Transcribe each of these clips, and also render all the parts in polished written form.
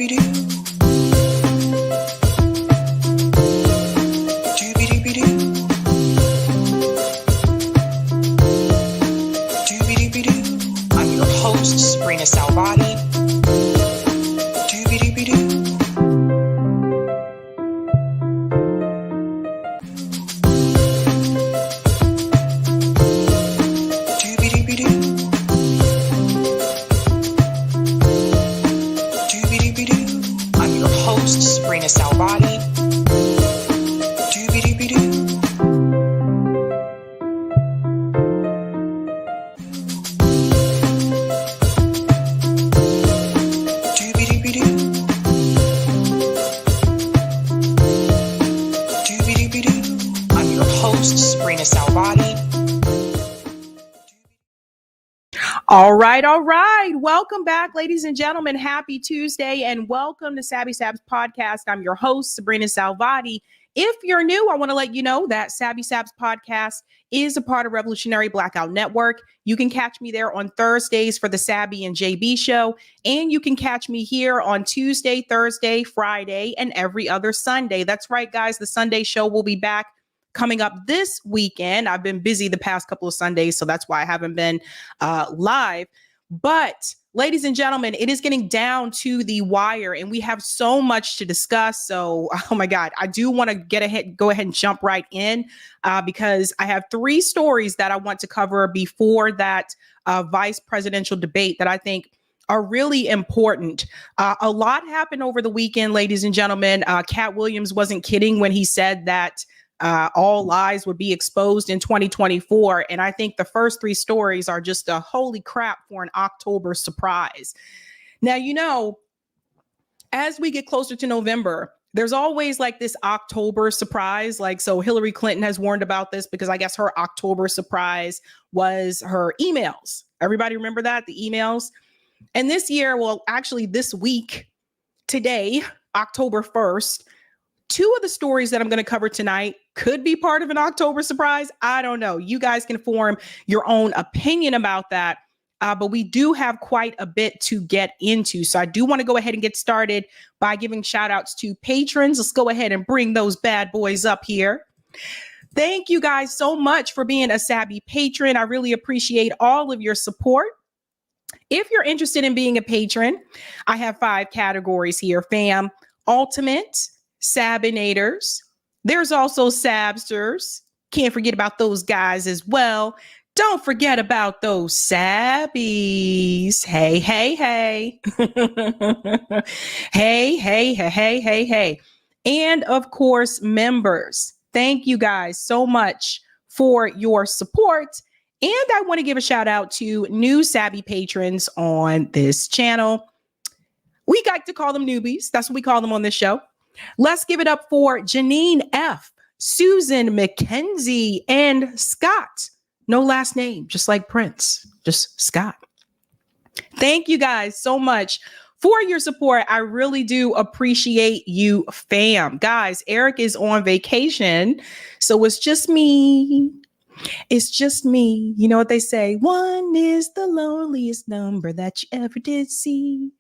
I'm your host, sabrinasalvati. Sabrinasalvati. I'm your host, Sabrinasalvati. All right. Welcome back, ladies and gentlemen. Happy Tuesday and welcome to Sabs podcast. I'm your host, Sabrina Salvati. If you're new, I want to let you know that Sabs podcast is a part of Revolutionary Blackout Network. You can catch me there on Thursdays for the Sabby and JB show, and you can catch me here on Tuesday, Thursday, Friday, and every other Sunday. That's right, guys. The Sunday show will be back coming up this weekend. I've been busy the past couple of Sundays, so that's why I haven't been live. But ladies and gentlemen, it is getting down to the wire and we have so much to discuss. So, oh my God, I do want to go ahead and jump right in because I have three stories that I want to cover before that vice presidential debate that I think are really important. A lot happened over the weekend, ladies and gentlemen. Cat Williams wasn't kidding when he said that all lies would be exposed in 2024. And I think the first three stories are just a holy crap for an October surprise. Now, you know, as we get closer to November, there's always like this October surprise. Like, so Hillary Clinton has warned about this because I guess her October surprise was her emails. Everybody remember that? The emails. And this year, well, actually this week, today, October 1st, two of the stories that I'm going to cover tonight could be part of an October surprise. I don't know. You guys can form your own opinion about that. But we do have quite a bit to get into. So I do want to go ahead and get started by giving shout outs to patrons. Let's go ahead and bring those bad boys up here. Thank you guys so much for being a Sabby patron. I really appreciate all of your support. If you're interested in being a patron, I have 5 categories here, fam. Ultimate, Sabinators. There's also Sabsters. Can't forget about those guys as well. Don't forget about those Sabbies. Hey, hey, hey. Hey. And of course, members. Thank you guys so much for your support. And I want to give a shout out to new Sabby patrons on this channel. We like to call them newbies. That's what we call them on this show. Let's give it up for Janine F., Susan McKenzie, and Scott. No last name, just like Prince, just Scott. Thank you guys so much for your support. I really do appreciate you, fam. Guys, Eric is on vacation, so it's just me. It's just me. You know what they say? 1 is the loneliest number that you ever did see.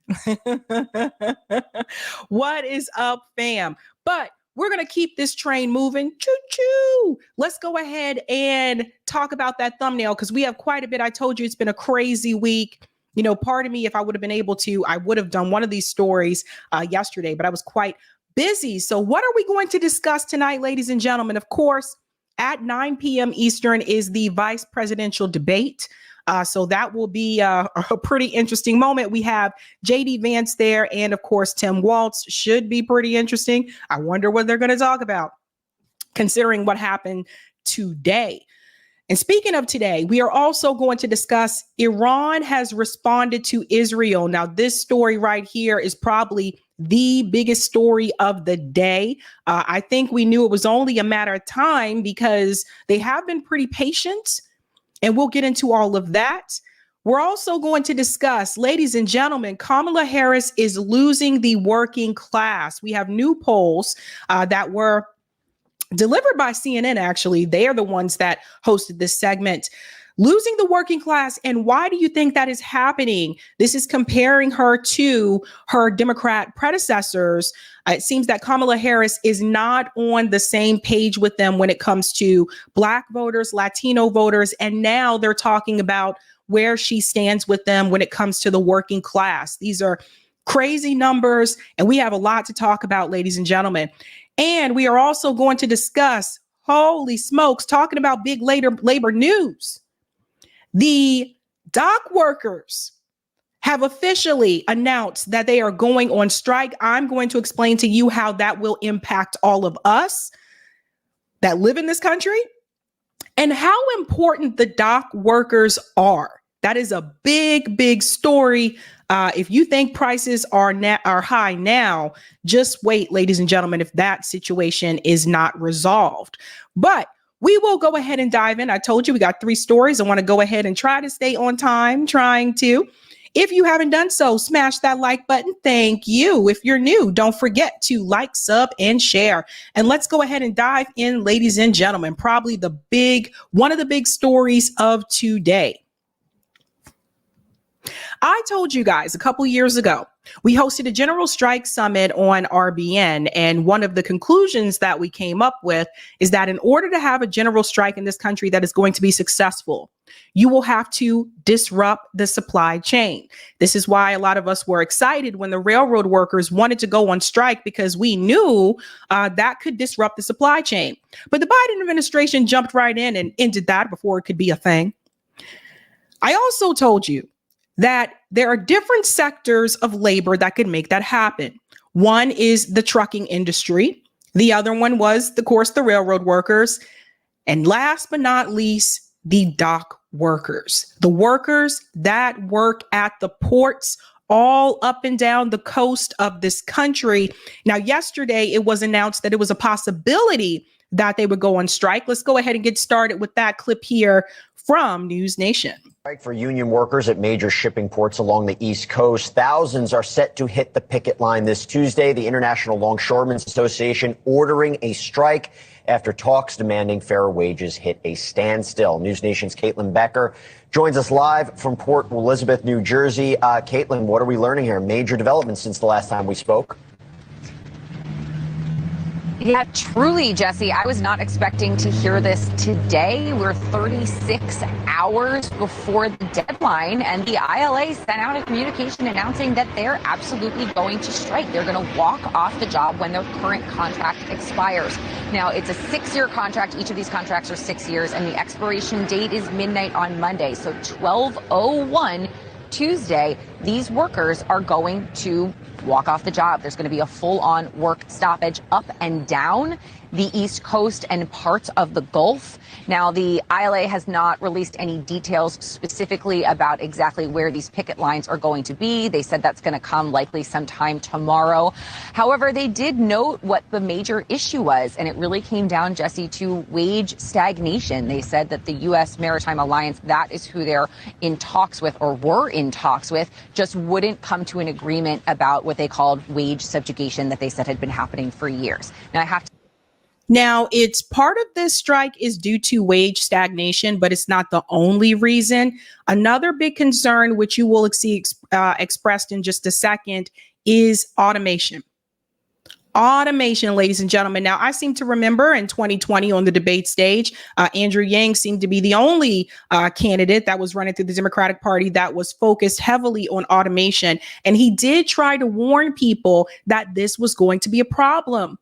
What is up, fam? But we're going to keep this train moving. Choo-choo. Let's go ahead and talk about that thumbnail because we have quite a bit. I told you it's been a crazy week. You know, pardon me if I would have been able to, I would have done one of these stories yesterday, but I was quite busy. So what are we going to discuss tonight, ladies and gentlemen? Of course, at 9 p.m. Eastern is the vice presidential debate. So that will be a pretty interesting moment. We have JD Vance there. And of course, Tim Walz should be pretty interesting. I wonder what they're going to talk about, considering what happened today. And speaking of today, we are also going to discuss Iran has responded to Israel. Now, this story right here is probably the biggest story of the day. I think we knew it was only a matter of time because they have been pretty patient, and we'll get into all of that. We're also going to discuss, ladies and gentlemen, Kamala Harris is losing the working class. We have new polls that were delivered by CNN, actually. They are the ones that hosted this segment. losing the working class. And why do you think that is happening? This is comparing her to her Democrat predecessors. It seems that Kamala Harris is not on the same page with them when it comes to Black voters, Latino voters, and now they're talking about where she stands with them when it comes to the working class. These are crazy numbers, and we have a lot to talk about, ladies and gentlemen. And we are also going to discuss, holy smokes, talking about big labor news. The dock workers have officially announced that they are going on strike. I'm going to explain to you how that will impact all of us that live in this country and how important the dock workers are. That is a big, big story. If you think prices are high now, just wait, ladies and gentlemen, if that situation is not resolved. But we will go ahead and dive in. I told you we got 3 stories. I want to go ahead and try to stay on time, trying to. If you haven't done so, smash that like button. Thank you. If you're new, don't forget to like, sub, and share. And let's go ahead and dive in, ladies and gentlemen. Probably one of the big stories of today. I told you guys a couple years ago, we hosted a general strike summit on RBN. And one of the conclusions that we came up with is that in order to have a general strike in this country that is going to be successful, you will have to disrupt the supply chain. This is why a lot of us were excited when the railroad workers wanted to go on strike, because we knew that could disrupt the supply chain. But the Biden administration jumped right in and ended that before it could be a thing. I also told you that there are different sectors of labor that could make that happen. One is the trucking industry. The other one was, of course, the railroad workers. And last but not least, the dock workers, the workers that work at the ports all up and down the coast of this country. Now, yesterday, it was announced that it was a possibility that they would go on strike. Let's go ahead and get started with that clip here from News Nation. Strike for union workers at major shipping ports along the East Coast. Thousands are set to hit the picket line this Tuesday. The International Longshoremen's Association ordering a strike after talks demanding fairer wages hit a standstill. News Nation's Caitlin Becker joins us live from Port Elizabeth, New Jersey. Caitlin, what are we learning here? Major developments since the last time we spoke. Yeah, truly, Jesse. I was not expecting to hear this today. We're 36 hours before the deadline, and the ILA sent out a communication announcing that they're absolutely going to strike. They're going to walk off the job when their current contract expires. Now, it's a 6-year contract. Each of these contracts are 6 years, and the expiration date is midnight on Monday. So 12:01 Tuesday, these workers are going to walk off the job. There's going to be a full-on work stoppage up and down the East Coast and parts of the Gulf. Now, the ILA has not released any details specifically about exactly where these picket lines are going to be. They said that's going to come likely sometime tomorrow. However, they did note what the major issue was, and it really came down, Jesse, to wage stagnation. They said that the U.S. Maritime Alliance, that is who they're in talks with, or were in talks with, just wouldn't come to an agreement about what they called wage subjugation that they said had been happening for years. Now, it's part of this strike is due to wage stagnation, but it's not the only reason. Another big concern, which you will see expressed in just a second, is automation. Automation, ladies and gentlemen. Now, I seem to remember in 2020 on the debate stage, Andrew Yang seemed to be the only candidate that was running through the Democratic Party that was focused heavily on automation. And he did try to warn people that this was going to be a problem.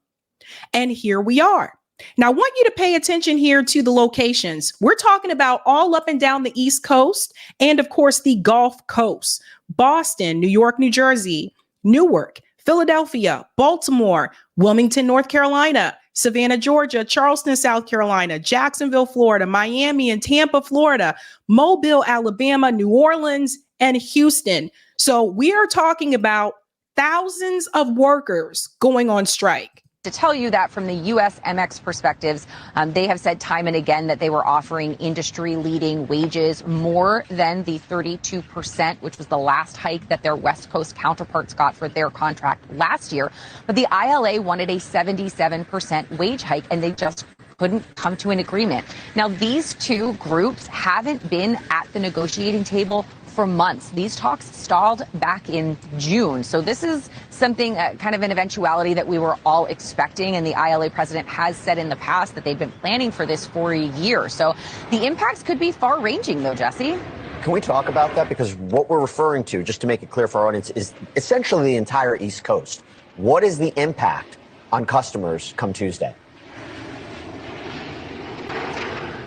And here we are. Now, I want you to pay attention here to the locations. We're talking about all up and down the East Coast and, of course, the Gulf Coast. Boston, New York, New Jersey, Newark, Philadelphia, Baltimore, Wilmington, North Carolina, Savannah, Georgia, Charleston, South Carolina, Jacksonville, Florida, Miami and Tampa, Florida, Mobile, Alabama, New Orleans, and Houston. So we are talking about thousands of workers going on strike. To tell you that from the USMX perspectives, they have said time and again that they were offering industry-leading wages more than the 32%, which was the last hike that their West Coast counterparts got for their contract last year. But the ILA wanted a 77% wage hike, and they just couldn't come to an agreement. Now, these two groups haven't been at the negotiating table for months. These talks stalled back in June. So this is something, kind of an eventuality that we were all expecting. And the ILA president has said in the past that they've been planning for this for a year. So the impacts could be far ranging, though, Jesse. Can we talk about that? Because what we're referring to, just to make it clear for our audience, is essentially the entire East Coast. What is the impact on customers come Tuesday?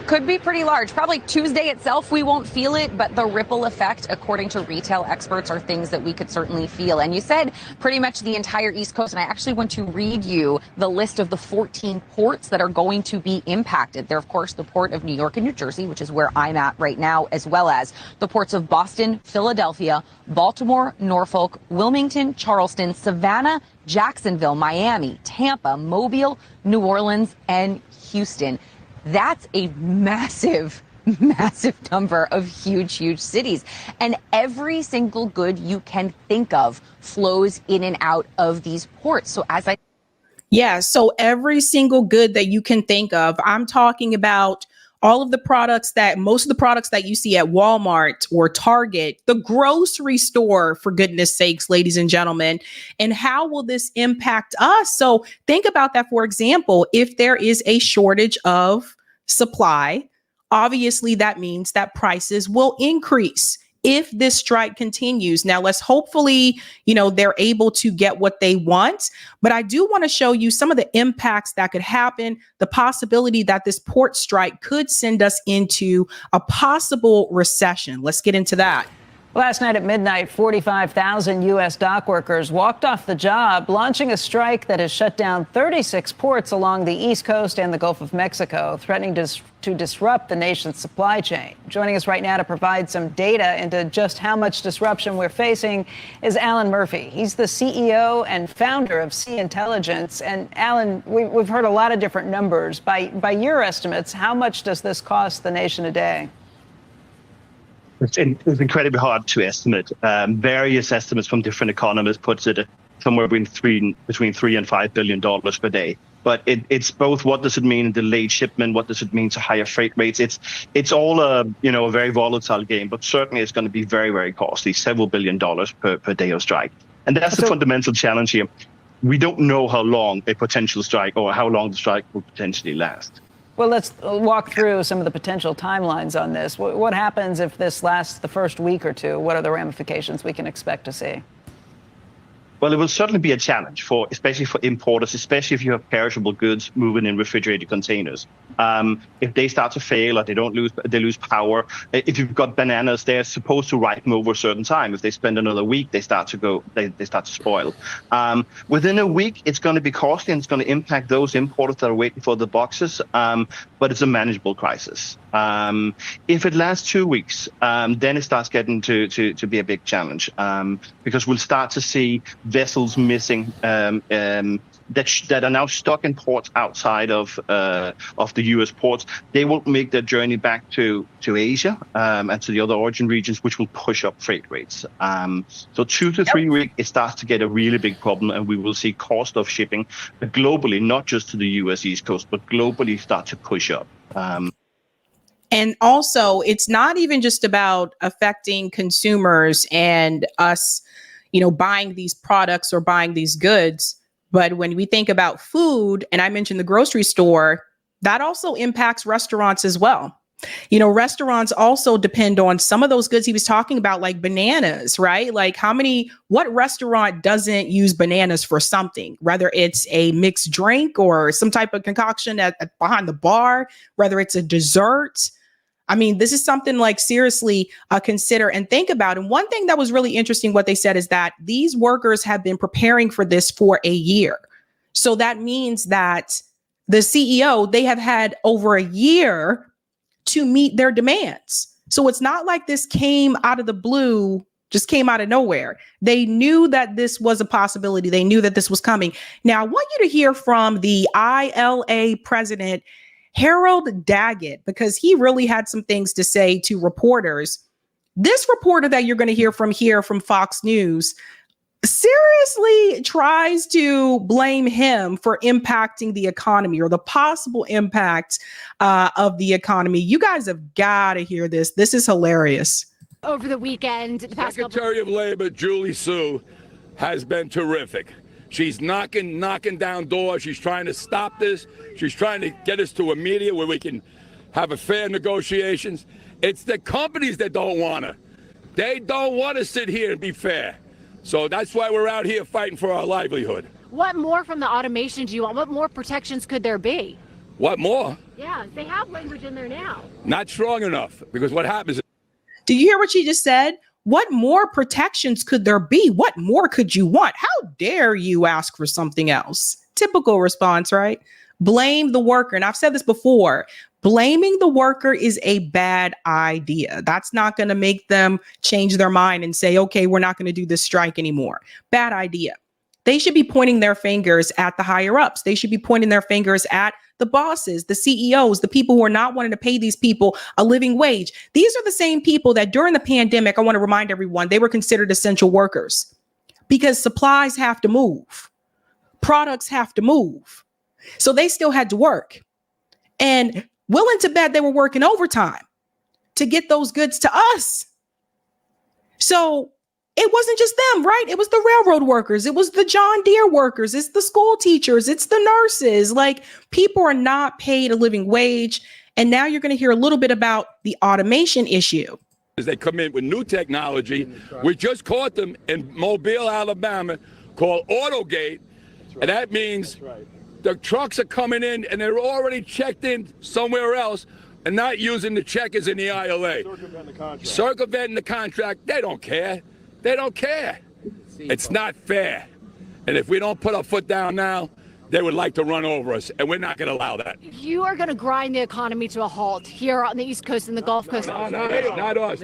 Could be pretty large. Probably Tuesday itself, we won't feel it, but the ripple effect, according to retail experts, are things that we could certainly feel. And you said pretty much the entire East Coast, and I actually want to read you the list of the 14 ports that are going to be impacted. They're, of course, the port of New York and New Jersey, which is where I'm at right now, as well as the ports of Boston, Philadelphia, Baltimore, Norfolk, Wilmington, Charleston, Savannah, Jacksonville, Miami, Tampa, Mobile, New Orleans, and Houston. That's a massive, massive number of huge cities. And every single good you can think of flows in and out of these ports. So so every single good that you can think of, I'm talking about all of the products most of the products that you see at Walmart or Target, the grocery store, for goodness sakes, ladies and gentlemen. And how will this impact us? So think about that. For example, if there is a shortage of supply, obviously that means that prices will increase if this strike continues. Now, let's hopefully, they're able to get what they want. But I do want to show you some of the impacts that could happen, the possibility that this port strike could send us into a possible recession. Let's get into that. Last night at midnight, 45,000 U.S. dockworkers walked off the job, launching a strike that has shut down 36 ports along the East Coast and the Gulf of Mexico, threatening to disrupt the nation's supply chain. Joining us right now to provide some data into just how much disruption we're facing is Alan Murphy. He's the CEO and founder of Sea Intelligence. And Alan, we've heard a lot of different numbers. By your estimates, how much does this cost the nation a day? It's incredibly hard to estimate. Various estimates from different economists puts it somewhere between $3 and $5 billion per day. But it's both what does it mean in delayed shipment, what does it mean to higher freight rates. It's all a very volatile game, but certainly it's going to be very, very costly, several $1 billion per day of strike. And that's the fundamental challenge here. We don't know how long a potential strike or how long the strike will potentially last. Well, let's walk through some of the potential timelines on this. What happens if this lasts the first week or two? What are the ramifications we can expect to see? Well, it will certainly be a challenge especially for importers, especially if you have perishable goods moving in refrigerated containers. If they start to fail or they lose power. If you've got bananas, they're supposed to ripen over a certain time. If they spend another week, they start to spoil. Within a week, it's going to be costly and it's going to impact those importers that are waiting for the boxes. But it's a manageable crisis. If it lasts 2 weeks, then it starts getting to be a big challenge because we'll start to see vessels missing that are now stuck in ports outside of the U.S. ports. They won't make their journey back to Asia and to the other origin regions, which will push up freight rates. So 2 to 3 weeks, it starts to get a really big problem, and we will see cost of shipping globally, not just to the U.S. East Coast, but globally start to push up. And also, it's not even just about affecting consumers and us, buying these products or buying these goods. But when we think about food, and I mentioned the grocery store, that also impacts restaurants as well. Restaurants also depend on some of those goods he was talking about, like bananas, right? Like what restaurant doesn't use bananas for something, whether it's a mixed drink or some type of concoction behind the bar, whether it's a dessert. I mean, this is something like seriously consider and think about. And one thing that was really interesting, what they said is that these workers have been preparing for this for a year. So that means that the CEO, they have had over a year to meet their demands. So it's not like this came out of the blue, just came out of nowhere. They knew that this was a possibility. They knew that this was coming. Now, I want you to hear from the ILA president, Harold Daggett, because he really had some things to say to reporters. This reporter that you're going to hear from here from Fox News seriously tries to blame him for impacting the economy or the possible impact of the economy. You guys have got to hear this. This is hilarious. Over the weekend, the past Secretary of Labor Julie Su has been terrific. She's knocking down doors. She's trying to stop this. She's trying to get us to a media where we can have a fair negotiations. It's the companies that don't want to. They don't want to sit here and be fair. So that's why we're out here fighting for our livelihood. What more from the automation do you want? What more protections could there be? What more? Yeah, they have language in there now. Not strong enough, because what happens is... Do you hear what she just said? What more protections could there be? What more could you want? How dare you ask for something else? Typical response, right? Blame the worker. And I've said this before. Blaming the worker is a bad idea. That's not going to make them change their mind and say, okay, we're not going to do this strike anymore. Bad idea. They should be pointing their fingers at the higher ups. They should be pointing their fingers at the bosses, the CEOs, the people who are not wanting to pay these people a living wage. These are the same people that during the pandemic, I want to remind everyone, they were considered essential workers because supplies have to move. Products have to move. So they still had to work. And willing to bet they were working overtime to get those goods to us. So it wasn't just them, right? It was the railroad workers. It was the John Deere workers. It's the school teachers. It's the nurses. Like, people are not paid a living wage. And now you're going to hear a little bit about the automation issue. As they come in with new technology, we just caught them in Mobile, Alabama, called AutoGate. Right. And that means the trucks are coming in and they're already checked in somewhere else and not using the checkers in the ILA. Circumventing the contract. They don't care. They don't care. It's not fair. And if we don't put our foot down now, they would like to run over us, and we're not going to allow that. You are going to grind the economy to a halt here on the East Coast and the Gulf Coast. No, not us.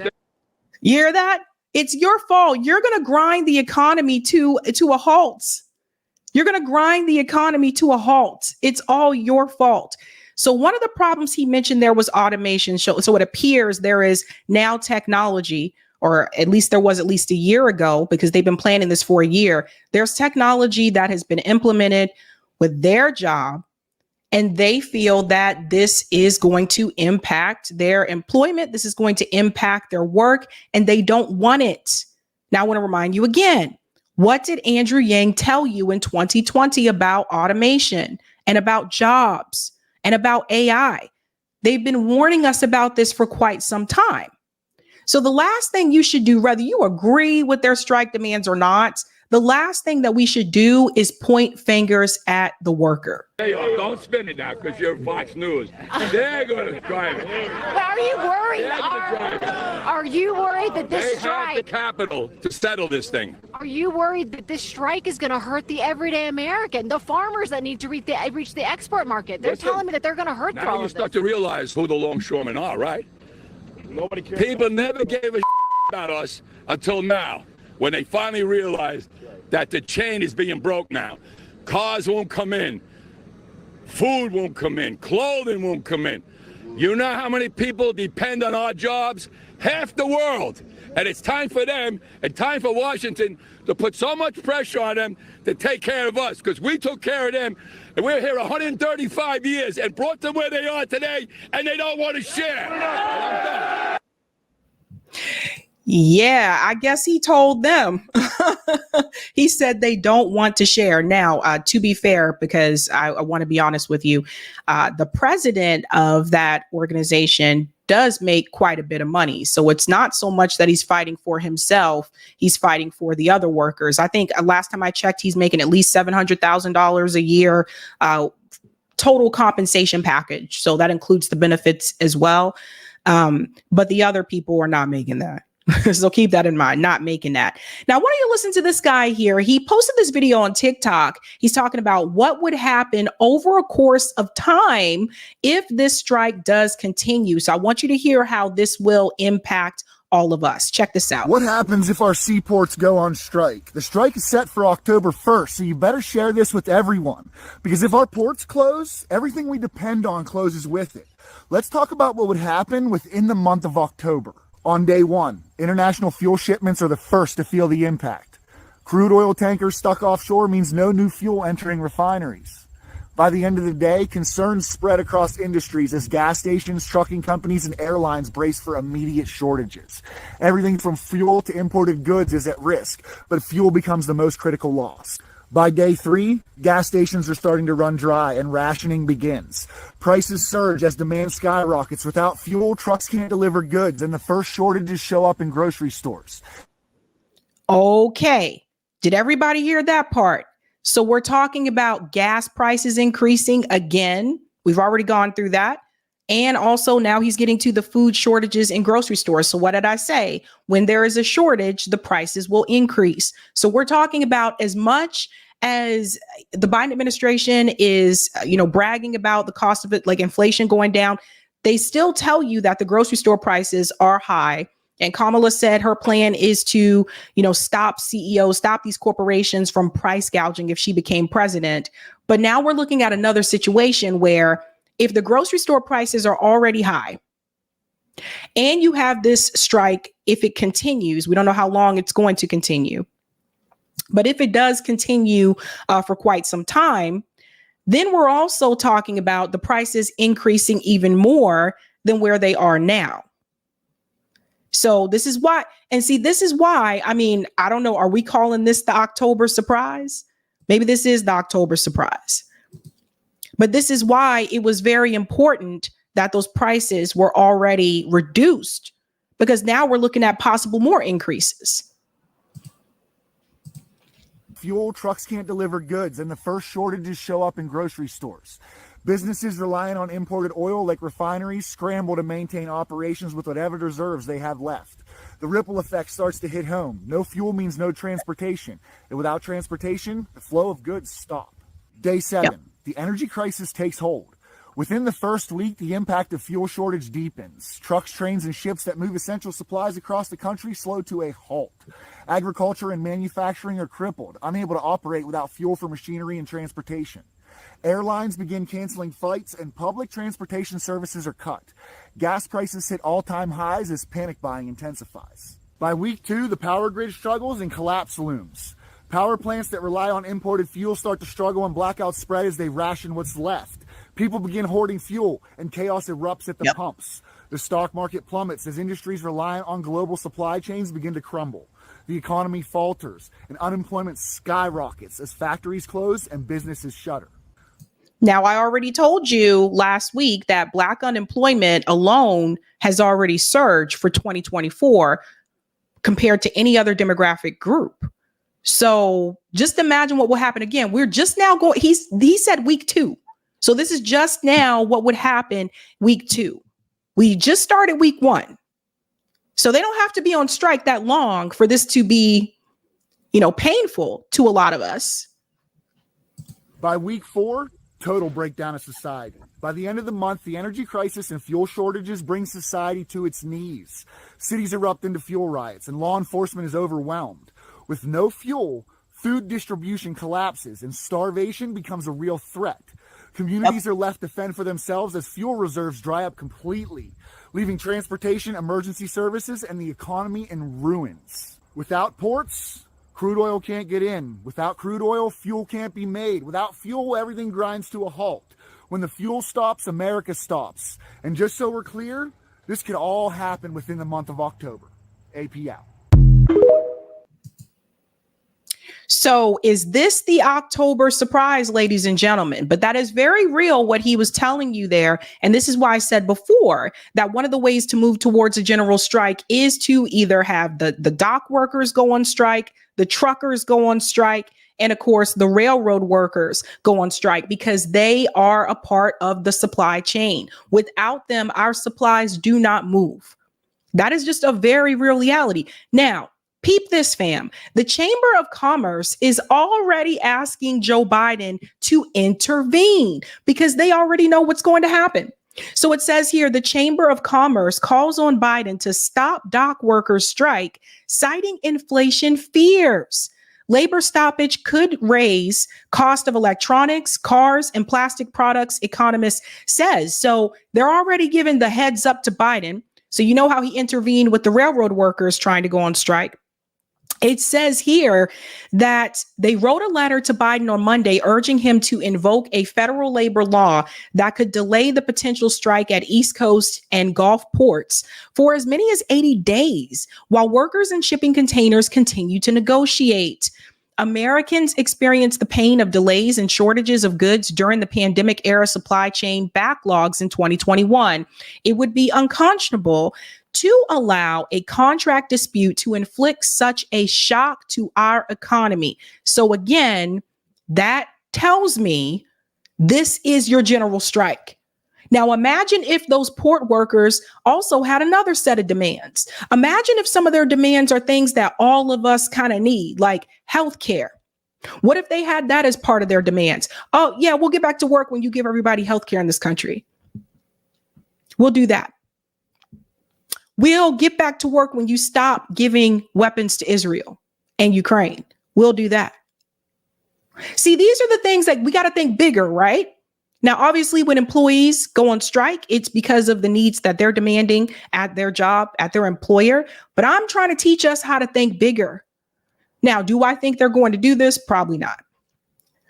You hear that? It's your fault. You're going to grind the economy to a halt. You're going to grind the economy to a halt. It's all your fault. So one of the problems he mentioned there was automation. So it appears there is now technology, or at least there was at least a year ago, because they've been planning this for a year. There's technology that has been implemented with their job, and they feel that this is going to impact their employment. This is going to impact their work, and they don't want it. Now, I want to remind you again, what did Andrew Yang tell you in 2020 about automation and about jobs and about AI? They've been warning us about this for quite some time. So the last thing you should do, whether you agree with their strike demands or not, the last thing that we should do is point fingers at the worker. Hey, don't spin it now because you're Fox News. They're going to drive it. But are you worried? Are you worried that this strike... They have the capital to settle this thing. Are you worried that this strike is going to hurt the everyday American, the farmers that need to reach the export market? They're telling me that they're going to hurt all of this. Now you start to realize who the longshoremen are, right? Nobody cares. People never gave a about us until now, when they finally realized that the chain is being broke now. Cars won't come in. Food won't come in. Clothing won't come in. You know how many people depend on our jobs? Half the world. And it's time for them and time for Washington to put so much pressure on them to take care of us, because we took care of them, and we're here 135 years and brought them where they are today, and they don't want to share. Yeah, I guess he told them. He said they don't want to share. Now, to be fair, because I want to be honest with you, the president of that organization does make quite a bit of money. So it's not so much that he's fighting for himself. He's fighting for the other workers. I think last time I checked, he's making at least $700,000 a year total compensation package. So that includes the benefits as well. But the other people are not making that. So keep that in mind, not making that. Now, I want you to listen to this guy here. He posted this video on TikTok. He's talking about what would happen over a course of time if this strike does continue. So I want you to hear how this will impact all of us. Check this out. What happens if our seaports go on strike? The strike is set for October 1st, so you better share this with everyone. Because if our ports close, everything we depend on closes with it. Let's talk about what would happen within the month of October. On day one, international fuel shipments are the first to feel the impact. Crude oil tankers stuck offshore means no new fuel entering refineries. By the end of the day, concerns spread across industries as gas stations, trucking companies, and airlines brace for immediate shortages. Everything from fuel to imported goods is at risk, but fuel becomes the most critical loss. By day 3, gas stations are starting to run dry and rationing begins. Prices surge as demand skyrockets. Without fuel, trucks can't deliver goods, and the first shortages show up in grocery stores. Okay. Did everybody hear that part? So we're talking about gas prices increasing again. We've already gone through that. And also now he's getting to the food shortages in grocery stores. So what did I say? When there is a shortage, the prices will increase. So we're talking about as much as the Biden administration is, bragging about the cost of it, like inflation going down, they still tell you that the grocery store prices are high. And Kamala said her plan is to, stop CEOs, stop these corporations from price gouging if she became president. But now we're looking at another situation where if the grocery store prices are already high and you have this strike, if it continues, we don't know how long it's going to continue. But if it does continue for quite some time, then we're also talking about the prices increasing even more than where they are now. So this is why, I don't know, are we calling this the October surprise? Maybe this is the October surprise. But this is why it was very important that those prices were already reduced, because now we're looking at possible more increases. Fuel, trucks can't deliver goods, and the first shortages show up in grocery stores. Businesses relying on imported oil, like refineries, scramble to maintain operations with whatever reserves they have left. The ripple effect starts to hit home. No fuel means no transportation. And without transportation, the flow of goods stop. Day 7, The energy crisis takes hold. Within the first week, the impact of fuel shortage deepens. Trucks, trains, and ships that move essential supplies across the country slow to a halt. Agriculture and manufacturing are crippled, unable to operate without fuel for machinery and transportation. Airlines begin canceling flights and public transportation services are cut. Gas prices hit all-time highs as panic buying intensifies. By week 2, the power grid struggles and collapse looms. Power plants that rely on imported fuel start to struggle and blackouts spread as they ration what's left. People begin hoarding fuel and chaos erupts at the pumps. The stock market plummets as industries reliant on global supply chains begin to crumble. The economy falters and unemployment skyrockets as factories close and businesses shutter. Now, I already told you last week that Black unemployment alone has already surged for 2024 compared to any other demographic group. So just imagine what will happen again. We're just now going, he said week 2. So this is just now what would happen week 2. We just started week 1. So they don't have to be on strike that long for this to be, painful to a lot of us. By week 4, total breakdown of society. By the end of the month, the energy crisis and fuel shortages bring society to its knees. Cities erupt into fuel riots and law enforcement is overwhelmed. With no fuel, food distribution collapses and starvation becomes a real threat. Communities are left to fend for themselves as fuel reserves dry up completely, leaving transportation, emergency services, and the economy in ruins. Without ports, crude oil can't get in. Without crude oil, fuel can't be made. Without fuel, everything grinds to a halt. When the fuel stops, America stops. And just so we're clear, this could all happen within the month of October. AP out. So is this the October surprise, ladies and gentlemen? But that is very real what he was telling you there. And this is why I said before that one of the ways to move towards a general strike is to either have the dock workers go on strike, the truckers go on strike, and of course, the railroad workers go on strike because they are a part of the supply chain. Without them, our supplies do not move. That is just a very real reality. Now, peep this, fam. The Chamber of Commerce is already asking Joe Biden to intervene because they already know what's going to happen. So it says here, the Chamber of Commerce calls on Biden to stop dock workers' strike, citing inflation fears. Labor stoppage could raise cost of electronics, cars, and plastic products, economist says. So they're already giving the heads up to Biden. So you know how he intervened with the railroad workers trying to go on strike. It says here that they wrote a letter to Biden on Monday urging him to invoke a federal labor law that could delay the potential strike at East Coast and Gulf ports for as many as 80 days while workers in shipping containers continue to negotiate. Americans experienced the pain of delays and shortages of goods during the pandemic era supply chain backlogs in 2021. It would be unconscionable to allow a contract dispute to inflict such a shock to our economy. So again, that tells me this is your general strike. Now, imagine if those port workers also had another set of demands. Imagine if some of their demands are things that all of us kind of need, like healthcare. What if they had that as part of their demands? Oh, yeah, we'll get back to work when you give everybody healthcare in this country. We'll do that. We'll get back to work when you stop giving weapons to Israel and Ukraine. We'll do that. See, these are the things that we got to think bigger, right? Now, obviously, when employees go on strike, it's because of the needs that they're demanding at their job, at their employer. But I'm trying to teach us how to think bigger. Now, do I think they're going to do this? Probably not.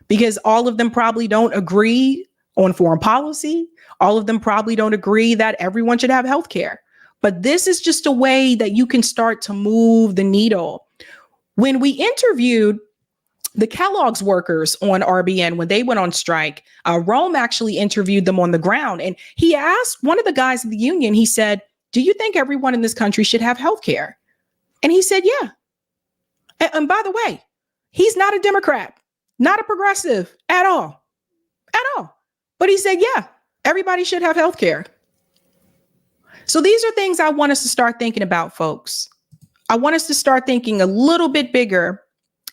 Because all of them probably don't agree on foreign policy. All of them probably don't agree that everyone should have health care. But this is just a way that you can start to move the needle. When we interviewed the Kellogg's workers on RBN, when they went on strike, Rome actually interviewed them on the ground. And he asked one of the guys in the union, he said, do you think everyone in this country should have health care? And he said, yeah. And by the way, he's not a Democrat, not a progressive at all. But he said, yeah, everybody should have health care. So these are things I want us to start thinking about, folks. I want us to start thinking a little bit bigger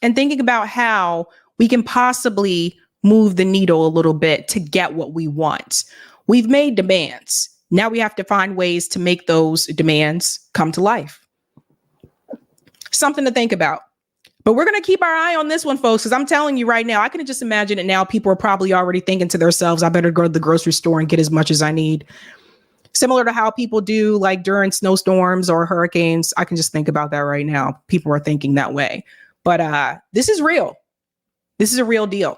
and thinking about how we can possibly move the needle a little bit to get what we want. We've made demands. Now we have to find ways to make those demands come to life. Something to think about. But we're going to keep our eye on this one, folks, because I'm telling you right now, I can just imagine it now. People are probably already thinking to themselves, I better go to the grocery store and get as much as I need. Similar to how people do like during snowstorms or hurricanes. I can just think about that right now. People are thinking that way. But this is real. This is a real deal.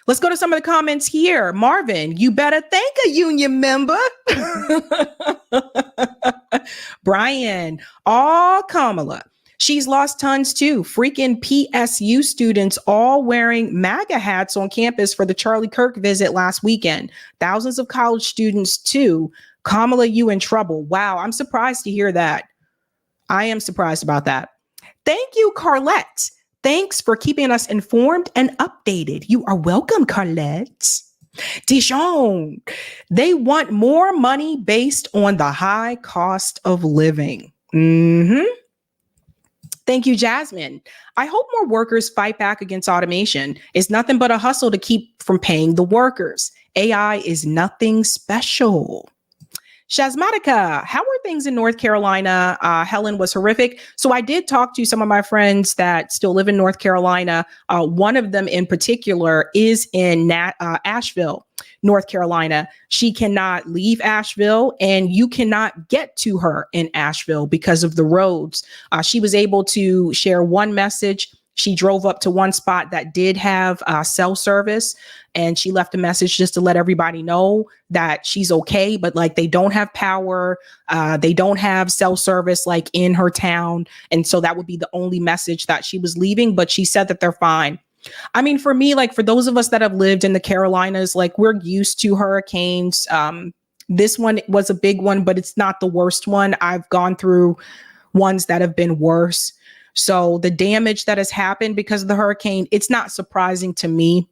Let's go to some of the comments here. Marvin, you better thank a union member. Brian, Kamala. She's lost tons too. Freaking PSU students all wearing MAGA hats on campus for the Charlie Kirk visit last weekend. Thousands of college students too. Kamala, you in trouble. Wow, I'm surprised to hear that. I am surprised about that. Thank you, Carlette. Thanks for keeping us informed and updated. You are welcome, Carlette. Dijon, they want more money based on the high cost of living. Thank you, Jasmine. I hope more workers fight back against automation. It's nothing but a hustle to keep from paying the workers. AI is nothing special. Shazmatica, how are things in North Carolina? Helen was horrific. So I did talk to some of my friends that still live in North Carolina. One of them in particular is in Asheville, North Carolina. She cannot leave Asheville and you cannot get to her in Asheville because of the roads. She was able to share one message. She drove up to one spot that did have cell service, and she left a message just to let everybody know that she's okay, but like they don't have power. They don't have cell service like in her town. And so that would be the only message that she was leaving, but she said that they're fine. I mean, for me, like for those of us that have lived in the Carolinas, like we're used to hurricanes. This one was a big one, but it's not the worst one. I've gone through ones that have been worse. So the damage that has happened because of the hurricane, it's not surprising to me.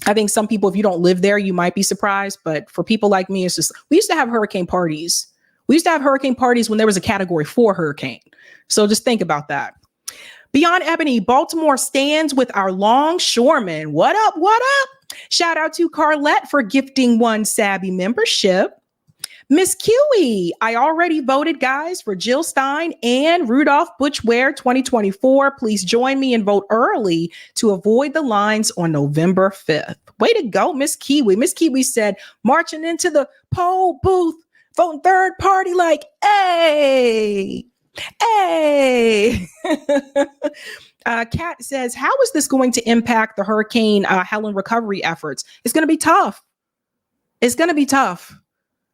I think some people, if you don't live there, you might be surprised. But for people like me, it's just, we used to have hurricane parties. We used to have hurricane parties when there was a Category 4 hurricane. So just think about that. Beyond Ebony, Baltimore stands with our longshoremen. What up? What up? Shout out to Carlette for gifting one Sabby membership. Miss Kiwi, I already voted, guys, for Jill Stein and Rudolph Butchware 2024. Please join me and vote early to avoid the lines on November 5th. Way to go, Miss Kiwi. Miss Kiwi said, marching into the poll booth, voting third party like, hey. Hey. Kat says, how is this going to impact the Hurricane Helen recovery efforts? It's going to be tough. It's going to be tough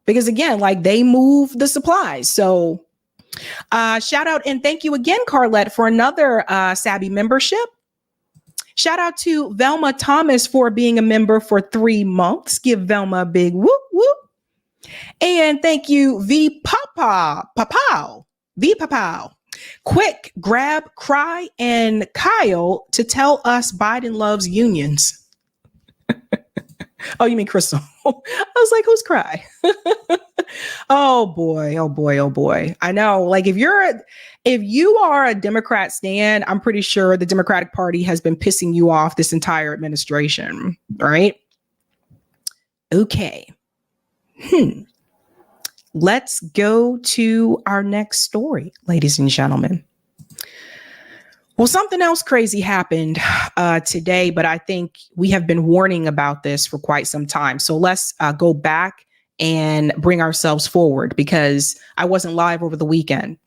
because, again, like they move the supplies. So shout out and thank you again, Carlette, for another Sabby membership. Shout out to Velma Thomas for being a member for 3 months. Give Velma a big whoop whoop. And thank you, V Papow. Quick, grab Cry and Kyle to tell us Biden loves unions. Oh, you mean Crystal? I was like, who's Cry? Oh boy. I know. Like if you are a Democrat stan, I'm pretty sure the Democratic Party has been pissing you off this entire administration, right? Okay. Let's go to our next story, ladies and gentlemen. Well, something else crazy happened today, but I think we have been warning about this for quite some time. So let's go back and bring ourselves forward because I wasn't live over the weekend.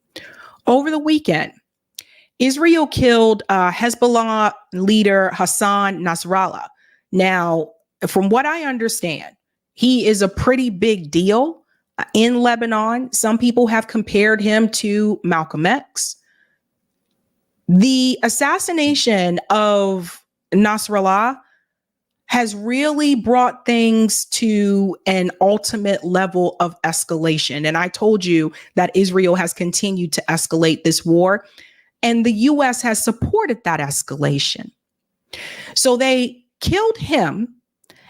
Over the weekend, Israel killed Hezbollah leader Hassan Nasrallah. Now, from what I understand, he is a pretty big deal in Lebanon. Some people have compared him to Malcolm X. The assassination of Nasrallah has really brought things to an ultimate level of escalation. And I told you that Israel has continued to escalate this war, and the U.S. has supported that escalation. So they killed him,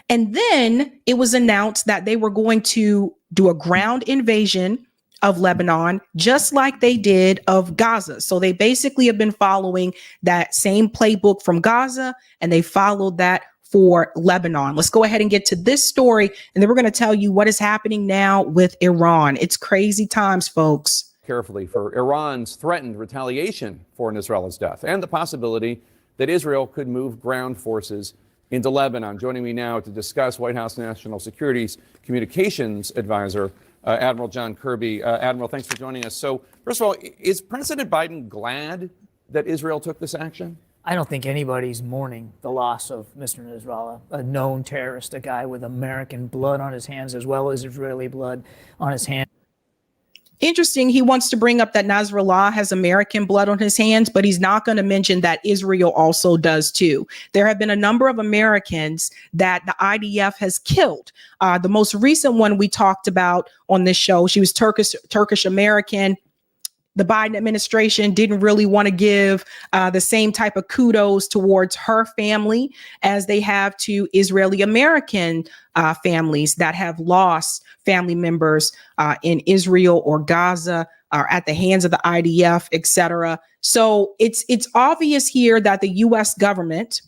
and then it was announced that they were going to do a ground invasion of Lebanon, just like they did of Gaza. So they basically have been following that same playbook from Gaza, and they followed that for Lebanon. Let's go ahead and get to this story, and then we're going to tell you what is happening now with Iran. It's crazy times, folks. Carefully for Iran's threatened retaliation for Nasrallah's death and the possibility that Israel could move ground forces into Lebanon. Joining me now to discuss, White House National Security's communications advisor, Admiral John Kirby. Admiral, thanks for joining us. So, first of all, is President Biden glad that Israel took this action? I don't think anybody's mourning the loss of Mr. Nasrallah, a known terrorist, a guy with American blood on his hands as well as Israeli blood on his hands. Interesting. He wants to bring up that Nasrallah has American blood on his hands, but he's not going to mention that Israel also does too. There have been a number of Americans that the IDF has killed. The most recent one we talked about on this show, she was Turkish American. The Biden administration didn't really want to give the same type of kudos towards her family as they have to Israeli American families that have lost family members in Israel or Gaza or at the hands of the IDF, etc. So it's obvious here that the U.S. government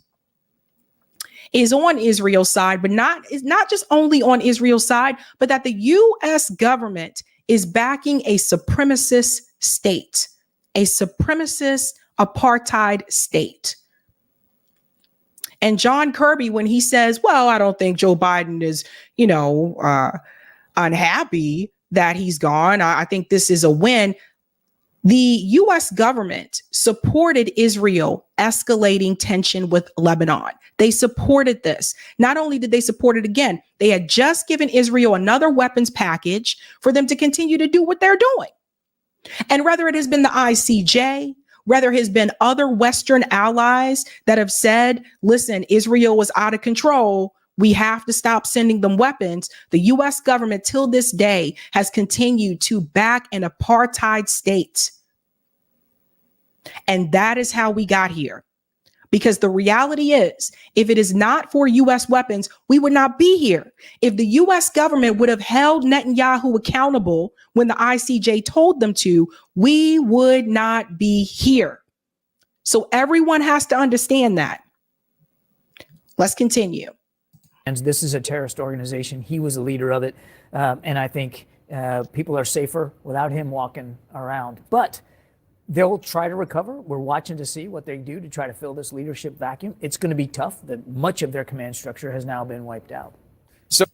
is on Israel's side, but not just only on Israel's side, but that the U.S. government is backing a supremacist state, a supremacist apartheid state. And John Kirby, when he says, well, I don't think Joe Biden is, unhappy that he's gone. I think this is a win. The U.S. government supported Israel escalating tension with Lebanon. They supported this. Not only did they support it again, they had just given Israel another weapons package for them to continue to do what they're doing. And whether it has been the ICJ, whether it has been other Western allies that have said, listen, Israel is out of control, we have to stop sending them weapons, the U.S. government till this day has continued to back an apartheid state. And that is how we got here. Because the reality is, if it is not for U.S. weapons, we would not be here. If the U.S. government would have held Netanyahu accountable when the ICJ told them to, we would not be here. So everyone has to understand that. Let's continue. And this is a terrorist organization. He was the leader of it. And I think people are safer without him walking around. But they'll try to recover. We're watching to see what they do to try to fill this leadership vacuum. It's going to be tough that much of their command structure has now been wiped out. So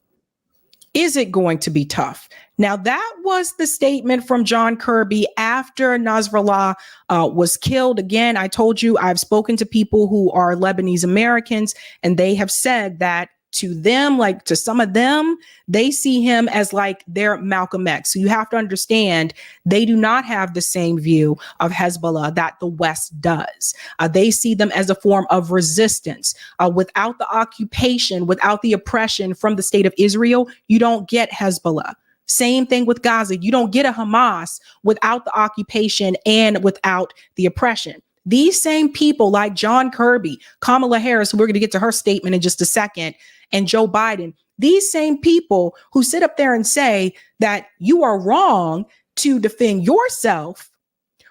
is it going to be tough? Now, that was the statement from John Kirby after Nasrallah was killed. Again, I told you I've spoken to people who are Lebanese Americans, and they have said that to them, like to some of them, they see him as like their Malcolm X. So you have to understand they do not have the same view of Hezbollah that the West does. They see them as a form of resistance. Without the occupation, without the oppression from the state of Israel, you don't get Hezbollah. Same thing with Gaza. You don't get a Hamas without the occupation and without the oppression. These same people like John Kirby, Kamala Harris, we're going to get to her statement in just a second, and Joe Biden, these same people who sit up there and say that you are wrong to defend yourself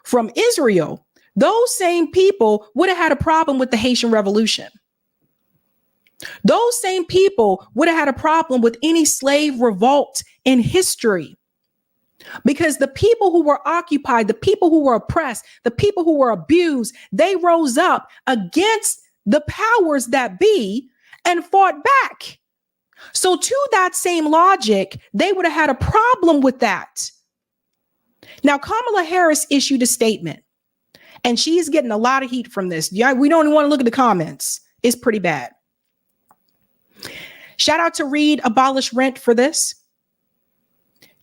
from Israel, those same people would have had a problem with the Haitian Revolution. Those same people would have had a problem with any slave revolt in history. Because the people who were occupied, the people who were oppressed, the people who were abused, they rose up against the powers that be and fought back. So to that same logic, they would have had a problem with that. Now, Kamala Harris issued a statement, and she's getting a lot of heat from this. Yeah, we don't even want to look at the comments. It's pretty bad. Shout out to Reed Abolish Rent for this.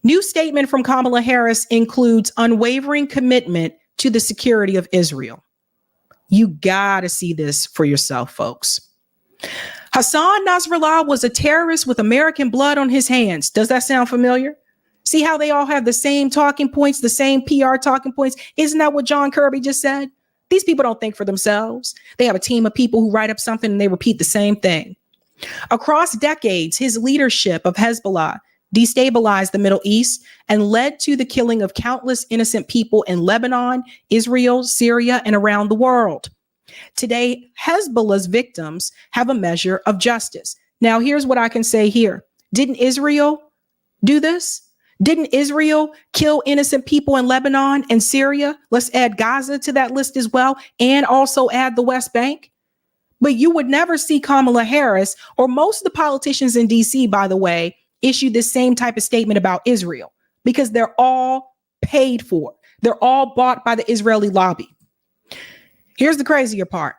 New statement from Kamala Harris includes unwavering commitment to the security of Israel. You gotta see this for yourself, folks. Hassan Nasrallah was a terrorist with American blood on his hands. Does that sound familiar? See how they all have the same talking points, the same PR talking points? Isn't that what John Kirby just said? These people don't think for themselves. They have a team of people who write up something and they repeat the same thing. Across decades, his leadership of Hezbollah destabilized the Middle East and led to the killing of countless innocent people in Lebanon, Israel, Syria, and around the world. Today, Hezbollah's victims have a measure of justice. Now, here's what I can say here. Didn't Israel do this? Didn't Israel kill innocent people in Lebanon and Syria? Let's add Gaza to that list as well, and also add the West Bank. But you would never see Kamala Harris or most of the politicians in DC, by the way, issue this same type of statement about Israel because they're all paid for. They're all bought by the Israeli lobby. Here's the crazier part.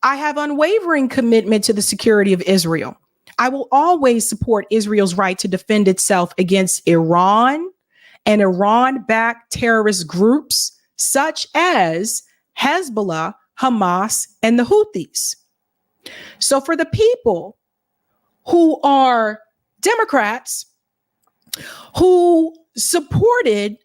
I have unwavering commitment to the security of Israel. I will always support Israel's right to defend itself against Iran and Iran-backed terrorist groups such as Hezbollah, Hamas, and the Houthis. So for the people who are Democrats who supported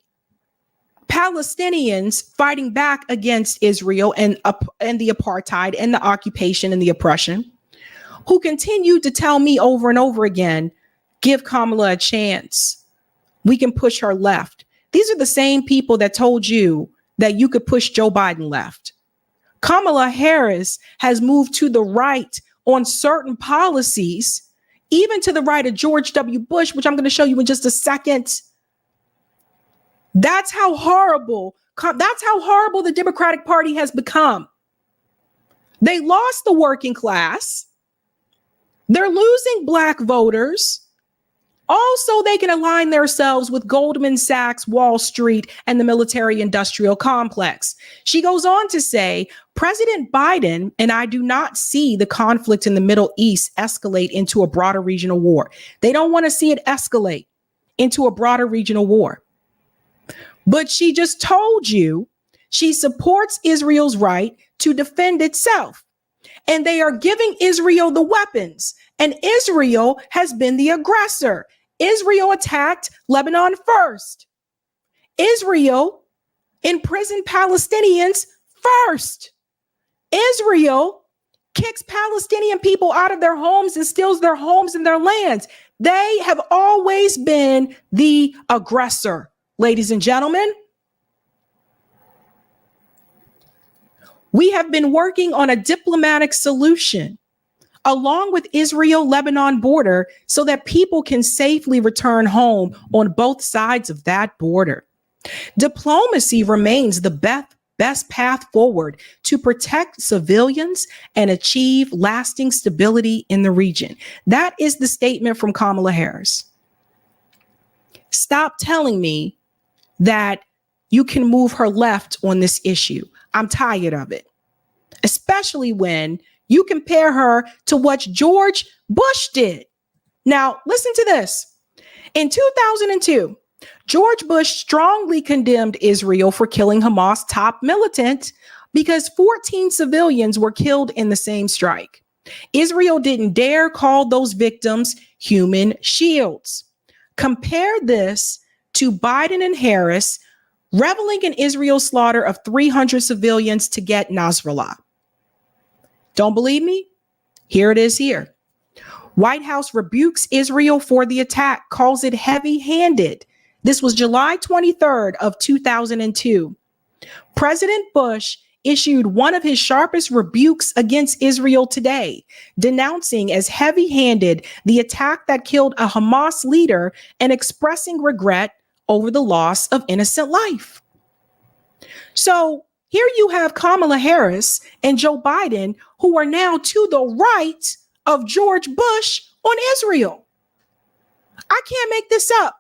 Palestinians fighting back against Israel and the apartheid and the occupation and the oppression, who continued to tell me over and over again, give Kamala a chance. We can push her left. These are the same people that told you that you could push Joe Biden left. Kamala Harris has moved to the right on certain policies, even to the right of George W. Bush, which I'm going to show you in just a second. That's how horrible the Democratic Party has become. They lost the working class. They're losing black voters. Also, they can align themselves with Goldman Sachs, Wall Street, and the military-industrial complex. She goes on to say, President Biden and I do not see the conflict in the Middle East escalate into a broader regional war. They don't want to see it escalate into a broader regional war. But she just told you she supports Israel's right to defend itself. And they are giving Israel the weapons. And Israel has been the aggressor. Israel attacked Lebanon first. Israel imprisoned Palestinians first. Israel kicks Palestinian people out of their homes and steals their homes and their lands. They have always been the aggressor, ladies and gentlemen. We have been working on a diplomatic solution along with Israel-Lebanon border so that people can safely return home on both sides of that border. Diplomacy remains the best path forward to protect civilians and achieve lasting stability in the region. That is the statement from Kamala Harris. stop telling me that you can move her left on this issue. I'm tired of it, especially when you compare her to what George Bush did. Now, listen to this. In 2002, George Bush strongly condemned Israel for killing Hamas top militant because 14 civilians were killed in the same strike. Israel didn't dare call those victims human shields. Compare this to Biden and Harris reveling in Israel's slaughter of 300 civilians to get Nasrallah. Don't believe me? Here it is here. White House rebukes Israel for the attack, calls it heavy-handed. This was July 23rd of 2002. President Bush issued one of his sharpest rebukes against Israel today, denouncing as heavy-handed the attack that killed a Hamas leader and expressing regret over the loss of innocent life. So here you have Kamala Harris and Joe Biden, who are now to the right of George Bush on Israel. I can't make this up.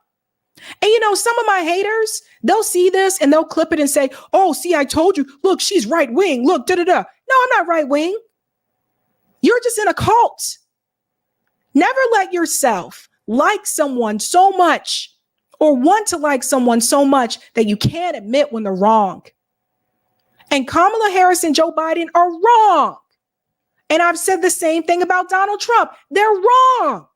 And you know, some of my haters, they'll see this and they'll clip it and say, oh, see, I told you, look, she's right wing. Look, da da da. No, I'm not right wing. You're just in a cult. Never let yourself like someone so much or want to like someone so much that you can't admit when they're wrong. And Kamala Harris and Joe Biden are wrong. And I've said the same thing about Donald Trump. They're wrong.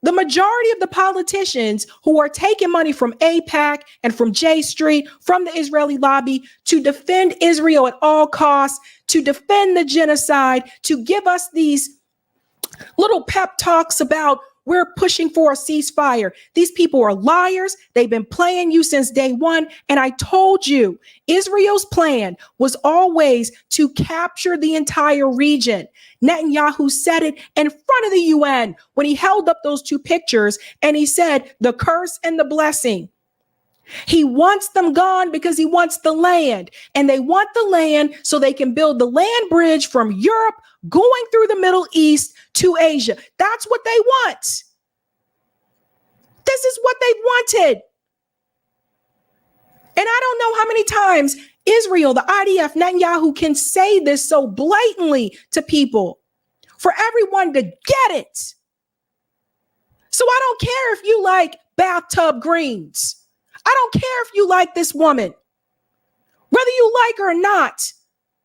The majority of the politicians who are taking money from AIPAC and from J Street, from the Israeli lobby, to defend Israel at all costs, to defend the genocide, to give us these little pep talks about we're pushing for a ceasefire. These people are liars. They've been playing you since day one. And I told you, Israel's plan was always to capture the entire region. Netanyahu said it in front of the UN when he held up those two pictures and he said the curse and the blessing. He wants them gone because he wants the land, and they want the land so they can build the land bridge from Europe going through the Middle East to Asia. That's what they want. This is what they wanted. And I don't know how many times Israel, the IDF, Netanyahu can say this so blatantly to people for everyone to get it. So I don't care if you like bathtub greens. I don't care if you like this woman. Whether you like her or not,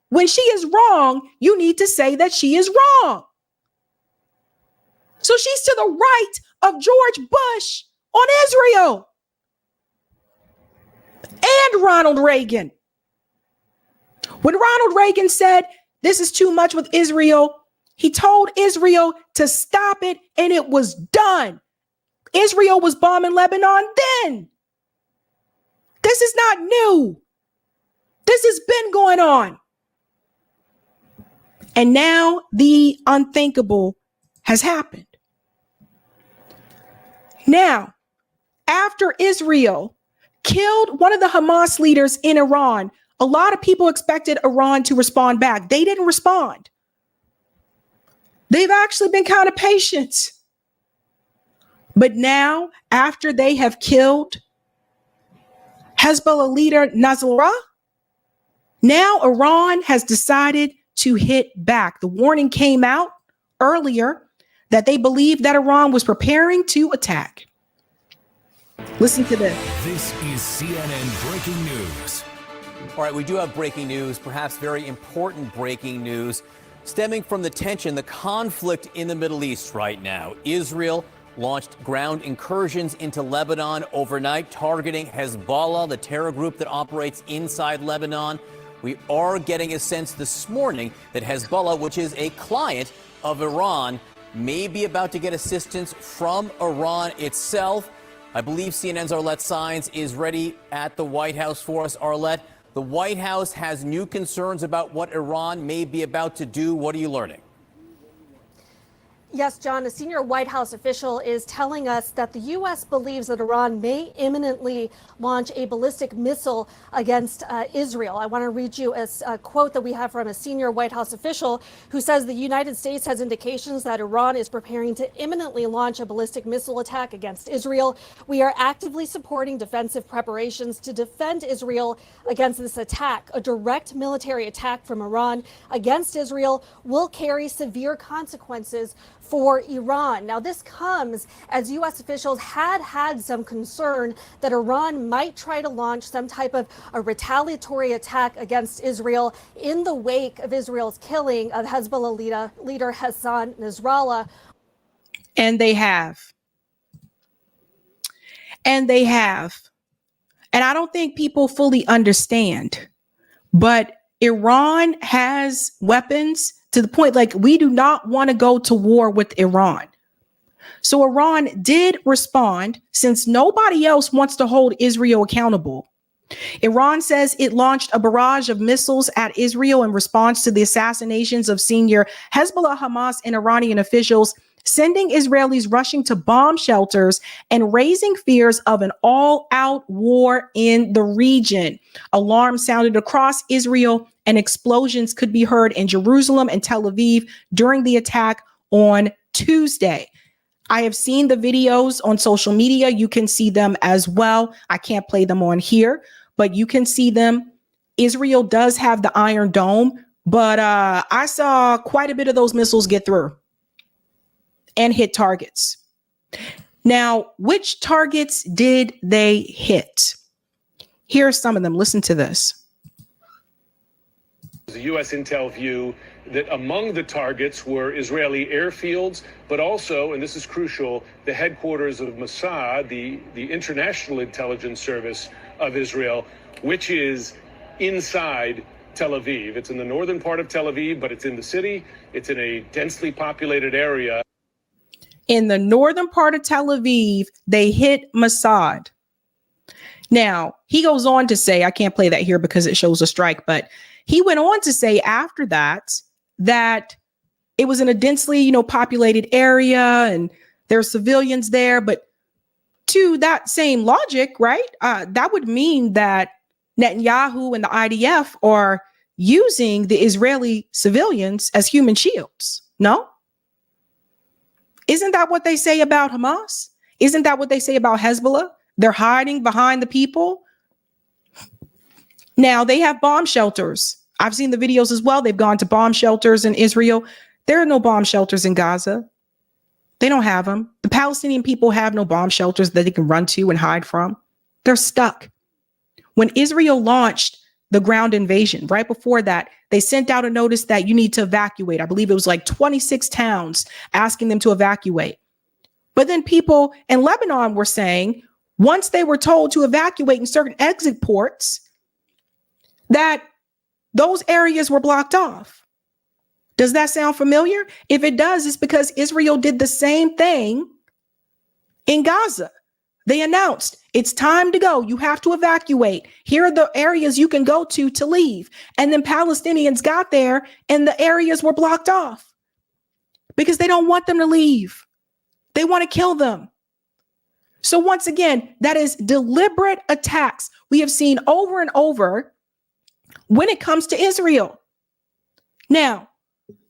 when she is wrong, you need to say that she is wrong. So she's to the right of George Bush on Israel and Ronald Reagan. When Ronald Reagan said, this is too much with Israel, he told Israel to stop it, and it was done. Israel was bombing Lebanon then. This is not new. This has been going on. And now the unthinkable has happened. Now, after Israel killed one of the Hamas leaders in Iran, a lot of people expected Iran to respond back. They didn't respond. They've actually been kind of patient. But now, after they have killed Hezbollah leader Nasrallah, now Iran has decided to hit back. The warning came out earlier that they believed that Iran was preparing to attack. Listen to this. This is CNN Breaking News. All right, we do have breaking news, perhaps very important breaking news, stemming from the tension, the conflict in the Middle East right now. Israel launched ground incursions into Lebanon overnight, targeting Hezbollah, the terror group that operates inside Lebanon. We are getting a sense this morning that Hezbollah, which is a client of Iran, may be about to get assistance from Iran itself. I believe CNN's Arlette Saenz is ready at the White House for us. Arlette, the White House has new concerns about what Iran may be about to do. What are you learning? Yes, John, a senior White House official is telling us that the U.S. believes that Iran may imminently launch a ballistic missile against Israel. I want to read you a quote that we have from a senior White House official who says the United States has indications that Iran is preparing to imminently launch a ballistic missile attack against Israel. We are actively supporting defensive preparations to defend Israel against this attack. A direct military attack from Iran against Israel will carry severe consequences for Iran. Now, this comes as U.S. officials had some concern that Iran might try to launch some type of a retaliatory attack against Israel in the wake of Israel's killing of Hezbollah leader Hassan Nasrallah. And they have. And they have. And I don't think people fully understand, but Iran has weapons to the point, like, we do not want to go to war with Iran. So Iran did respond, since nobody else wants to hold Israel accountable. Iran says it launched a barrage of missiles at Israel in response to the assassinations of senior Hezbollah, Hamas, and Iranian officials, sending Israelis rushing to bomb shelters and raising fears of an all-out war in the region. Alarms sounded across Israel, and explosions could be heard in Jerusalem and Tel Aviv during the attack on Tuesday. I have seen the videos on social media. You can see them as well. I can't play them on here, but you can see them. Israel does have the Iron Dome, but I saw quite a bit of those missiles get through and hit targets. Now, which targets did they hit? Here are some of them. Listen to this. The U.S. intel view that among the targets were Israeli airfields, but also, and this is crucial, the headquarters of Mossad, the International Intelligence Service of Israel, which is inside Tel Aviv. It's in the northern part of Tel Aviv, but it's in the city. It's in a densely populated area. In the northern part of Tel Aviv, they hit Mossad. Now, he goes on to say, I can't play that here because it shows a strike, but he went on to say after that, that it was in a densely, populated area and there are civilians there. But to that same logic, right, that would mean that Netanyahu and the IDF are using the Israeli civilians as human shields. No? Isn't that what they say about Hamas? Isn't that what they say about Hezbollah? They're hiding behind the people. Now, they have bomb shelters. I've seen the videos as well. They've gone to bomb shelters in Israel. There are no bomb shelters in Gaza. They don't have them. The Palestinian people have no bomb shelters that they can run to and hide from. They're stuck. When Israel launched the ground invasion, right before that, they sent out a notice that you need to evacuate. I believe it was like 26 towns asking them to evacuate. But then people in Lebanon were saying, once they were told to evacuate in certain exit ports, that those areas were blocked off. Does that sound familiar? If it does, it's because Israel did the same thing in Gaza. They announced it's time to go. You have to evacuate. Here are the areas you can go to leave. And then Palestinians got there and the areas were blocked off because they don't want them to leave. They want to kill them. So once again, that is deliberate attacks we have seen over and over when it comes to Israel. Now,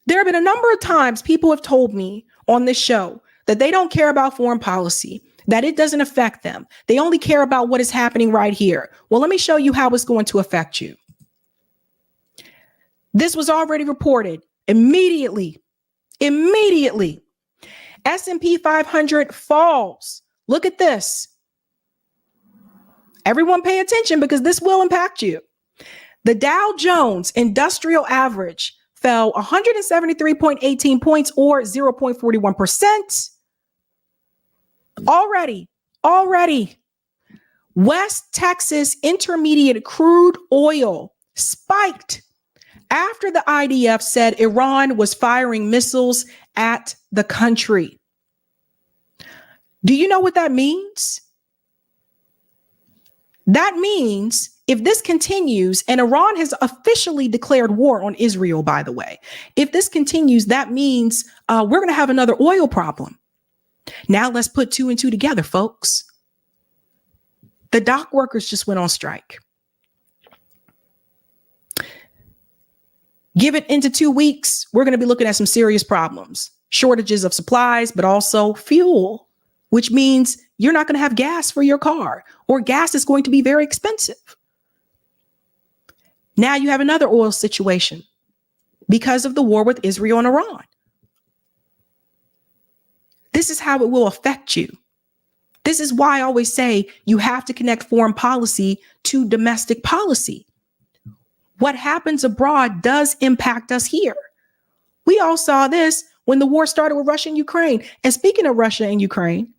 there have been a number of times people have told me on this show that they don't care about foreign policy, that it doesn't affect them. They only care about what is happening right here. Well, let me show you how it's going to affect you. This was already reported immediately. S&P 500 falls. Look at this. Everyone pay attention because this will impact you. The Dow Jones Industrial Average fell 173.18 points or 0.41%. Already. West Texas Intermediate crude oil spiked after the IDF said Iran was firing missiles at the country. Do you know what that means? That means if this continues, and Iran has officially declared war on Israel, by the way, if this continues, that means we're going to have another oil problem. Now let's put 2 and 2 together, folks. The dock workers just went on strike. Give it into 2 weeks, we're going to be looking at some serious problems. Shortages of supplies, but also fuel, which means you're not going to have gas for your car, or gas is going to be very expensive. Now you have another oil situation because of the war with Israel and Iran. This is how it will affect you. This is why I always say you have to connect foreign policy to domestic policy. What happens abroad does impact us here. We all saw this when the war started with Russia and Ukraine. And speaking of Russia and Ukraine,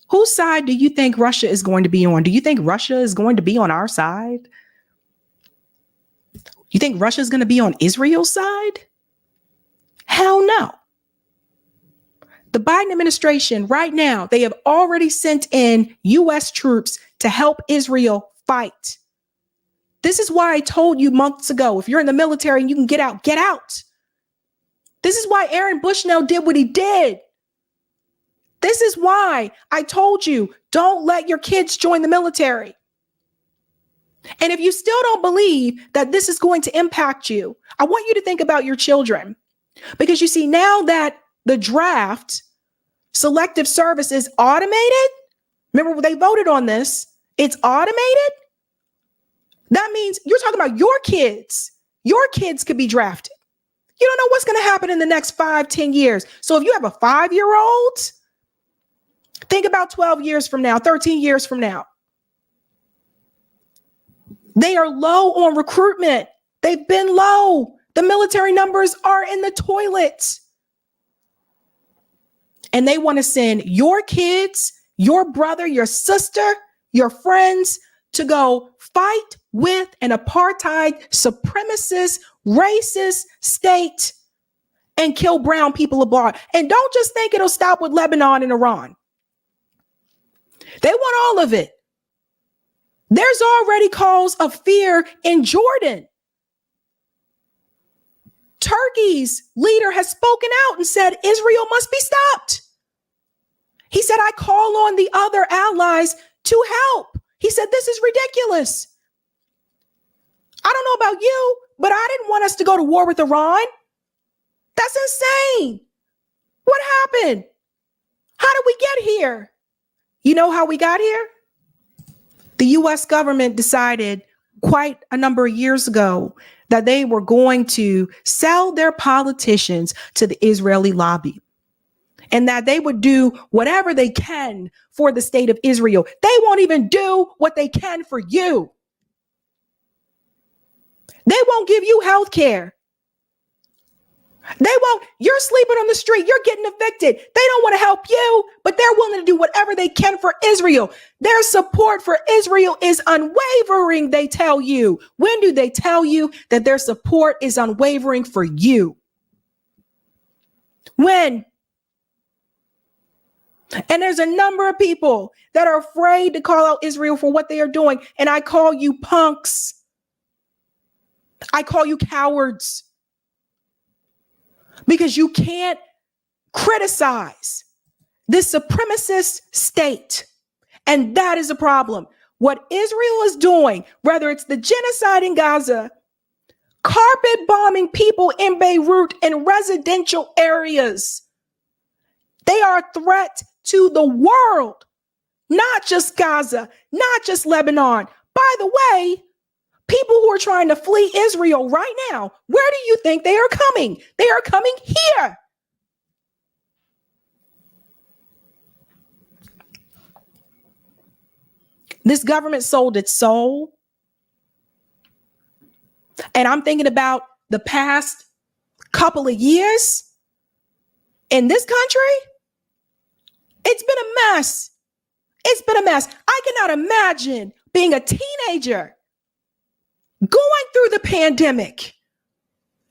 whose side do you think Russia is going to be on? Do you think Russia is going to be on our side? You think Russia is going to be on Israel's side? Hell no. The Biden administration right now, they have already sent in U.S. troops to help Israel fight. This is why I told you months ago, if you're in the military and you can get out, get out. This is why Aaron Bushnell did what he did. This is why I told you, don't let your kids join the military. And if you still don't believe that this is going to impact you, I want you to think about your children. Because you see, now that the draft selective service is automated, remember they voted on this, it's automated. That means you're talking about your kids. Your kids could be drafted. You don't know what's going to happen in the next 5-10 years. So if you have a 5-year-old, think about 12 years from now, 13 years from now. They are low on recruitment. They've been low. The military numbers are in the toilet. And they want to send your kids, your brother, your sister, your friends to go fight with an apartheid, supremacist, racist state and kill brown people abroad. And don't just think it'll stop with Lebanon and Iran. They want all of it. There's already calls of fear in Jordan. Turkey's leader has spoken out and said Israel must be stopped. He said, I call on the other allies to help. He said, this is ridiculous. I don't know about you, but I didn't want us to go to war with Iran. That's insane. What happened? How did we get here? You know how we got here? The U.S. government decided quite a number of years ago that they were going to sell their politicians to the Israeli lobby and that they would do whatever they can for the state of Israel. They won't even do what they can for you. They won't give you health care. They won't. You're sleeping on the street. You're getting evicted. They don't want to help you, but they're willing to do whatever they can for Israel. Their support for Israel is unwavering, they tell you. When do they tell you that their support is unwavering for you? When? And there's a number of people that are afraid to call out Israel for what they are doing. And I call you punks. I call you cowards. Because you can't criticize this supremacist state. And that is a problem. What Israel is doing, whether it's the genocide in Gaza, carpet bombing people in Beirut and residential areas, they are a threat to the world, not just Gaza, not just Lebanon. By the way, people who are trying to flee Israel right now, where do you think they are coming? They are coming here. This government sold its soul. And I'm thinking about the past couple of years in this country. It's been a mess. It's been a mess. I cannot imagine being a teenager going through the pandemic,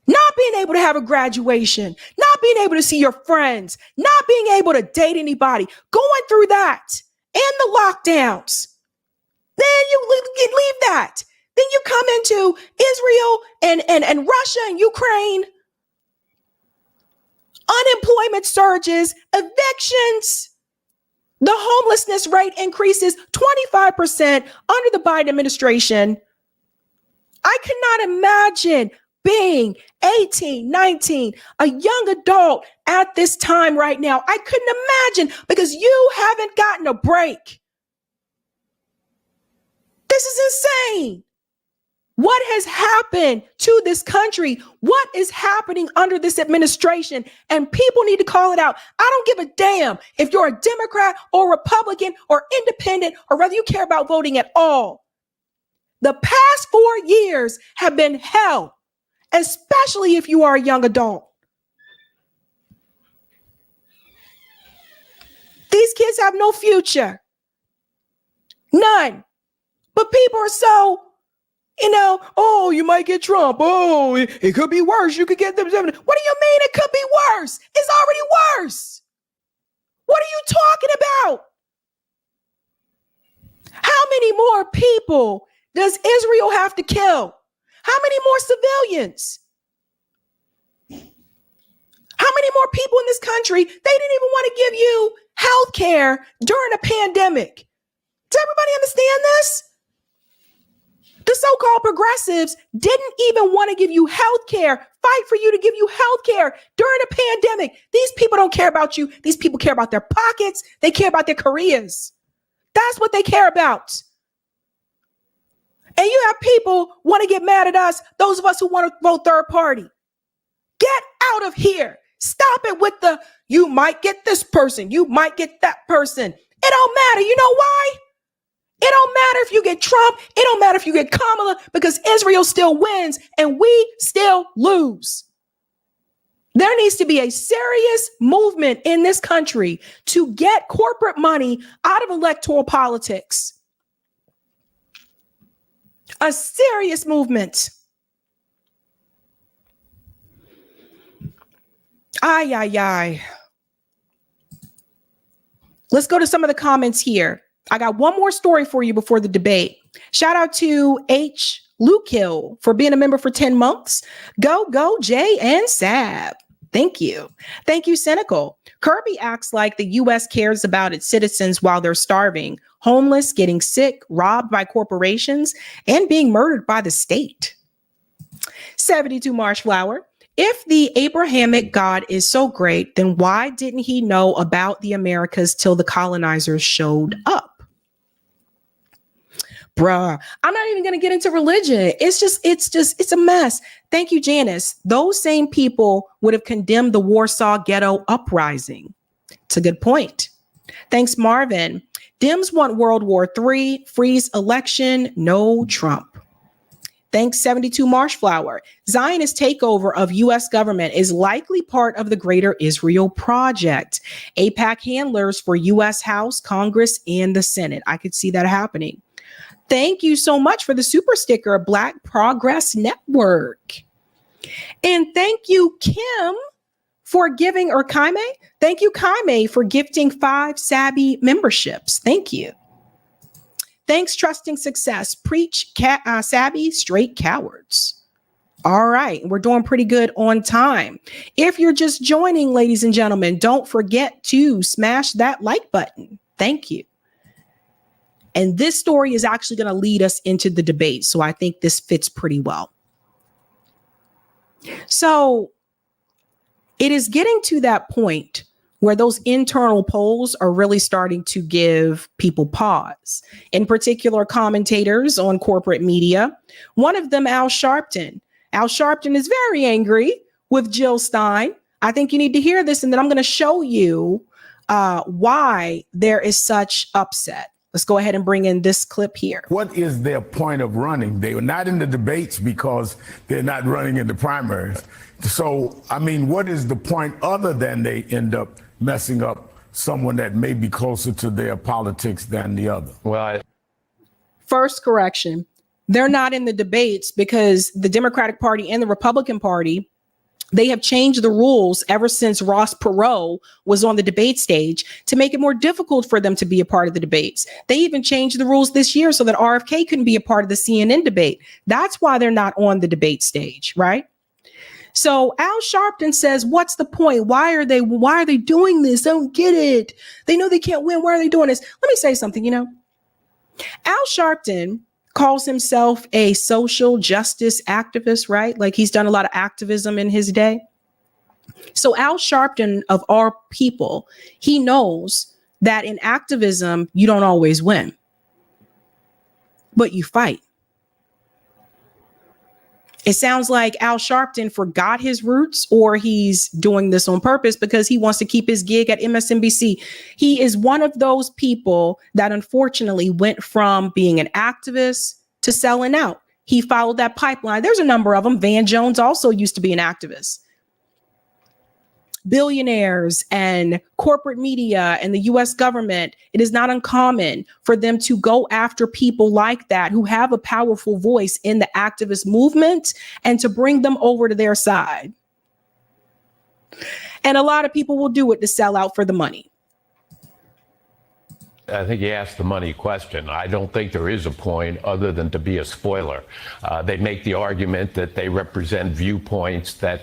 not being able to have a graduation, not being able to see your friends, not being able to date anybody, going through that and the lockdowns Then you leave that. Then you come into Israel and Russia and Ukraine. Unemployment surges, evictions. The homelessness rate increases 25% under the Biden administration. I cannot imagine being 18, 19, a young adult at this time right now. I couldn't imagine because you haven't gotten a break. This is insane. What has happened to this country? What is happening under this administration? And people need to call it out. I don't give a damn if you're a Democrat or Republican or independent or whether you care about voting at all. The past 4 years have been hell, especially if you are a young adult. These kids have no future. None. But people are so, oh, you might get Trump. Oh, it could be worse. You could get them. What do you mean it could be worse? It's already worse. What are you talking about? How many more people does Israel have to kill? How many more civilians? How many more people in this country? They didn't even want to give you health care during a pandemic. Does everybody understand this? The so-called progressives didn't even want to give you health care, fight for you to give you health care during a pandemic. These people don't care about you. These people care about their pockets. They care about their careers. That's what they care about. And you have people want to get mad at us, those of us who want to vote third party. Get out of here. Stop it with the, you might get this person, you might get that person. It don't matter. You know why? It don't matter if you get Trump. It don't matter if you get Kamala, because Israel still wins and we still lose. There needs to be a serious movement in this country to get corporate money out of electoral politics. A serious movement. Ay, ay, ay. Let's go to some of the comments here. I got one more story for you before the debate. Shout out to H. Lukill for being a member for 10 months. Go, Jay and Sab. Thank you. Thank you, Cynical. Kirby acts like the U.S. cares about its citizens while they're starving, homeless, getting sick, robbed by corporations, and being murdered by the state. 72 Marshflower. If the Abrahamic God is so great, then why didn't he know about the Americas till the colonizers showed up? Bruh, I'm not even going to get into religion. It's a mess. Thank you, Janice. Those same people would have condemned the Warsaw Ghetto uprising. It's a good point. Thanks, Marvin. Dems want World War III, freeze election, no Trump. Thanks, 72 Marshflower. Zionist takeover of U.S. government is likely part of the Greater Israel Project. AIPAC handlers for U.S. House, Congress, and the Senate. I could see that happening. Thank you so much for the super sticker, Black Progress Network. And thank you, Kim, for giving, or Kaime. Thank you, Kaime, for gifting 5 Sabby memberships. Thank you. Thanks, Trusting Success. Preach, Sabby, straight cowards. All right, we're doing pretty good on time. If you're just joining, ladies and gentlemen, don't forget to smash that like button. Thank you. And this story is actually going to lead us into the debate. So I think this fits pretty well. So it is getting to that point where those internal polls are really starting to give people pause. In particular, commentators on corporate media. One of them, Al Sharpton. Al Sharpton is very angry with Jill Stein. I think you need to hear this, and then I'm going to show you why there is such upset. Let's go ahead and bring in this clip here. What is their point of running? They were not in the debates because they're not running in the primaries. So, I mean, what is the point other than they end up messing up someone that may be closer to their politics than the other? Well, First correction. They're not in the debates because the Democratic Party and the Republican Party They have changed the rules ever since Ross Perot was on the debate stage to make it more difficult for them to be a part of the debates. They even changed the rules this year so that RFK couldn't be a part of the CNN debate. That's why they're not on the debate stage, right? So Al Sharpton says, what's the point? Why are they doing this? I don't get it. They know they can't win. Why are they doing this? Let me say something, Al Sharpton calls himself a social justice activist, right? Like he's done a lot of activism in his day. So Al Sharpton, of our people, he knows that in activism, you don't always win, but you fight. It sounds like Al Sharpton forgot his roots, or he's doing this on purpose because he wants to keep his gig at MSNBC. He is one of those people that unfortunately went from being an activist to selling out. He followed that pipeline. There's a number of them. Van Jones also used to be an activist. Billionaires and corporate media and the US government, it is not uncommon for them to go after people like that who have a powerful voice in the activist movement and to bring them over to their side. And a lot of people will do it to sell out for the money. I think you asked the money question. I don't think there is a point other than to be a spoiler. They make the argument that they represent viewpoints that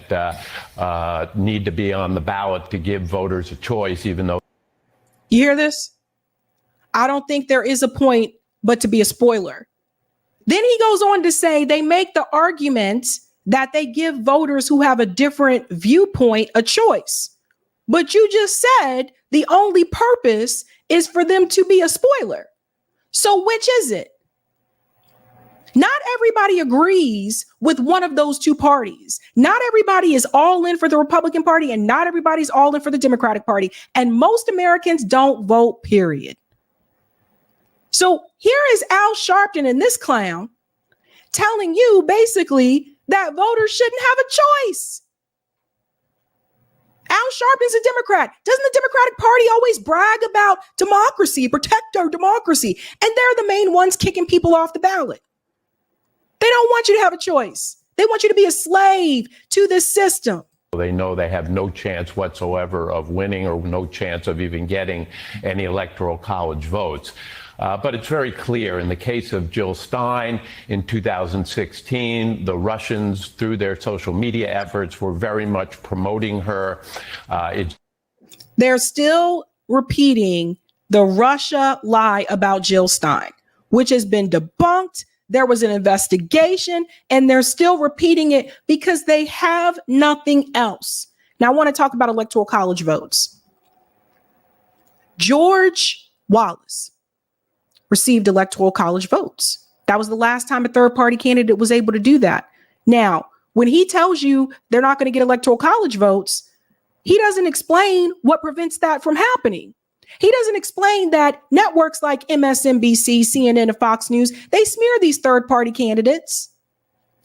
need to be on the ballot to give voters a choice, even though. You hear this? I don't think there is a point but to be a spoiler. Then he goes on to say they make the argument that they give voters who have a different viewpoint a choice. But you just said the only purpose is for them to be a spoiler. So which is it? Not everybody agrees with one of those two parties. Not everybody is all in for the Republican Party, and not everybody's all in for the Democratic Party. And most Americans don't vote, period. So here is Al Sharpton and this clown telling you basically that voters shouldn't have a choice. Al Sharpton's a Democrat. Doesn't the Democratic Party always brag about democracy, protect our democracy? And they're the main ones kicking people off the ballot. They don't want you to have a choice. They want you to be a slave to this system. They know they have no chance whatsoever of winning or no chance of even getting any electoral college votes. But it's very clear in the case of Jill Stein in 2016, the Russians, through their social media efforts, were very much promoting her. They're still repeating the Russia lie about Jill Stein, which has been debunked. There was an investigation, and they're still repeating it because they have nothing else. Now, I want to talk about electoral college votes. George Wallace received electoral college votes. That was the last time a third party candidate was able to do that. Now, when he tells you they're not going to get electoral college votes, he doesn't explain what prevents that from happening. He doesn't explain that networks like MSNBC, CNN, and Fox News, they smear these third party candidates,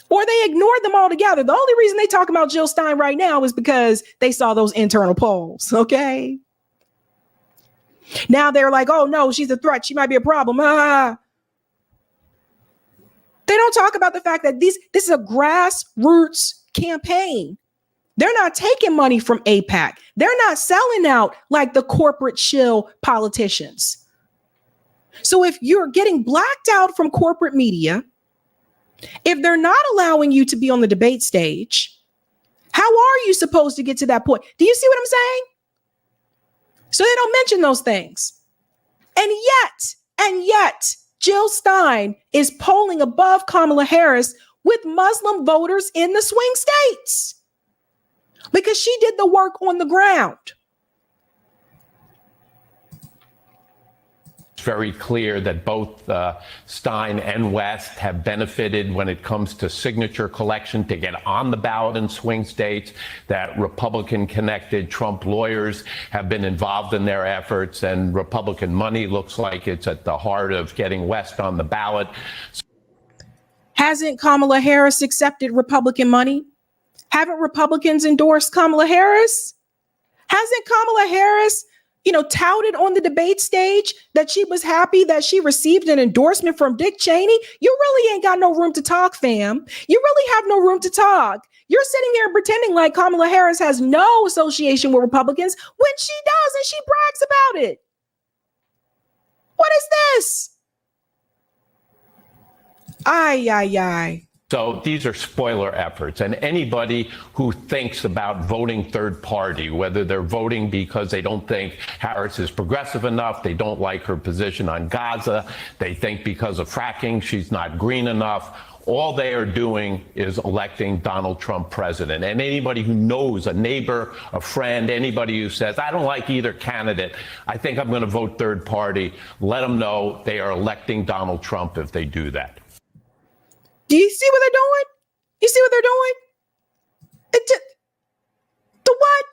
or they ignore them altogether. The only reason they talk about Jill Stein right now is because they saw those internal polls. Okay. Now they're like, oh no, she's a threat. She might be a problem. They don't talk about the fact that this is a grassroots campaign. They're not taking money from AIPAC. They're not selling out like the corporate shill politicians. So if you're getting blacked out from corporate media, if they're not allowing you to be on the debate stage, how are you supposed to get to that point? Do you see what I'm saying? So they don't mention those things. And yet, Jill Stein is polling above Kamala Harris with Muslim voters in the swing states because she did the work on the ground. It's very clear that both Stein and West have benefited when it comes to signature collection to get on the ballot in swing states, that Republican-connected Trump lawyers have been involved in their efforts, and Republican money looks like it's at the heart of getting West on the ballot. Hasn't Kamala Harris accepted Republican money? Haven't Republicans endorsed Kamala Harris? Hasn't Kamala Harris touted on the debate stage that she was happy that she received an endorsement from Dick Cheney? You really ain't got no room to talk, fam. You really have no room to talk. You're sitting here pretending like Kamala Harris has no association with Republicans when she does, and she brags about it. What is this? Ay. So these are spoiler efforts, and anybody who thinks about voting third party, whether they're voting because they don't think Harris is progressive enough, they don't like her position on Gaza, they think because of fracking she's not green enough, all they are doing is electing Donald Trump president. And anybody who knows, a neighbor, a friend, anybody who says, I don't like either candidate, I think I'm going to vote third party, let them know they are electing Donald Trump if they do that. Do you see what they're doing? You see what they're doing? The what?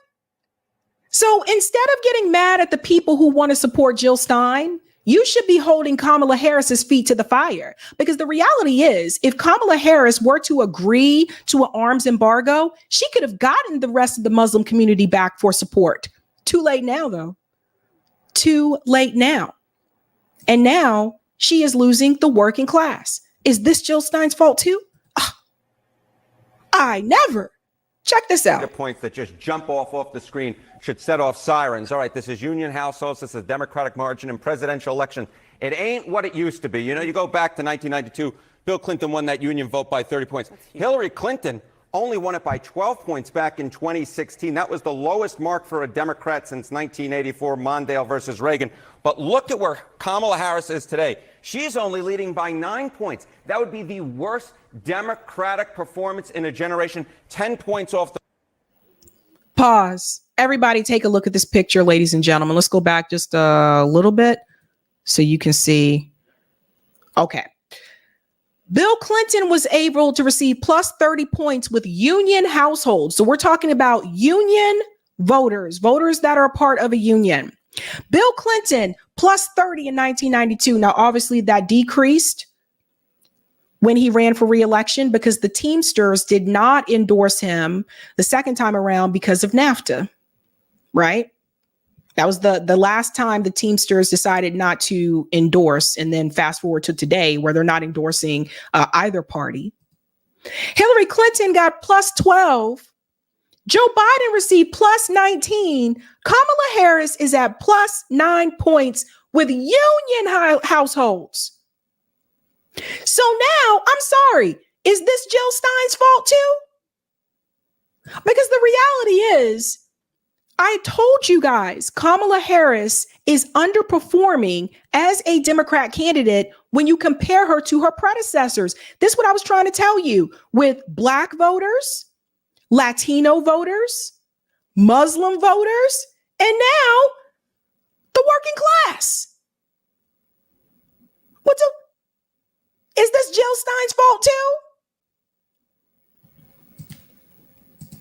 So instead of getting mad at the people who want to support Jill Stein, you should be holding Kamala Harris's feet to the fire. Because the reality is, if Kamala Harris were to agree to an arms embargo, she could have gotten the rest of the Muslim community back for support. Too late now, though. Too late now. And now she is losing the working class. Is this Jill Stein's fault too? I never. Check this out. The points that just jump off the screen should set off sirens. All right, this is union households. This is Democratic margin and presidential election. It ain't what it used to be. You know, you go back to 1992, Bill Clinton won that union vote by 30 points. Hillary Clinton only won it by 12 points back in 2016. That was the lowest mark for a Democrat since 1984, Mondale versus Reagan. But look at where Kamala Harris is today. She's only leading by 9 points. That would be the worst Democratic performance in a generation, 10 points off the... Pause. Everybody take a look at this picture, ladies and gentlemen. Let's go back just a little bit so you can see. Okay. Bill Clinton was able to receive plus 30 points with union households. So we're talking about union voters that are a part of a union. Bill Clinton plus 30 in 1992. Now, obviously that decreased when he ran for re-election because the Teamsters did not endorse him the second time around because of NAFTA, right? That was the last time the Teamsters decided not to endorse. And then fast forward to today where they're not endorsing either party. Hillary Clinton got plus 12. Joe Biden received plus 19. Kamala Harris is at plus 9 points with union households. So now, I'm sorry, is this Jill Stein's fault too? Because the reality is, I told you guys, Kamala Harris is underperforming as a Democrat candidate when you compare her to her predecessors. This is what I was trying to tell you with Black voters, Latino voters, Muslim voters, and now the working class. Is this Jill Stein's fault too?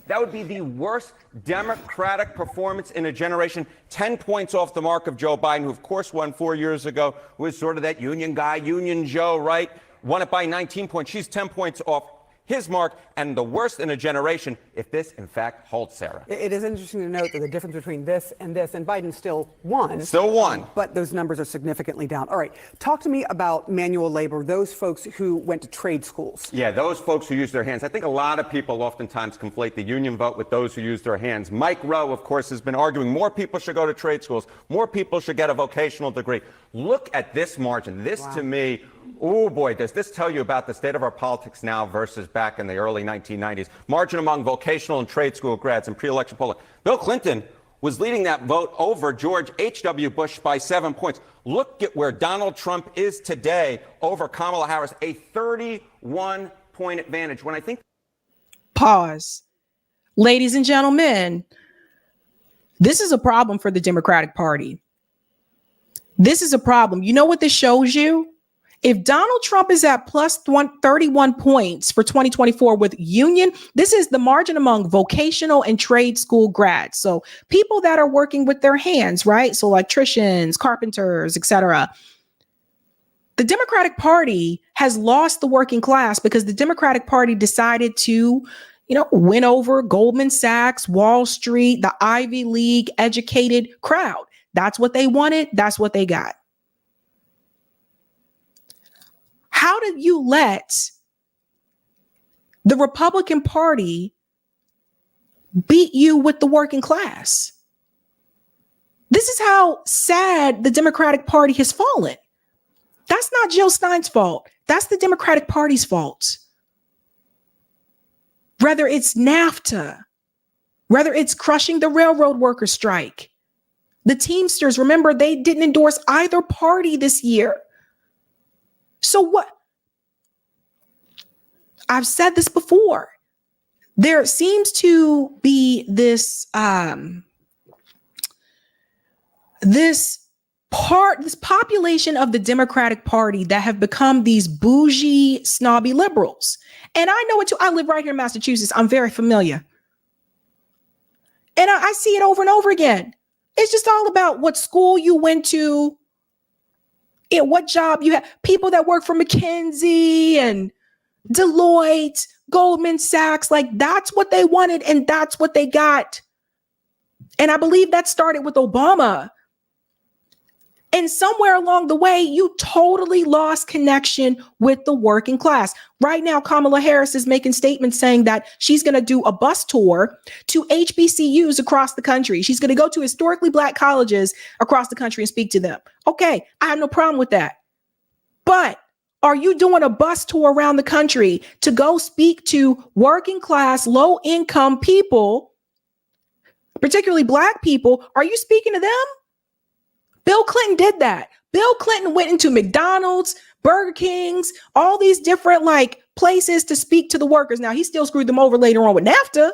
That would be the worst Democratic performance in a generation, 10 points off the mark of Joe Biden, who, of course, won 4 years ago, who was sort of that union guy, Union Joe, right? Won it by 19 points. She's 10 points off his mark, and the worst in a generation if this, in fact, holds, Sarah. It is interesting to note that the difference between this, and Biden still won. Still won. But those numbers are significantly down. All right, talk to me about manual labor, those folks who went to trade schools. Yeah, those folks who use their hands. I think a lot of people oftentimes conflate the union vote with those who use their hands. Mike Rowe, of course, has been arguing more people should go to trade schools, more people should get a vocational degree. Look at this margin. This, to me, oh boy, does this tell you about the state of our politics now versus back in the early 1990s. Margin among vocational and trade school grads in pre-election polling. Bill Clinton was leading that vote over George H.W. Bush by 7 points. Look at where Donald Trump is today over Kamala Harris, a 31-point advantage. When I think... Pause. Ladies and gentlemen, this is a problem for the Democratic Party. This is a problem. You know what this shows you? If Donald Trump is at plus 31 points for 2024 with union, this is the margin among vocational and trade school grads. So people that are working with their hands, right? So electricians, carpenters, etc. The Democratic Party has lost the working class because the Democratic Party decided to, win over Goldman Sachs, Wall Street, the Ivy League educated crowd. That's what they wanted. That's what they got. How did you let the Republican Party beat you with the working class. This is how sad the Democratic Party has fallen. That's not Jill Stein's fault. That's the Democratic Party's fault. Whether it's NAFTA, whether it's crushing the railroad worker strike, the Teamsters, remember, they didn't endorse either party this year. So what? I've said this before. There seems to be this population of the Democratic Party that have become these bougie, snobby liberals. And I know it too. I live right here in Massachusetts. I'm very familiar. And I see it over and over again. It's just all about what school you went to, and what job you had. People that work for McKinsey and Deloitte, Goldman Sachs, like that's what they wanted and that's what they got. And I believe that started with Obama. And somewhere along the way, you totally lost connection with the working class. Right now, Kamala Harris is making statements saying that she's going to do a bus tour to HBCUs across the country. She's going to go to historically Black colleges across the country and speak to them. Okay, I have no problem with that. But are you doing a bus tour around the country to go speak to working class, low income people, particularly Black people? Are you speaking to them? Bill Clinton did that. Bill Clinton went into McDonald's, Burger King's, all these different places to speak to the workers. Now, he still screwed them over later on with NAFTA.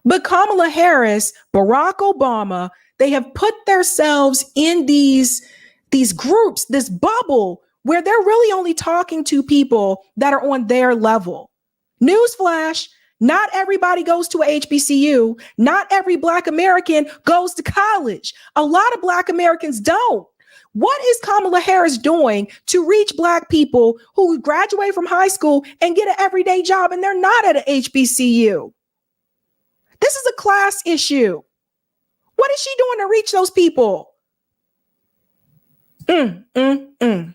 But Kamala Harris, Barack Obama, they have put themselves in these groups, this bubble where they're really only talking to people that are on their level. Newsflash. Not everybody goes to a HBCU. Not every Black American goes to college. A lot of Black Americans don't. What is Kamala Harris doing to reach Black people who graduate from high school and get an everyday job and they're not at a HBCU? This is a class issue. What is she doing to reach those people?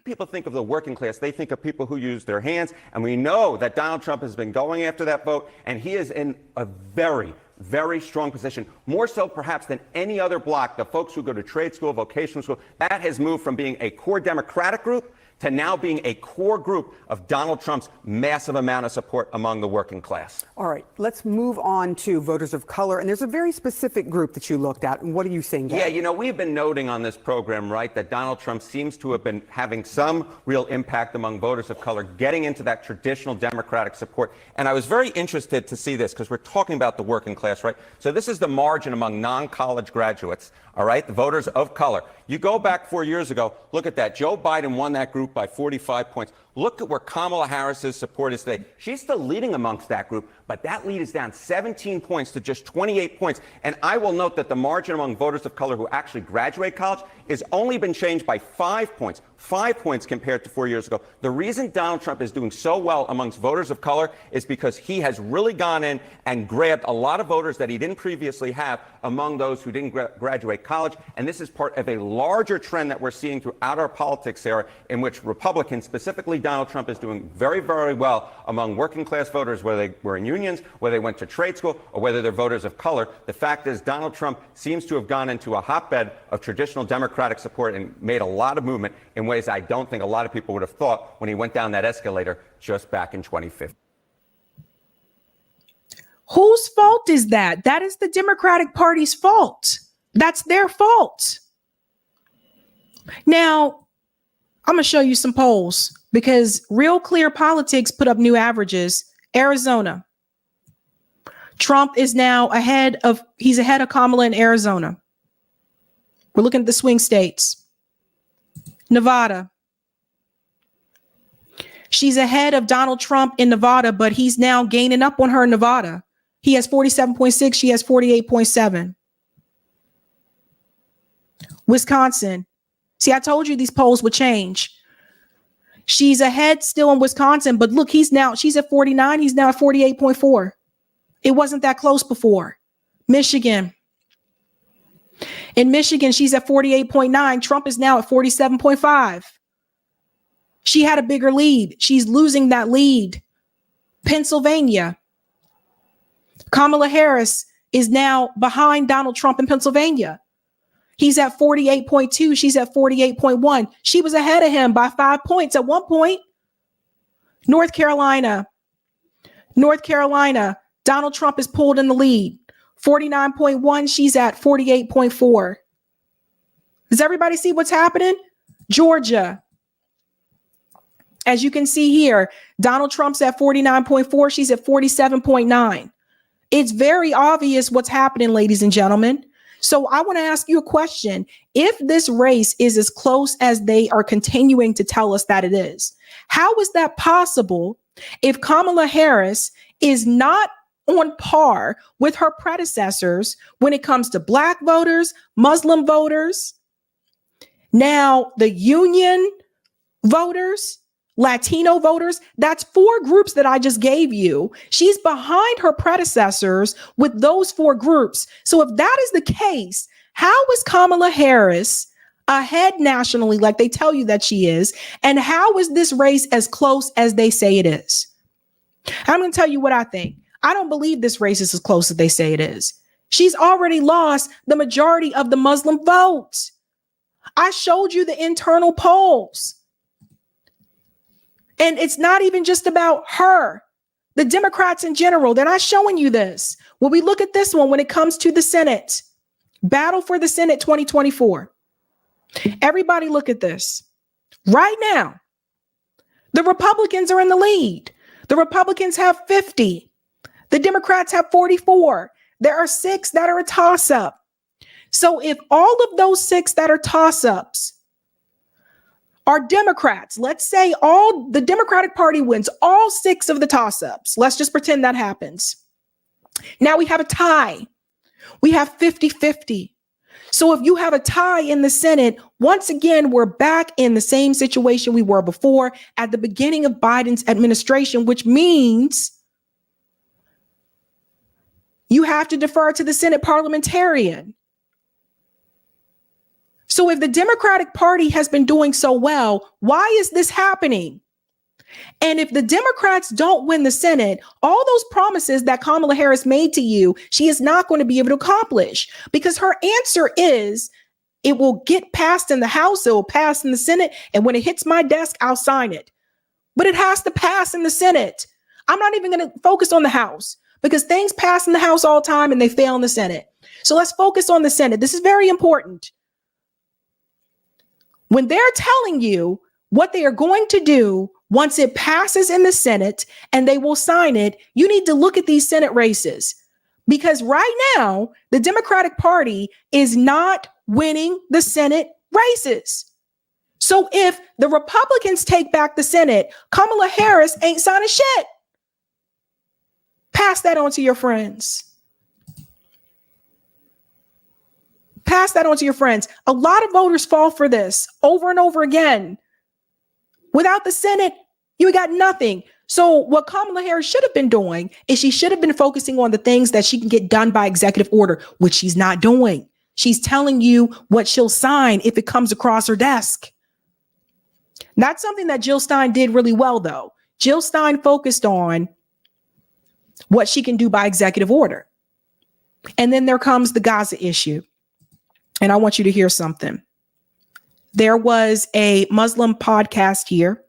People think of the working class. They think of people who use their hands. And we know that Donald Trump has been going after that vote. And he is in a very, very strong position, more so perhaps than any other bloc. The folks who go to trade school, vocational school, that has moved from being a core Democratic group to now being a core group of Donald Trump's massive amount of support among the working class. All right, let's move on to voters of color. And there's a very specific group that you looked at. And what are you seeing there? Yeah, we've been noting on this program, right, that Donald Trump seems to have been having some real impact among voters of color, getting into that traditional Democratic support. And I was very interested to see this because we're talking about the working class, right? So this is the margin among non-college graduates, all right, the voters of color. You go back 4 years ago, look at that. Joe Biden won that group by 45 points. Look at where Kamala Harris's support is today. She's still leading amongst that group, but that lead is down 17 points to just 28 points. And I will note that the margin among voters of color who actually graduate college has only been changed by 5 points. 5 points compared to 4 years ago. The reason Donald Trump is doing so well amongst voters of color is because he has really gone in and grabbed a lot of voters that he didn't previously have among those who didn't graduate college. And this is part of a larger trend that we're seeing throughout our politics era, in which Republicans, specifically Donald Trump, is doing very, very well among working class voters, whether they were in unions, whether they went to trade school, or whether they're voters of color. The fact is Donald Trump seems to have gone into a hotbed of traditional Democratic support and made a lot of movement in ways I don't think a lot of people would have thought when he went down that escalator just back in 2015. Whose fault is that? That is the Democratic Party's fault. That's their fault. Now, I'm going to show you some polls because Real Clear Politics put up new averages. Arizona. Trump is now ahead of Kamala in Arizona. We're looking at the swing states. Nevada. She's ahead of Donald Trump in Nevada, but he's now gaining up on her in Nevada. He has 47.6. She has 48.7. Wisconsin. See, I told you these polls would change. She's ahead still in Wisconsin, but look, she's at 49. He's now at 48.4. It wasn't that close before. Michigan. In Michigan, she's at 48.9. Trump is now at 47.5. She had a bigger lead. She's losing that lead. Pennsylvania. Kamala Harris is now behind Donald Trump in Pennsylvania. He's at 48.2. She's at 48.1. She was ahead of him by 5 points at one point. North Carolina, Donald Trump is pulled in the lead. 49.1. She's at 48.4. Does everybody see what's happening? Georgia. As you can see here, Donald Trump's at 49.4. She's at 47.9. It's very obvious what's happening, ladies and gentlemen. So I want to ask you a question. If this race is as close as they are continuing to tell us that it is, how is that possible if Kamala Harris is not on par with her predecessors when it comes to Black voters, Muslim voters, now the union voters, Latino voters? That's 4 groups that I just gave you. She's behind her predecessors with those 4 groups. So if that is the case, how is Kamala Harris ahead nationally like they tell you that she is? And how is this race as close as they say it is? I'm going to tell you what I think. I don't believe this race is as close as they say it is. She's already lost the majority of the Muslim vote. I showed you the internal polls. And it's not even just about her. The Democrats in general, they're not showing you this. When we look at this one, when it comes to the Senate, battle for the Senate 2024. Everybody look at this. Right now, the Republicans are in the lead. The Republicans have 50. The Democrats have 44. There are 6 that are a toss-up. So if all of those 6 that are toss-ups are Democrats, let's say all the Democratic Party wins all 6 of the toss-ups. Let's just pretend that happens. Now we have a tie. We have 50-50. So if you have a tie in the Senate, once again, we're back in the same situation we were before at the beginning of Biden's administration, which means you have to defer to the Senate parliamentarian. So if the Democratic Party has been doing so well, why is this happening? And if the Democrats don't win the Senate, all those promises that Kamala Harris made to you, she is not going to be able to accomplish, because her answer is it will get passed in the House, it will pass in the Senate, and when it hits my desk, I'll sign it. But it has to pass in the Senate. I'm not even going to focus on the House because things pass in the House all the time and they fail in the Senate. So let's focus on the Senate. This is very important. When they're telling you what they are going to do once it passes in the Senate and they will sign it, you need to look at these Senate races, because right now the Democratic Party is not winning the Senate races. So if the Republicans take back the Senate, Kamala Harris ain't signing shit. Pass that on to your friends. Pass that on to your friends. A lot of voters fall for this over and over again. Without the Senate, you got nothing. So what Kamala Harris should have been doing is she should have been focusing on the things that she can get done by executive order, which she's not doing. She's telling you what she'll sign if it comes across her desk. That's something that Jill Stein did really well, though. Jill Stein focused on what she can do by executive order. And then there comes the Gaza issue. And I want you to hear something. There was a Muslim podcast here,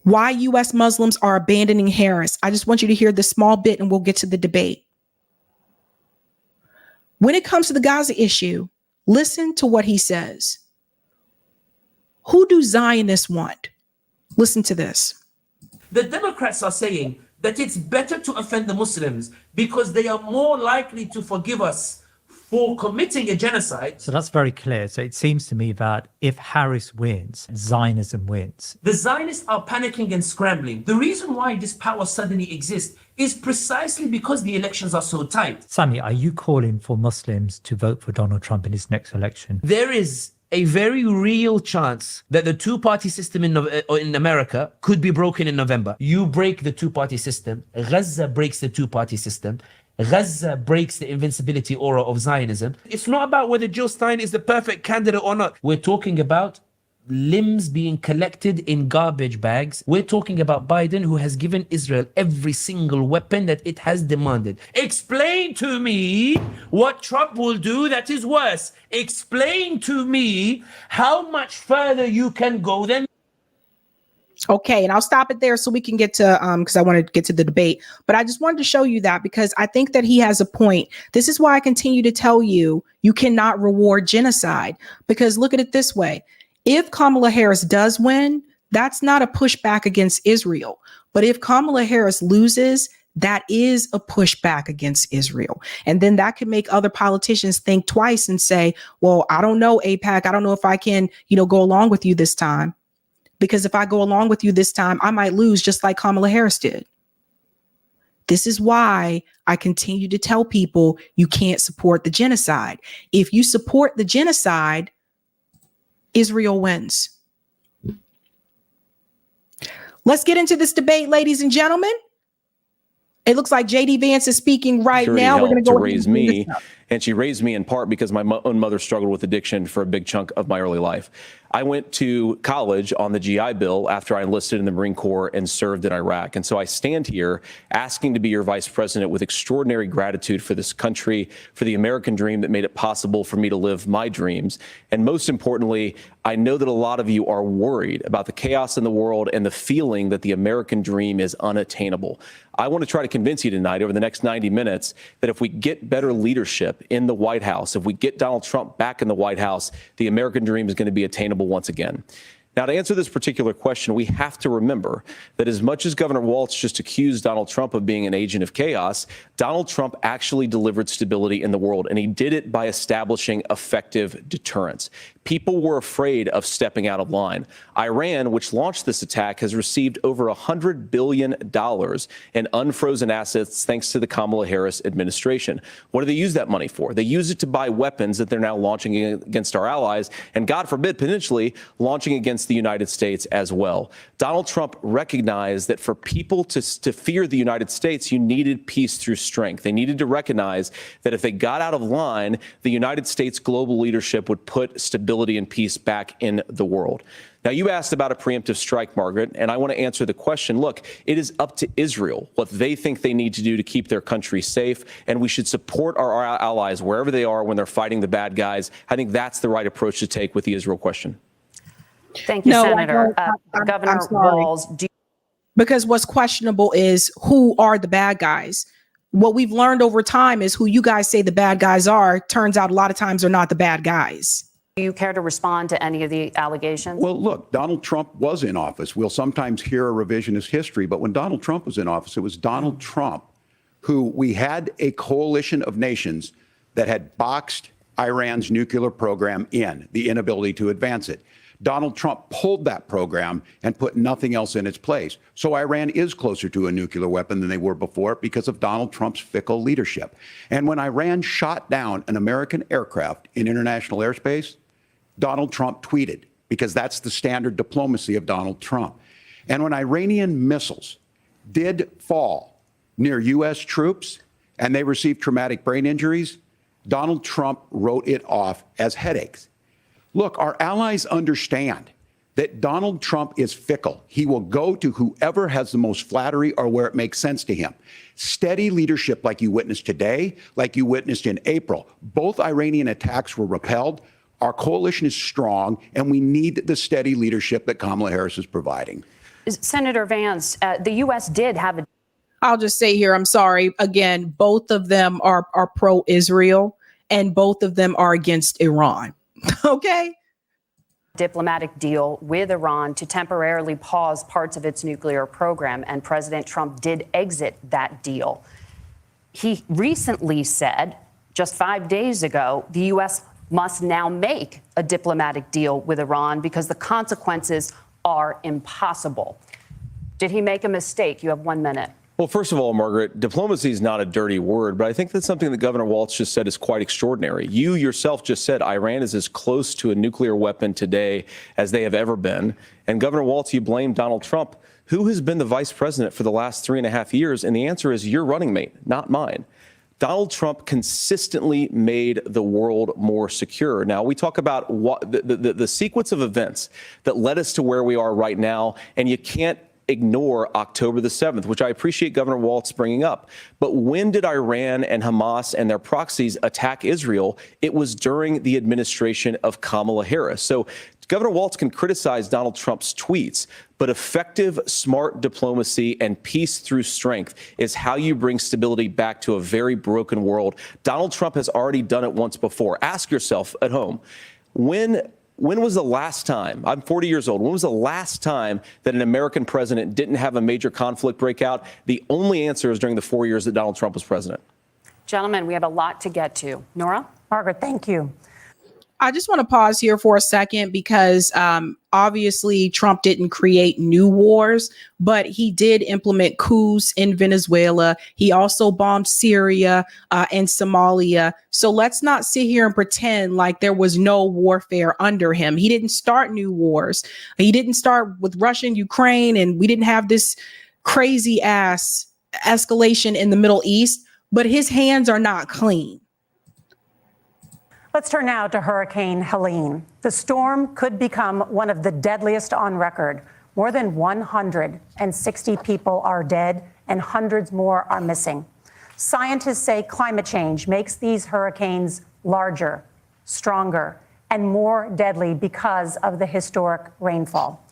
Why U.S. Muslims Are Abandoning Harris. I just want you to hear this small bit and we'll get to the debate. When it comes to the Gaza issue, listen to what he says. Who do Zionists want? Listen to this. The Democrats are saying that it's better to offend the Muslims because they are more likely to forgive us for committing a genocide. So that's very clear. So it seems to me that if Harris wins, Zionism wins. The Zionists are panicking and scrambling. The reason why this power suddenly exists is precisely because the elections are so tight. Sammy, are you calling for Muslims to vote for Donald Trump in his next election? There is a very real chance that the two-party system in America could be broken in November. You break the two-party system, Gaza breaks the two-party system, Gaza breaks the invincibility aura of Zionism. It's not about whether Jill Stein is the perfect candidate or not. We're talking about limbs being collected in garbage bags. We're talking about Biden, who has given Israel every single weapon that it has demanded. Explain to me what Trump will do that is worse. Explain to me how much further you can go than. Okay, and I'll stop it there so we can get to because I want to get to the debate. But I just wanted to show you that because I think that he has a point. This is why I continue to tell you you cannot reward genocide, because look at it this way. If Kamala Harris does win, that's not a pushback against Israel. But if Kamala Harris loses, that is a pushback against Israel. And then that could make other politicians think twice and say, well, I don't know, AIPAC. I don't know if I can, go along with you this time. Because if I go along with you this time, I might lose just like Kamala Harris did. This is why I continue to tell people you can't support the genocide. If you support the genocide, Israel wins. Let's get into this debate, ladies and gentlemen. It looks like JD Vance is speaking right now. We're going to go raise me, and she raised me in part because my own mother struggled with addiction for a big chunk of my early life. I went to college on the GI Bill after I enlisted in the Marine Corps and served in Iraq. And so I stand here asking to be your vice president with extraordinary gratitude for this country, for the American dream that made it possible for me to live my dreams. And most importantly, I know that a lot of you are worried about the chaos in the world and the feeling that the American dream is unattainable. I want to try to convince you tonight over the next 90 minutes that if we get better leadership in the White House, if we get Donald Trump back in the White House, the American dream is going to be attainable once again. Now, to answer this particular question, we have to remember that as much as Governor Walz just accused Donald Trump of being an agent of chaos, Donald Trump actually delivered stability in the world, and he did it by establishing effective deterrence. People were afraid of stepping out of line. Iran, which launched this attack, has received over $100 billion in unfrozen assets thanks to the Kamala Harris administration. What do they use that money for? They use it to buy weapons that they're now launching against our allies, and God forbid, potentially launching against the United States as well. Donald Trump recognized that for people to fear the United States, you needed peace through strength. They needed to recognize that if they got out of line, the United States global leadership would put stability and peace back in the world. Now, you asked about a preemptive strike, Margaret, and I want to answer the question. Look, it is up to Israel what they think they need to do to keep their country safe, and we should support our allies wherever they are when they're fighting the bad guys. I think that's the right approach to take with the Israel question. Thank you, Senator. Governor Walz, because what's questionable is who are the bad guys. What we've learned over time is who you guys say the bad guys are, turns out a lot of times are not the bad guys. do you care to respond to any of the allegations? Well, look, Donald Trump was in office. We'll sometimes hear a revisionist history, but when Donald Trump was in office, it was Donald Trump who we had a coalition of nations that had boxed Iran's nuclear program in, the inability to advance it. Donald Trump pulled that program and put nothing else in its place. So Iran is closer to a nuclear weapon than they were before because of Donald Trump's fickle leadership. And when Iran shot down an American aircraft in international airspace, Donald Trump tweeted, because that's the standard diplomacy of Donald Trump. And when Iranian missiles did fall near U.S. troops and they received traumatic brain injuries, Donald Trump wrote it off as headaches. Look, our allies understand that Donald Trump is fickle. He will go to whoever has the most flattery or where it makes sense to him. Steady leadership like you witnessed today, like you witnessed in April. Both Iranian attacks were repelled. Our coalition is strong, and we need the steady leadership that Kamala Harris is providing. Senator Vance, the U.S. did have a... I'll just say here, I'm sorry. Again, both of them are pro-Israel, and both of them are against Iran. Okay. Diplomatic deal with Iran to temporarily pause parts of its nuclear program, and President Trump did exit that deal. He recently said, just 5 days ago, the U.S. must now make a diplomatic deal with Iran because the consequences are impossible. Did he make a mistake? You have 1 minute. Well, first of all, Margaret, diplomacy is not a dirty word, but I think that's something that Governor Walz just said is quite extraordinary. You yourself just said Iran is as close to a nuclear weapon today as they have ever been. And Governor Walz, you blame Donald Trump. Who has been the vice president for the last 3.5 years? And the answer is your running mate, not mine. Donald Trump consistently made the world more secure. Now, we talk about what the sequence of events that led us to where we are right now, and you can't ignore October the 7th, which I appreciate Governor Walz bringing up. But when did Iran and Hamas and their proxies attack Israel? It was during the administration of Kamala Harris. So Governor Walz can criticize Donald Trump's tweets, but effective, smart diplomacy and peace through strength is how you bring stability back to a very broken world. Donald Trump has already done it once before. Ask yourself at home, when was the last time, I'm 40 years old, when was the last time that an American president didn't have a major conflict break out? The only answer is during the 4 years that Donald Trump was president. Gentlemen, we have a lot to get to. Nora? Margaret, thank you. I just want to pause here for a second because obviously Trump didn't create new wars, but he did implement coups in Venezuela. He also bombed Syria and Somalia. So let's not sit here and pretend like there was no warfare under him. He didn't start new wars. He didn't start with Russia and Ukraine, and we didn't have this crazy ass escalation in the Middle East, but his hands are not clean. Let's turn now to Hurricane Helene. The storm could become one of the deadliest on record. More than 160 people are dead and hundreds more are missing. Scientists say climate change makes these hurricanes larger, stronger, and more deadly because of the historic rainfall.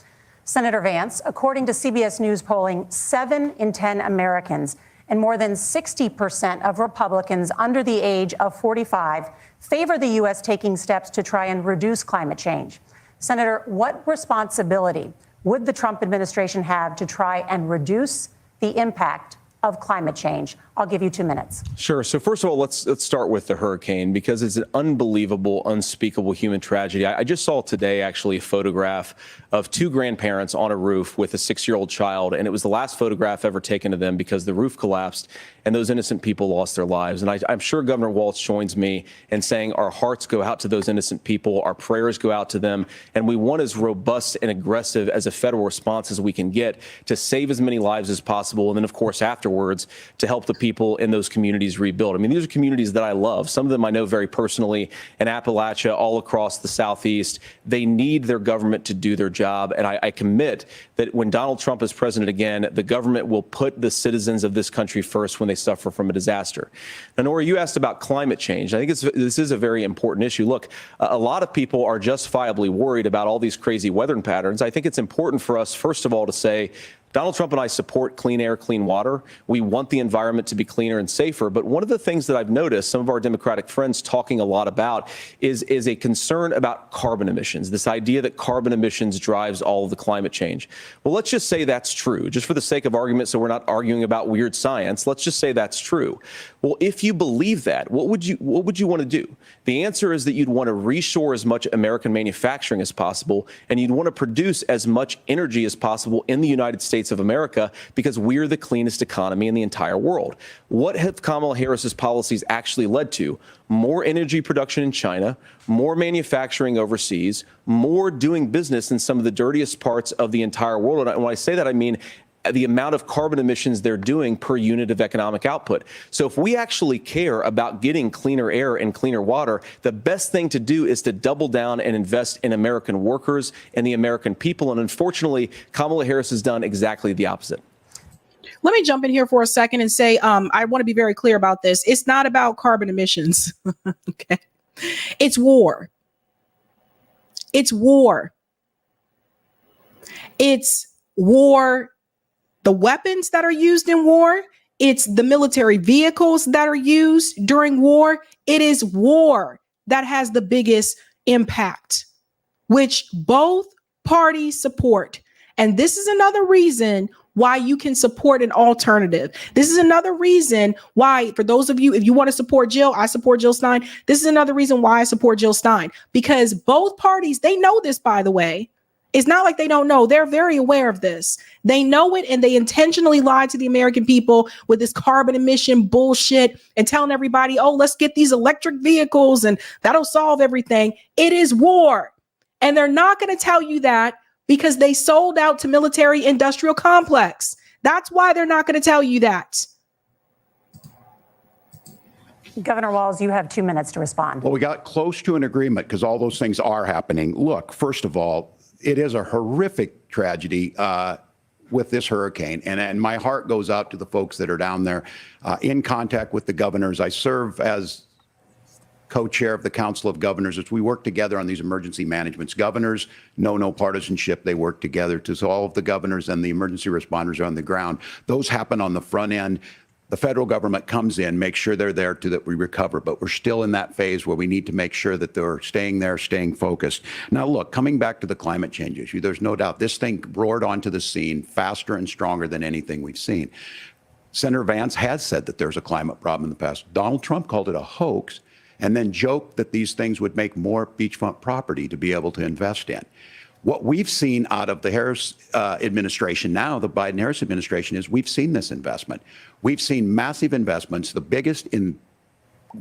Senator Vance, according to CBS News polling, 7 in 10 Americans and more than 60% of Republicans under the age of 45 favor the U.S. taking steps to try and reduce climate change. Senator, what responsibility would the Trump administration have to try and reduce the impact of climate change? I'll give you 2 minutes. Sure. So first of all, let's start with the hurricane because it's an unbelievable, unspeakable human tragedy. I just saw today actually a photograph of 2 grandparents on a roof with a 6-year-old child, and it was the last photograph ever taken of them because the roof collapsed and those innocent people lost their lives. And I'm sure Governor Walz joins me in saying our hearts go out to those innocent people, our prayers go out to them, and we want as robust and aggressive as a federal response as we can get to save as many lives as possible, and then of course afterwards to help the people in those communities rebuild. I mean, these are communities that I love. Some of them I know very personally in Appalachia, all across the Southeast. They need their government to do their job. And I commit that when Donald Trump is president again, the government will put the citizens of this country first when they suffer from a disaster. Now, Nora, you asked about climate change. I think this is a very important issue. Look, a lot of people are justifiably worried about all these crazy weather patterns. I think it's important for us, first of all, to say, Donald Trump and I support clean air, clean water. We want the environment to be cleaner and safer. But one of the things that I've noticed some of our Democratic friends talking a lot about is a concern about carbon emissions, this idea that carbon emissions drives all of the climate change. Well, let's just say that's true, just for the sake of argument, so we're not arguing about weird science. Let's just say that's true. Well, if you believe that, what would you want to do? The answer is that you'd want to reshore as much American manufacturing as possible, and you'd want to produce as much energy as possible in the United States of America because we're the cleanest economy in the entire world. What have Kamala Harris's policies actually led to? More energy production in China, more manufacturing overseas, more doing business in some of the dirtiest parts of the entire world. And when I say that, I mean the amount of carbon emissions they're doing per unit of economic output. So if we actually care about getting cleaner air and cleaner water, the best thing to do is to double down and invest in American workers and the American people. And unfortunately, Kamala Harris has done exactly the opposite. Let me jump in here for a second and say, I want to be very clear about this. It's not about carbon emissions. Okay. It's war. It's war. It's war. The weapons that are used in war, it's the military vehicles that are used during war. It is war that has the biggest impact, which both parties support. And this is another reason why you can support an alternative. This is another reason why, for those of you, if you want to support Jill, I support Jill Stein. This is another reason why I support Jill Stein, because both parties, they know this, by the way. It's not like they don't know. They're very aware of this. They know it, and they intentionally lied to the American people with this carbon emission bullshit and telling everybody, oh, let's get these electric vehicles and that'll solve everything. It is war. And they're not going to tell you that because they sold out to military industrial complex. That's why they're not going to tell you that. Governor Walz, you have 2 minutes to respond. Well, we got close to an agreement because all those things are happening. Look, first of all, it is a horrific tragedy with this hurricane. And my heart goes out to the folks that are down there in contact with the governors. I serve as co-chair of the Council of Governors as we work together on these emergency managements. Governors know no partisanship. They work together. So all of the governors and the emergency responders are on the ground. Those happen on the front end. The federal government comes in, makes sure they're there to that we recover. But we're still in that phase where we need to make sure that they're staying there, staying focused. Now, look, coming back to the climate change issue, there's no doubt this thing roared onto the scene faster and stronger than anything we've seen. Senator Vance has said that there's a climate problem in the past. Donald Trump called it a hoax and then joked that these things would make more beachfront property to be able to invest in. What we've seen out of the Harris administration now, the Biden-Harris administration, is we've seen this investment. We've seen massive investments, the biggest in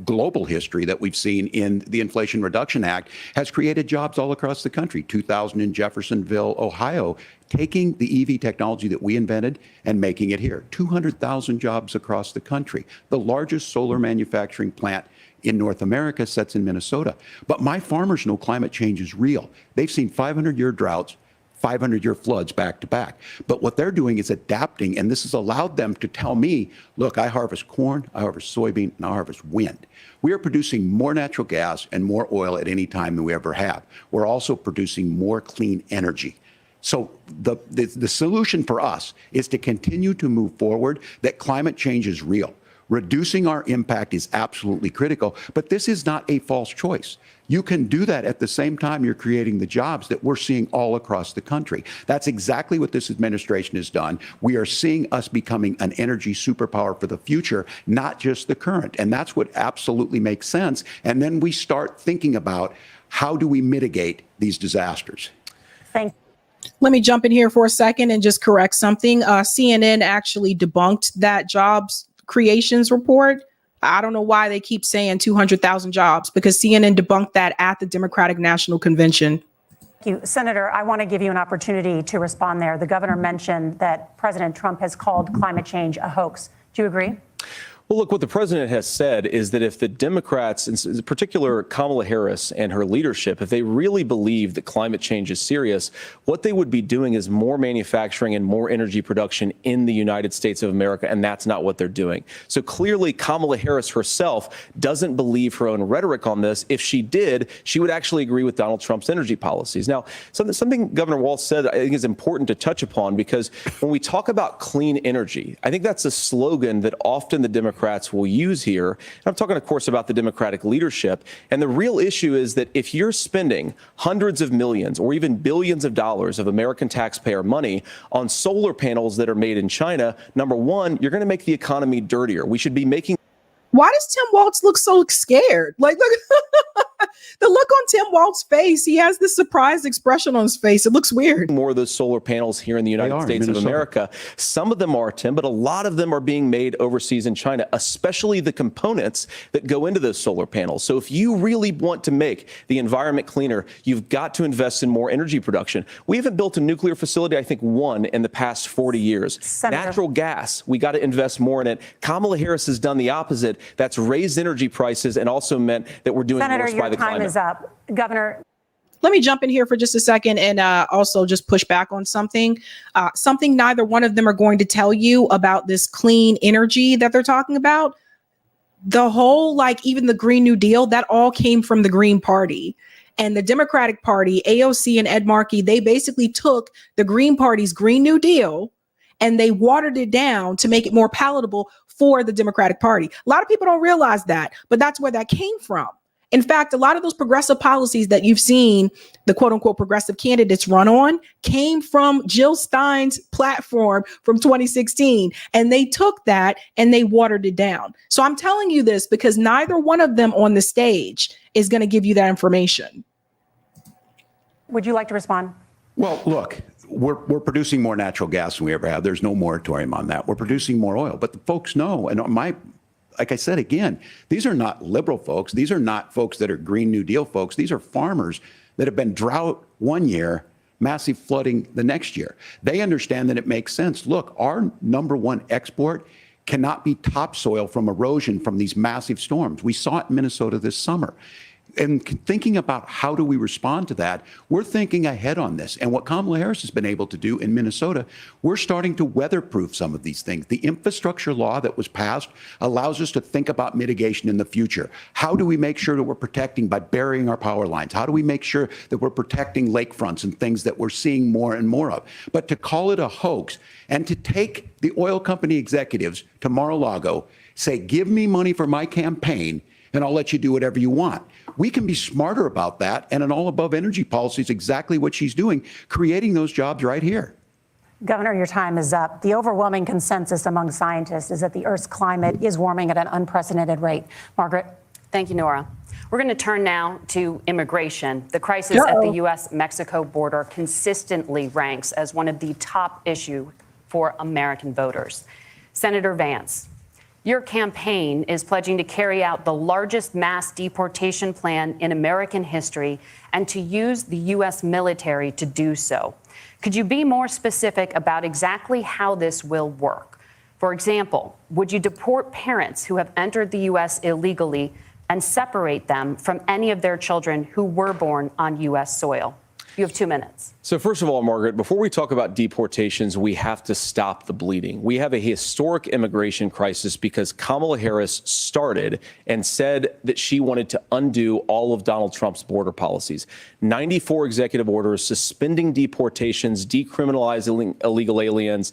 global history that we've seen in the Inflation Reduction Act, has created jobs all across the country. 2,000 in Jeffersonville, Ohio, taking the EV technology that we invented and making it here. 200,000 jobs across the country. The largest solar manufacturing plant in North America sits in Minnesota. But my farmers know climate change is real. They've seen 500-year droughts, 500-year floods back to back. But what they're doing is adapting, and this has allowed them to tell me, look, I harvest corn, I harvest soybean, and I harvest wind. We are producing more natural gas and more oil at any time than we ever have. We're also producing more clean energy. So the solution for us is to continue to move forward, that climate change is real. Reducing our impact is absolutely critical, but this is not a false choice. You can do that at the same time you're creating the jobs that we're seeing all across the country. That's exactly what this administration has done. We are seeing us becoming an energy superpower for the future, not just the current. And that's what absolutely makes sense. And then we start thinking about how do we mitigate these disasters. Let me jump in here for a second and just correct something. CNN actually debunked that jobs creations report. I don't know why they keep saying 200,000 jobs, because CNN debunked that at the Democratic National Convention. Thank you. Senator, I want to give you an opportunity to respond there. The governor mentioned that President Trump has called climate change a hoax. Do you agree? Well, look, what the president has said is that if the Democrats, in particular Kamala Harris and her leadership, if they really believe that climate change is serious, what they would be doing is more manufacturing and more energy production in the United States of America, and that's not what they're doing. So clearly, Kamala Harris herself doesn't believe her own rhetoric on this. If she did, she would actually agree with Donald Trump's energy policies. Now, something Governor Walz said I think is important to touch upon, because when we talk about clean energy, I think that's a slogan that often the Democrats will use here. And I'm talking, of course, about the Democratic leadership. And the real issue is that if you're spending hundreds of millions or even billions of dollars of American taxpayer money on solar panels that are made in China, number one, you're going to make the economy dirtier. We should be making. Why does Tim Walz look so scared? Like, look, the look on Tim Walz's face, he has this surprised expression on his face. It looks weird. More of those solar panels here in the United States of America. Some of them are, Tim, but a lot of them are being made overseas in China, especially the components that go into those solar panels. So if you really want to make the environment cleaner, you've got to invest in more energy production. We haven't built a nuclear facility, I think, one in the past 40 years. Senator. Natural gas, we got to invest more in it. Kamala Harris has done the opposite. That's raised energy prices and also meant that we're doing Senator, worse by the climate. your time is up. Governor. Let me jump in here for just a second and also just push back on something. Something neither one of them are going to tell you about this clean energy that they're talking about. The whole, like, even the Green New Deal, that all came from the Green Party. And the Democratic Party, AOC and Ed Markey, they basically took the Green Party's Green New Deal and they watered it down to make it more palatable for the Democratic Party. A lot of people don't realize that, but that's where that came from. In fact, a lot of those progressive policies that you've seen the quote unquote progressive candidates run on came from Jill Stein's platform from 2016. And they took that and they watered it down. So I'm telling you this because neither one of them on the stage is going to give you that information. Would you like to respond? Well, look, we're producing more natural gas than we ever have. There's no moratorium on that. We're producing more oil. But the folks know, and like I said, again, these are not liberal folks. These are not folks that are Green New Deal folks. These are farmers that have been drought one year, massive flooding the next year. They understand that it makes sense. Look, our number one export cannot be topsoil from erosion from these massive storms. We saw it in Minnesota this summer. And thinking about how do we respond to that, we're thinking ahead on this. And what Kamala Harris has been able to do in Minnesota, we're starting to weatherproof some of these things. The infrastructure law that was passed allows us to think about mitigation in the future. How do we make sure that we're protecting by burying our power lines? How do we make sure that we're protecting lakefronts and things that we're seeing more and more of? But to call it a hoax and to take the oil company executives to Mar-a-Lago, say, give me money for my campaign, and I'll let you do whatever you want. We can be smarter about that, and an all-above energy policy is exactly what she's doing, creating those jobs right here. Governor, your time is up. The overwhelming consensus among scientists is that the Earth's climate is warming at an unprecedented rate. Margaret? Thank you, Nora. We're going to turn now to immigration. The crisis at the U.S.-Mexico border consistently ranks as one of the top issues for American voters. Senator Vance, your campaign is pledging to carry out the largest mass deportation plan in American history and to use the U.S. military to do so. Could you be more specific about exactly how this will work? For example, would you deport parents who have entered the U.S. illegally and separate them from any of their children who were born on U.S. soil? You have 2 minutes. So first of all, Margaret, before we talk about deportations, we have to stop the bleeding. We have a historic immigration crisis because Kamala Harris started and said that she wanted to undo all of Donald Trump's border policies. 94 executive orders suspending deportations, decriminalizing illegal aliens,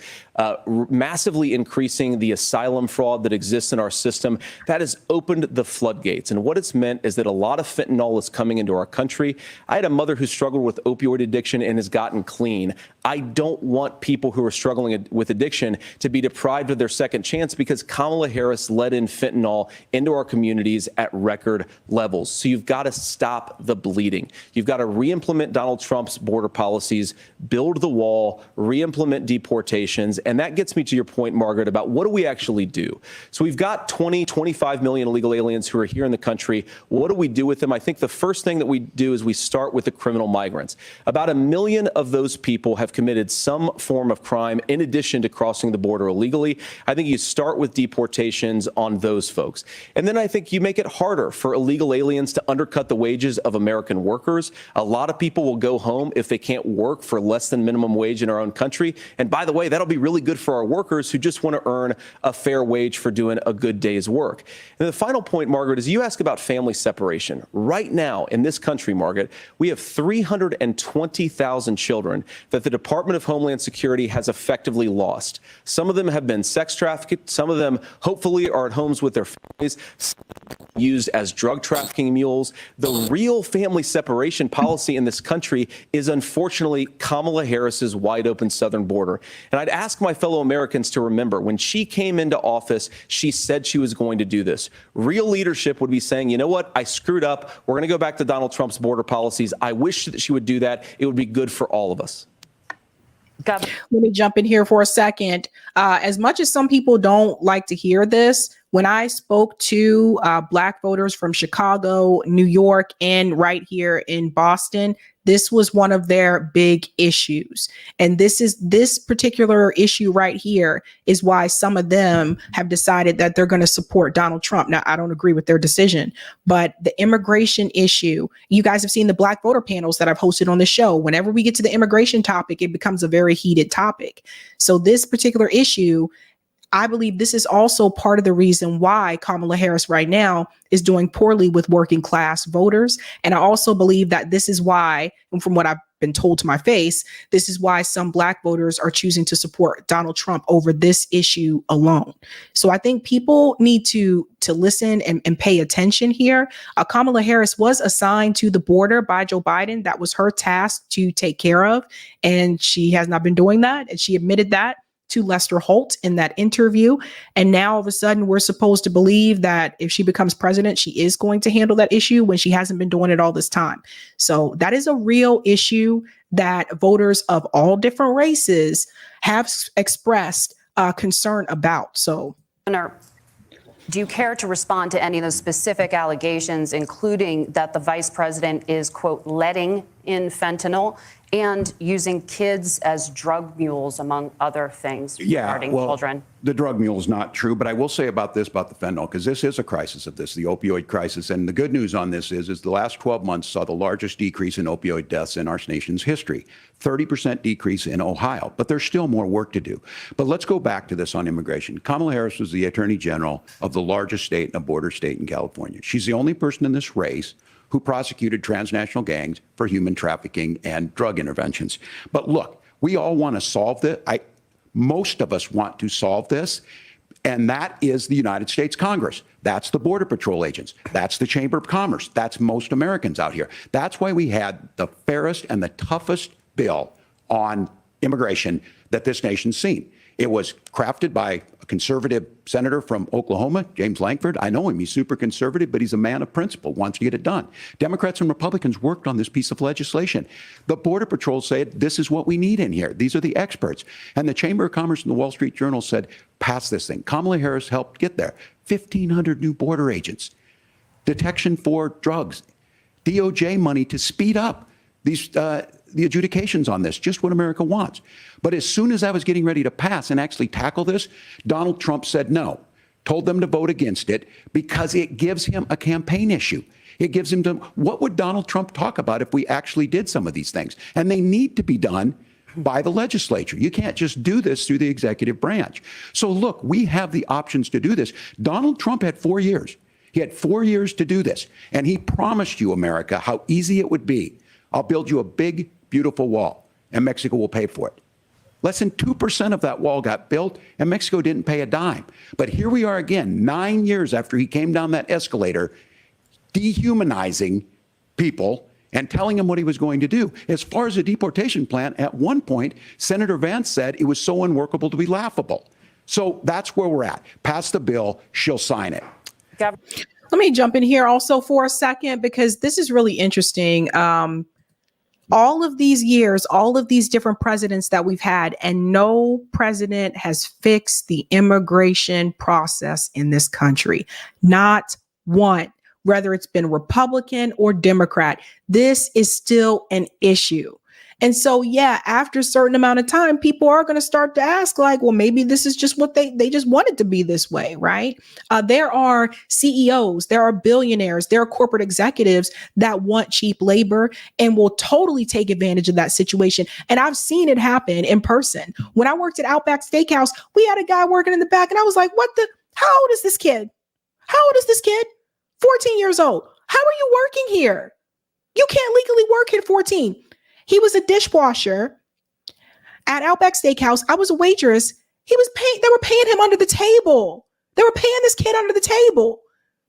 massively increasing the asylum fraud that exists in our system. That has opened the floodgates. And what it's meant is that a lot of fentanyl is coming into our country. I had a mother who struggled with opioid addiction and has gotten clean. I don't want people who are struggling with addiction to be deprived of their second chance because Kamala Harris let in fentanyl into our communities at record levels. So you've got to stop the bleeding. You've got to re-implement Donald Trump's border policies, build the wall, re-implement deportations. And that gets me to your point, Margaret, about what do we actually do? So we've got 25 million illegal aliens who are here in the country. What do we do with them? I think the first thing that we do is we start with the criminal migrants. About 1 million of those people have committed some form of crime in addition to crossing the border illegally. I think you start with deportations on those folks. And then I think you make it harder for illegal aliens to undercut the wages of American workers. A lot of people will go home if they can't work for less than minimum wage in our own country. And by the way, that'll be really good for our workers who just want to earn a fair wage for doing a good day's work. And the final point, Margaret, is you ask about family separation. Right now in this country, Margaret, we have 320,000 children that the Department of Homeland Security has effectively lost. Some of them have been sex trafficked. Some of them hopefully are at homes with their families, used as drug trafficking mules. The real family separation policy in this country is unfortunately Kamala Harris's wide open southern border. And I'd ask my fellow Americans to remember when she came into office, she said she was going to do this. Real leadership would be saying, you know what, I screwed up. We're going to go back to Donald Trump's border policies. I wish that she would do that. It would be good for all of us. Let me jump in here for a second. As much as some people don't like to hear this, when I spoke to Black voters from Chicago, New York, and right here in Boston, this was one of their big issues. And this particular issue right here is why some of them have decided that they're going to support Donald Trump. Now, I don't agree with their decision, but the immigration issue, you guys have seen the Black voter panels that I've hosted on the show. Whenever we get to the immigration topic, it becomes a very heated topic. So this particular issue, I believe this is also part of the reason why Kamala Harris right now is doing poorly with working class voters. And I also believe that this is why, and from what I've been told to my face, this is why some Black voters are choosing to support Donald Trump over this issue alone. So I think people need to listen and pay attention here. Kamala Harris was assigned to the border by Joe Biden. That was her task to take care of. And she has not been doing that. And she admitted that to Lester Holt in that interview. And now all of a sudden we're supposed to believe that if she becomes president, she is going to handle that issue when she hasn't been doing it all this time. So that is a real issue that voters of all different races have expressed concern about. So, do you care to respond to any of those specific allegations, including that the vice president is, quote, letting in fentanyl and using kids as drug mules, among other things regarding children. The drug mule is not true, but I will say about the fentanyl, because this is a crisis of this, the opioid crisis. And the good news on this is the last 12 months saw the largest decrease in opioid deaths in our nation's history, 30% decrease in Ohio, but there's still more work to do. But let's go back to this on immigration. Kamala Harris was the Attorney General of the largest state and a border state in California. She's the only person in this race who prosecuted transnational gangs for human trafficking and drug interventions. But look, we all want to solve this. Most of us want to solve this, and that is the United States Congress. That's the Border Patrol agents. That's the Chamber of Commerce. That's most Americans out here. That's why we had the fairest and the toughest bill on immigration that this nation's seen. It was crafted by a conservative senator from Oklahoma, James Lankford. I know him. He's super conservative, but he's a man of principle, wants to get it done. Democrats and Republicans worked on this piece of legislation. The Border Patrol said, this is what we need in here. These are the experts. And the Chamber of Commerce and the Wall Street Journal said, pass this thing. Kamala Harris helped get there. 1,500 new border agents, detection for drugs, DOJ money to speed up these the adjudications on this, just what America wants. But as soon as I was getting ready to pass and actually tackle this, Donald Trump said no, told them to vote against it because it gives him a campaign issue. It gives him to, what would Donald Trump talk about if we actually did some of these things? And they need to be done by the legislature. You can't just do this through the executive branch. So look, we have the options to do this. Donald Trump had 4 years. He had 4 years to do this. And he promised you, America, how easy it would be. I'll build you a big, beautiful wall, and Mexico will pay for it. Less than 2% of that wall got built, and Mexico didn't pay a dime. But here we are again, 9 years after he came down that escalator, dehumanizing people and telling them what he was going to do. As far as the deportation plan, at one point, Senator Vance said it was so unworkable to be laughable. So that's where we're at. Pass the bill, she'll sign it. Let me jump in here also for a second, because this is really interesting. All of these years, all of these different presidents that we've had, and no president has fixed the immigration process in this country. Not one, whether it's been Republican or Democrat. This is still an issue. And so, yeah, after a certain amount of time, people are going to start to ask, like, well, maybe this is just what they just want it to be this way, right? There are CEOs, there are billionaires, there are corporate executives that want cheap labor and will totally take advantage of that situation. And I've seen it happen in person. When I worked at Outback Steakhouse, we had a guy working in the back, and I was like, how old is this kid? How old is this kid? 14 years old. How are you working here? You can't legally work at 14. He was a dishwasher at Outback Steakhouse. I was a waitress. They were paying him under the table. They were paying this kid under the table.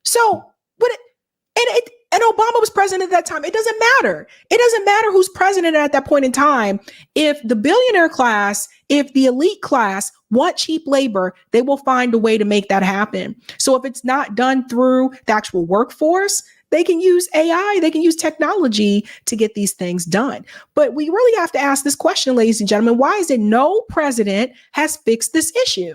So, and Obama was president at that time. It doesn't matter. It doesn't matter who's president at that point in time. If the billionaire class, if the elite class want cheap labor, they will find a way to make that happen. So if it's not done through the actual workforce, they can use AI, they can use technology to get these things done. But we really have to ask this question, ladies and gentlemen, why is it no president has fixed this issue?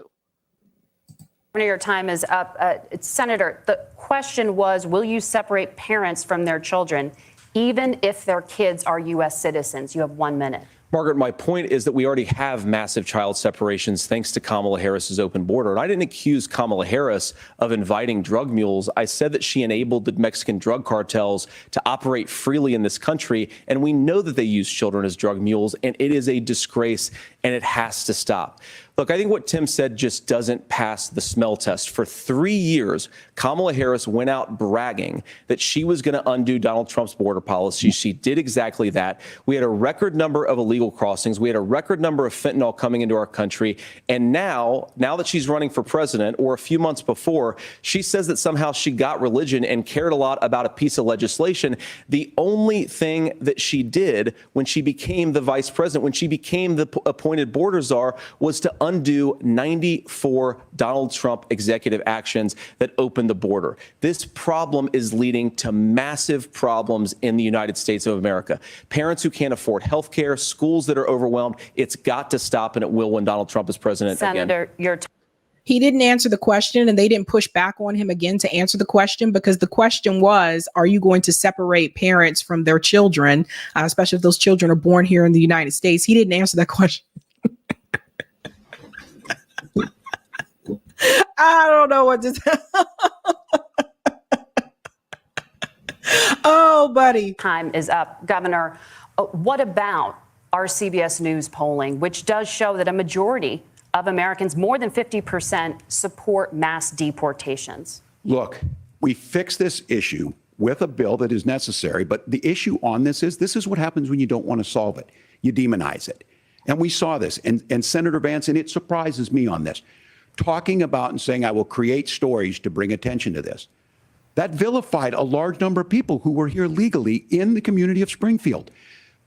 Your time is up. Senator, the question was, will you separate parents from their children, even if their kids are U.S. citizens? You have 1 minute. Margaret, my point is that we already have massive child separations thanks to Kamala Harris's open border. And I didn't accuse Kamala Harris of inviting drug mules. I said that she enabled the Mexican drug cartels to operate freely in this country. And we know that they use children as drug mules, and it is a disgrace, and it has to stop. Look, I think what Tim said just doesn't pass the smell test. For 3 years, Kamala Harris went out bragging that she was going to undo Donald Trump's border policy. She did exactly that. We had a record number of illegal crossings. We had a record number of fentanyl coming into our country. And now that she's running for president, or a few months before, she says that somehow she got religion and cared a lot about a piece of legislation. The only thing that she did when she became the vice president, when she became the appointed border czar, was to undo 94 Donald Trump executive actions that opened the border. This problem is leading to massive problems in the United States of America. Parents who can't afford health care, schools that are overwhelmed. It's got to stop, and it will when Donald Trump is president again. Senator, your time. He didn't answer the question, and they didn't push back on him again to answer the question, because the question was, are you going to separate parents from their children, especially if those children are born here in the United States? He didn't answer that question. I don't know what to say. Oh, buddy. Time is up. Governor, what about our CBS News polling, which does show that a majority of Americans, more than 50%, support mass deportations? Look, we fix this issue with a bill that is necessary, but the issue on this is what happens when you don't want to solve it. You demonize it. And we saw this. And Senator Vance, and it surprises me on this, talking about and saying, I will create stories to bring attention to this. That vilified a large number of people who were here legally in the community of Springfield.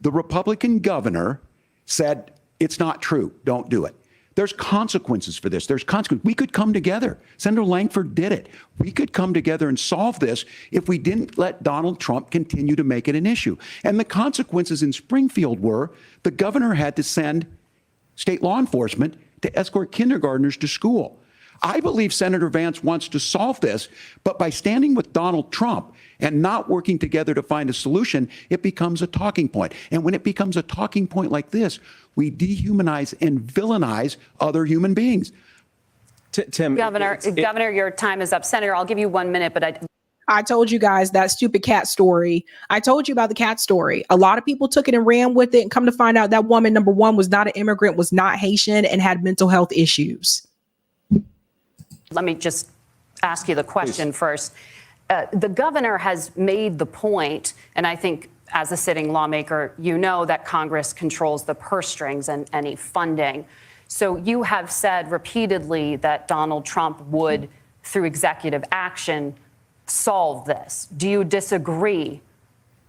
The Republican governor said, it's not true. Don't do it. There's consequences for this. There's consequences. We could come together. Senator Langford did it. We could come together and solve this if we didn't let Donald Trump continue to make it an issue. And the consequences in Springfield were the governor had to send state law enforcement to escort kindergartners to school. I believe Senator Vance wants to solve this, but by standing with Donald Trump and not working together to find a solution, it becomes a talking point. And when it becomes a talking point like this, we dehumanize and villainize other human beings. Tim, Governor, your time is up. Senator, I'll give you 1 minute, but I told you guys that stupid cat story. I told you about the cat story. A lot of people took it and ran with it, and come to find out that woman, number one, was not an immigrant, was not Haitian, and had mental health issues. Let me just ask you the question first. The governor has made the point, and I think as a sitting lawmaker, you know that Congress controls the purse strings and any funding. So you have said repeatedly that Donald Trump would, through executive action, solve this. Do you disagree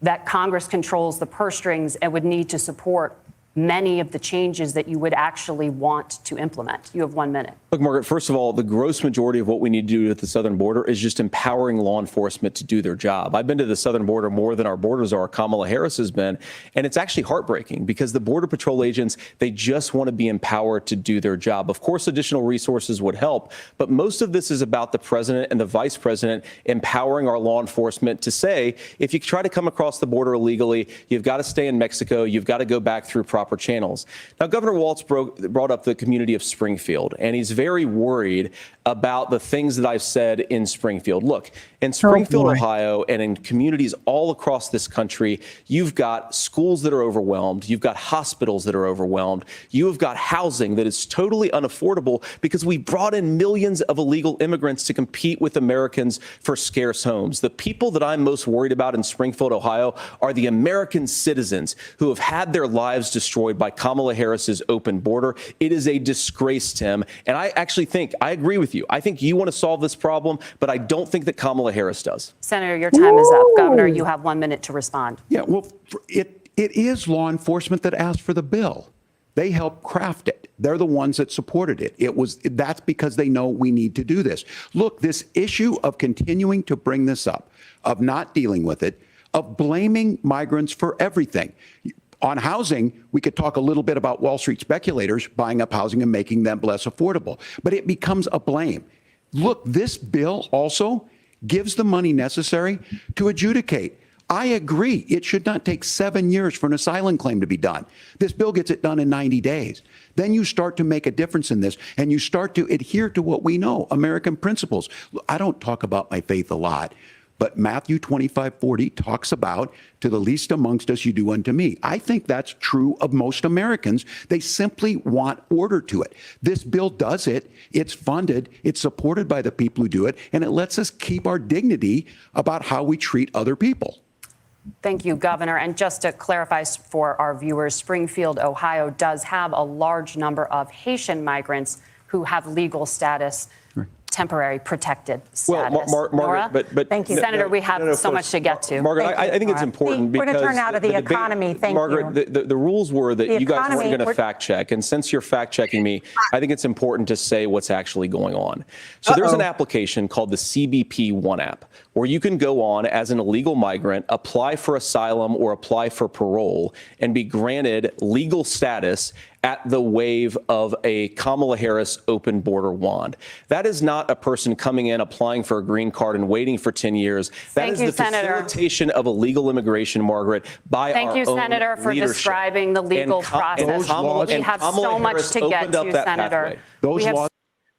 that Congress controls the purse strings and would need to support many of the changes that you would actually want to implement? You have 1 minute. Look, Margaret, first of all, the gross majority of what we need to do at the southern border is just empowering law enforcement to do their job. I've been to the southern border more than our borders are. Kamala Harris has been, and it's actually heartbreaking because the Border Patrol agents, they just want to be empowered to do their job. Of course, additional resources would help, but most of this is about the president and the vice president empowering our law enforcement to say, if you try to come across the border illegally, you've got to stay in Mexico, you've got to go back through proper channels. Now, Governor Walz brought up the community of Springfield, and he's very worried about the things that I've said in Springfield. Look, in Springfield, Ohio, and in communities all across this country, you've got schools that are overwhelmed. You've got hospitals that are overwhelmed. You have got housing that is totally unaffordable because we brought in millions of illegal immigrants to compete with Americans for scarce homes. The people that I'm most worried about in Springfield, Ohio, are the American citizens who have had their lives destroyed by Kamala Harris's open border. It is a disgrace, Tim. And I actually think, I agree with you. I think you want to solve this problem, but I don't think that Kamala Harris does. Senator, your time is up. Governor, you have 1 minute to respond. Yeah, well, it is law enforcement that asked for the bill. They helped craft it. They're the ones that supported it. That's because they know we need to do this. Look, this issue of continuing to bring this up, of not dealing with it, of blaming migrants for everything. On housing, we could talk a little bit about Wall Street speculators buying up housing and making them less affordable, but it becomes a blame. Look, this bill also gives the money necessary to adjudicate. I agree. It should not take 7 years for an asylum claim to be done. This bill gets it done in 90 days. Then you start to make a difference in this, and you start to adhere to what we know, American principles. I don't talk about my faith a lot, but Matthew 25:40 talks about, to the least amongst us, you do unto me. I think that's true of most Americans. They simply want order to it. This bill does it. It's funded. It's supported by the people who do it. And it lets us keep our dignity about how we treat other people. Thank you, Governor. And just to clarify for our viewers, Springfield, Ohio does have a large number of Haitian migrants who have legal status, temporary protected status. Well, Margaret, but thank you, Senator. We have so much to get to. Margaret, I think it's important because we're going to turn out of the economy. Thank you, Margaret. The rules were that you guys weren't going to fact check, and since you're fact checking me, I think it's important to say what's actually going on. So there's an application called the CBP One app, where you can go on as an illegal migrant, apply for asylum or apply for parole, and be granted legal status at the wave of a Kamala Harris open border wand. That is not a person coming in, applying for a green card and waiting for 10 years. That is the facilitation of illegal immigration, Margaret, by our own Thank you, Senator, for leadership. describing the legal process. We have so much to get to, Senator.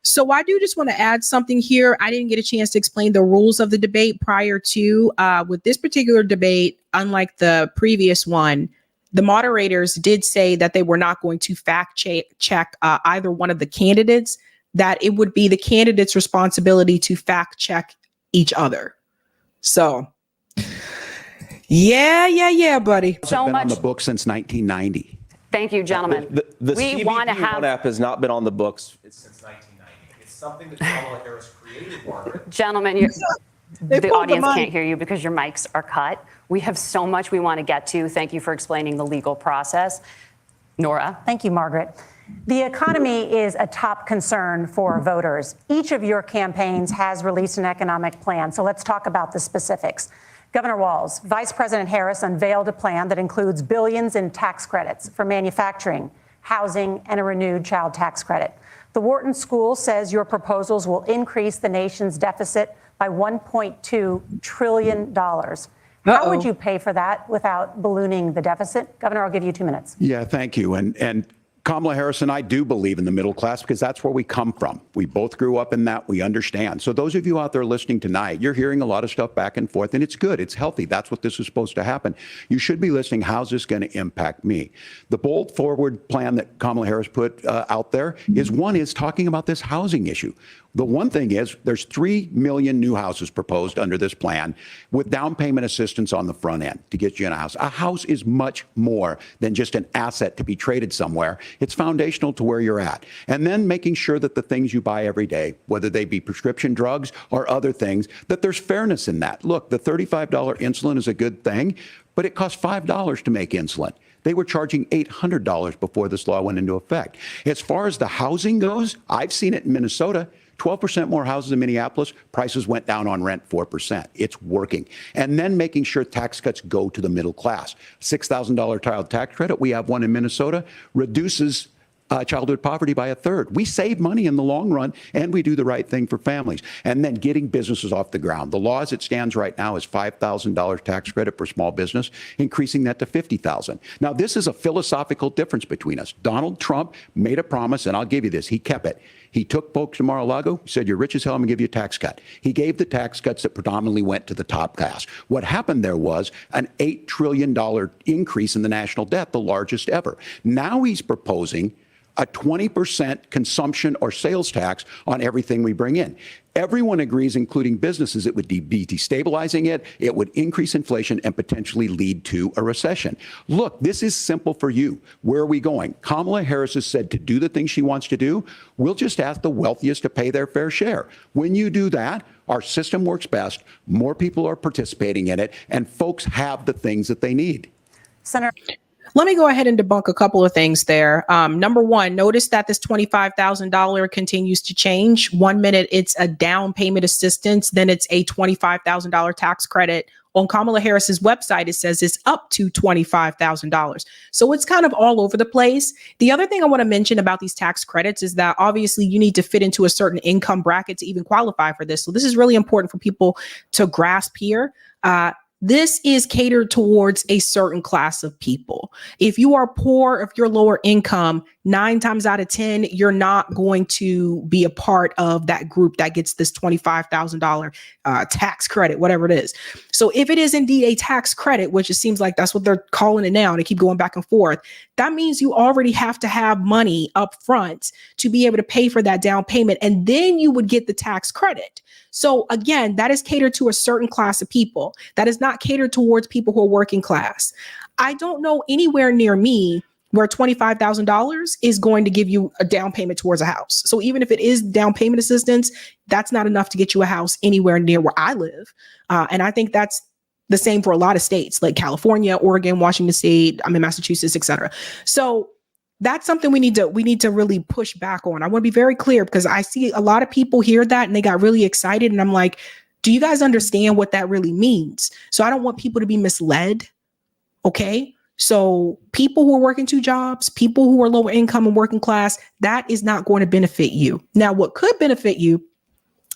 So I do just want to add something here. I didn't get a chance to explain the rules of the debate prior to with this particular debate, unlike the previous one. The moderators did say that they were not going to fact check either one of the candidates, that it would be the candidate's responsibility to fact check each other. So, yeah, buddy. It's been on the book since 1990. Thank you, gentlemen. The we want to have app has not been on the books since 1990. It's something that Kamala Harris created, Margaret. Gentlemen, the audience can't hear you because your mics are cut. We have so much we want to get to. Thank you for explaining the legal process. Nora. Thank you, Margaret. The economy is a top concern for voters. Each of your campaigns has released an economic plan, so let's talk about the specifics. Governor Walz, Vice President Harris unveiled a plan that includes billions in tax credits for manufacturing, housing, and a renewed child tax credit. The Wharton School says your proposals will increase the nation's deficit by $1.2 trillion. How would you pay for that without ballooning the deficit? Governor, I'll give you 2 minutes. Yeah, thank you. And Kamala Harris and I do believe in the middle class because that's where we come from. We both grew up in that. We understand. So those of you out there listening tonight, you're hearing a lot of stuff back and forth, and it's good. It's healthy. That's what this is supposed to happen. You should be listening. How's this going to impact me? The bold forward plan that Kamala Harris put out there is talking about this housing issue. The one thing is there's 3 million new houses proposed under this plan with down payment assistance on the front end to get you in a house. A house is much more than just an asset to be traded somewhere. It's foundational to where you're at. And then making sure that the things you buy every day, whether they be prescription drugs or other things, that there's fairness in that. Look, the $35 insulin is a good thing, but it costs $5 to make insulin. They were charging $800 before this law went into effect. As far as the housing goes, I've seen it in Minnesota. 12% more houses in Minneapolis, prices went down on rent 4%. It's working. And then making sure tax cuts go to the middle class. $6,000 child tax credit, we have one in Minnesota, reduces childhood poverty by 1/3. We save money in the long run, and we do the right thing for families. And then getting businesses off the ground. The law as it stands right now is $5,000 tax credit for small business, increasing that to $50,000. Now, this is a philosophical difference between us. Donald Trump made a promise, and I'll give you this, he kept it. He took folks to Mar-a-Lago, said, you're rich as hell, I'm going to give you a tax cut. He gave the tax cuts that predominantly went to the top class. What happened there was an $8 trillion increase in the national debt, the largest ever. Now he's proposing a 20% consumption or sales tax on everything we bring in. Everyone agrees, including businesses, it would be destabilizing it, it would increase inflation and potentially lead to a recession. Look, this is simple for you. Where are we going? Kamala Harris has said to do the things she wants to do, we'll just ask the wealthiest to pay their fair share. When you do that, our system works best, more people are participating in it, and folks have the things that they need. Senator. Let me go ahead and debunk a couple of things there. Number one, notice that this $25,000 continues to change. 1 minute it's a down payment assistance, then it's a $25,000 tax credit. On Kamala Harris's website, it says it's up to $25,000. So it's kind of all over the place. The other thing I want to mention about these tax credits is that obviously you need to fit into a certain income bracket to even qualify for this. So this is really important for people to grasp here. This is catered towards a certain class of people. If you are poor, if you're lower income, 9 times out of 10, you're not going to be a part of that group that gets this $25,000 tax credit, whatever it is. So if it is indeed a tax credit, which it seems like that's what they're calling it now, and they keep going back and forth, that means you already have to have money up front to be able to pay for that down payment, and then you would get the tax credit. So again, that is catered to a certain class of people. That is not catered towards people who are working class. I don't know anywhere near me where $25,000 is going to give you a down payment towards a house. So even if it is down payment assistance, that's not enough to get you a house anywhere near where I live. And I think that's the same for a lot of states like California, Oregon, Washington State, I'm in Massachusetts, et cetera. So that's something we need to really push back on. I want to be very clear because I see a lot of people hear that and they got really excited. And I'm like, do you guys understand what that really means? So I don't want people to be misled. Okay. So people who are working two jobs, people who are lower income and working class, that is not going to benefit you. Now, what could benefit you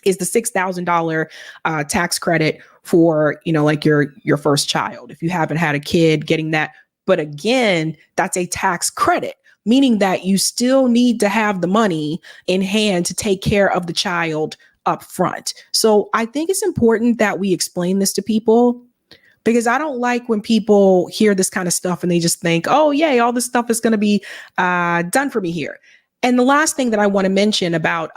is the $6,000 tax credit for, like your first child. If you haven't had a kid, getting that. But again, that's a tax credit, meaning that you still need to have the money in hand to take care of the child up front. So I think it's important that we explain this to people, because I don't like when people hear this kind of stuff and they just think, oh, yay, all this stuff is going to be done for me here. And the last thing that I want to mention about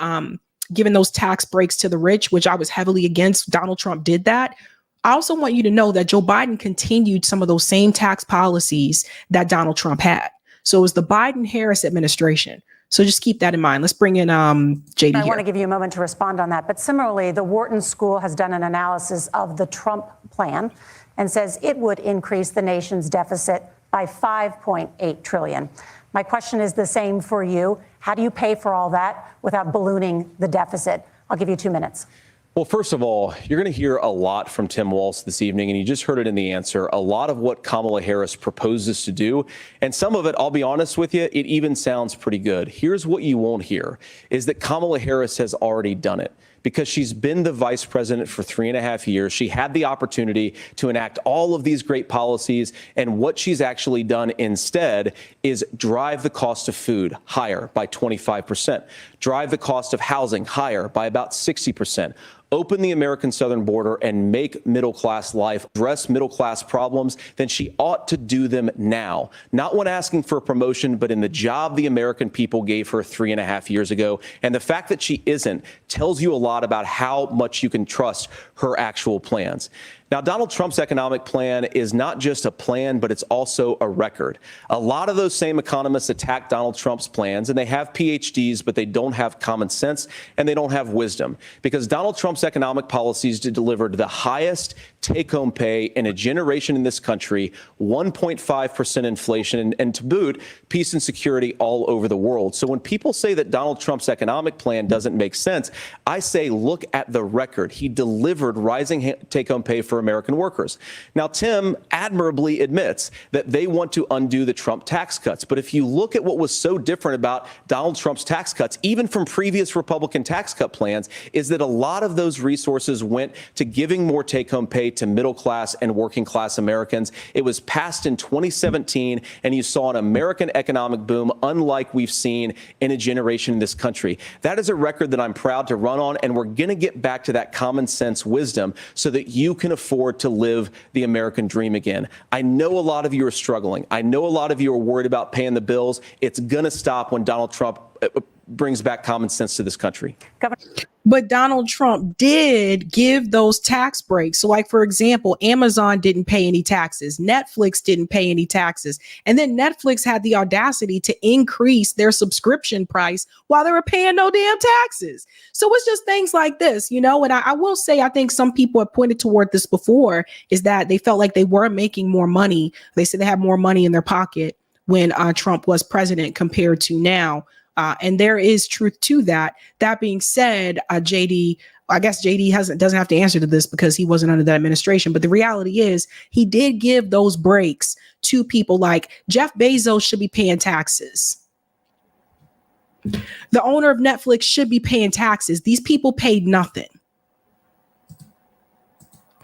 giving those tax breaks to the rich, which I was heavily against, Donald Trump did that. I also want you to know that Joe Biden continued some of those same tax policies that Donald Trump had. So it was the Biden-Harris administration. So just keep that in mind. Let's bring in JD I here. want to give you a moment to respond on that. But similarly, the Wharton School has done an analysis of the Trump plan and says it would increase the nation's deficit by $5.8 trillion. My question is the same for you. How do you pay for all that without ballooning the deficit? I'll give you 2 minutes. Well, first of all, you're going to hear a lot from Tim Walz this evening, and you just heard it in the answer, a lot of what Kamala Harris proposes to do. And some of it, I'll be honest with you, it even sounds pretty good. Here's what you won't hear, is that Kamala Harris has already done it. Because she's been the vice president for 3.5 years. She had the opportunity to enact all of these great policies. And what she's actually done instead is drive the cost of food higher by 25%, drive the cost of housing higher by about 60%. Open the American southern border and make middle-class life, address middle-class problems, then she ought to do them now. Not when asking for a promotion, but in the job the American people gave her 3.5 years ago. And the fact that she isn't tells you a lot about how much you can trust her actual plans. Now, Donald Trump's economic plan is not just a plan, but it's also a record. A lot of those same economists attack Donald Trump's plans, and they have PhDs, but they don't have common sense and they don't have wisdom, because Donald Trump's economic policies delivered the highest take-home pay in a generation in this country, 1.5% inflation, and to boot, peace and security all over the world. So when people say that Donald Trump's economic plan doesn't make sense, I say, look at the record. He delivered rising take-home pay for American workers. Now, Tim admirably admits that they want to undo the Trump tax cuts. But if you look at what was so different about Donald Trump's tax cuts, even from previous Republican tax cut plans, is that a lot of those resources went to giving more take-home pay to middle class and working class Americans. It was passed in 2017, and you saw an American economic boom unlike we've seen in a generation in this country. That is a record that I'm proud to run on, and we're going to get back to that common sense wisdom so that you can afford to live the American dream again. I know a lot of you are struggling. I know a lot of you are worried about paying the bills. It's going to stop when Donald Trump brings back common sense to this country. But Donald Trump did give those tax breaks. So like, for example, Amazon didn't pay any taxes. Netflix didn't pay any taxes. And then Netflix had the audacity to increase their subscription price while they were paying no damn taxes. So it's just things like this, and I will say, I think some people have pointed toward this before, is that they felt like they were making more money. They said they had more money in their pocket when Trump was president compared to now. And there is truth to that. That being said, JD, I guess JD doesn't have to answer to this because he wasn't under that administration. But the reality is he did give those breaks to people like Jeff Bezos should be paying taxes. The owner of Netflix should be paying taxes. These people paid nothing.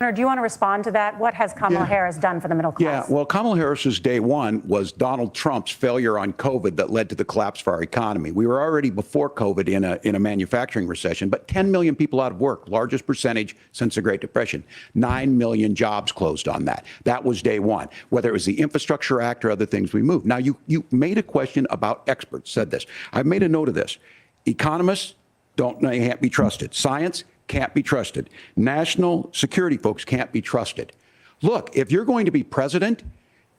Do you want to respond to that? What has Kamala Harris done for the middle class? Yeah, well, Kamala Harris's day one was Donald Trump's failure on COVID that led to the collapse of our economy. We were already before COVID in a manufacturing recession, but 10 million people out of work, largest percentage since the Great Depression. 9 million jobs closed on that. That was day one. Whether it was the Infrastructure Act or other things we moved. Now, you made a question about experts, said this. I've made a note of this. Economists can't be trusted. Science can't be trusted. National security folks can't be trusted. Look, if you're going to be president,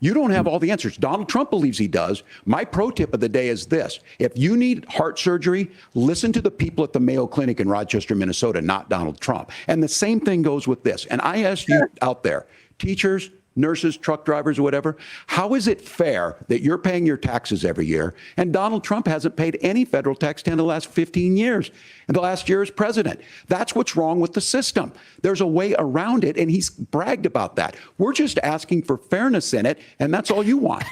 you don't have all the answers. Donald Trump believes he does. My pro tip of the day is this. If you need heart surgery, listen to the people at the Mayo Clinic in Rochester, Minnesota, not Donald Trump. And the same thing goes with this. And I ask you out there, teachers, nurses, truck drivers, or whatever. How is it fair that you're paying your taxes every year and Donald Trump hasn't paid any federal tax in the last 15 years and the last year as president? That's what's wrong with the system. There's a way around it, and he's bragged about that. We're just asking for fairness in it, and that's all you want.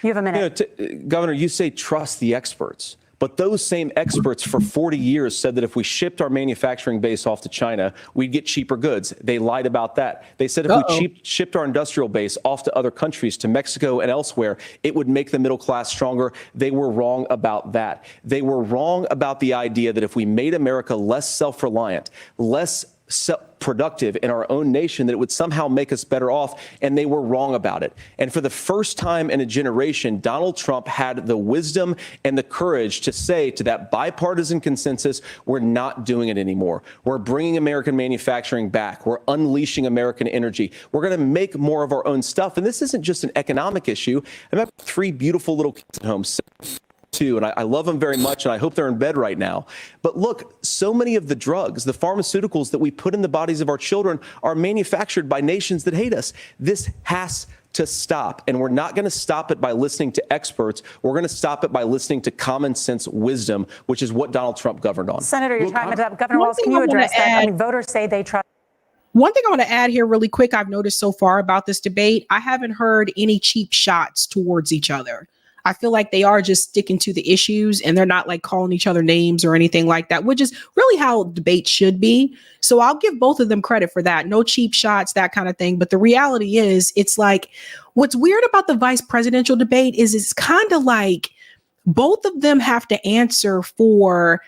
You have a minute. Governor, you say trust the experts. But those same experts for 40 years said that if we shipped our manufacturing base off to China, we'd get cheaper goods. They lied about that. They said if we shipped our industrial base off to other countries, to Mexico and elsewhere, it would make the middle class stronger. They were wrong about that. They were wrong about the idea that if we made America less self-reliant, less productive in our own nation, that it would somehow make us better off, and they were wrong about it. And for the first time in a generation, Donald Trump had the wisdom and the courage to say to that bipartisan consensus, we're not doing it anymore. We're bringing American manufacturing back. We're unleashing American energy. We're going to make more of our own stuff. And this isn't just an economic issue. I have 3 beautiful little kids at home too, and I love them very much, and I hope they're in bed right now. But look, so many of the drugs, the pharmaceuticals that we put in the bodies of our children are manufactured by nations that hate us. This has to stop, and we're not going to stop it by listening to experts. We're going to stop it by listening to common sense wisdom, which is what Donald Trump governed on. Senator, your time is up. Governor Walz, can you address that? I mean, voters say they trust. One thing I want to add here really quick, I've noticed so far about this debate, I haven't heard any cheap shots towards each other. I feel like they are just sticking to the issues and they're not like calling each other names or anything like that, which is really how debate should be. So I'll give both of them credit for that. No cheap shots, that kind of thing. But the reality is, it's like what's weird about the vice presidential debate is it's kind of like both of them have to answer for,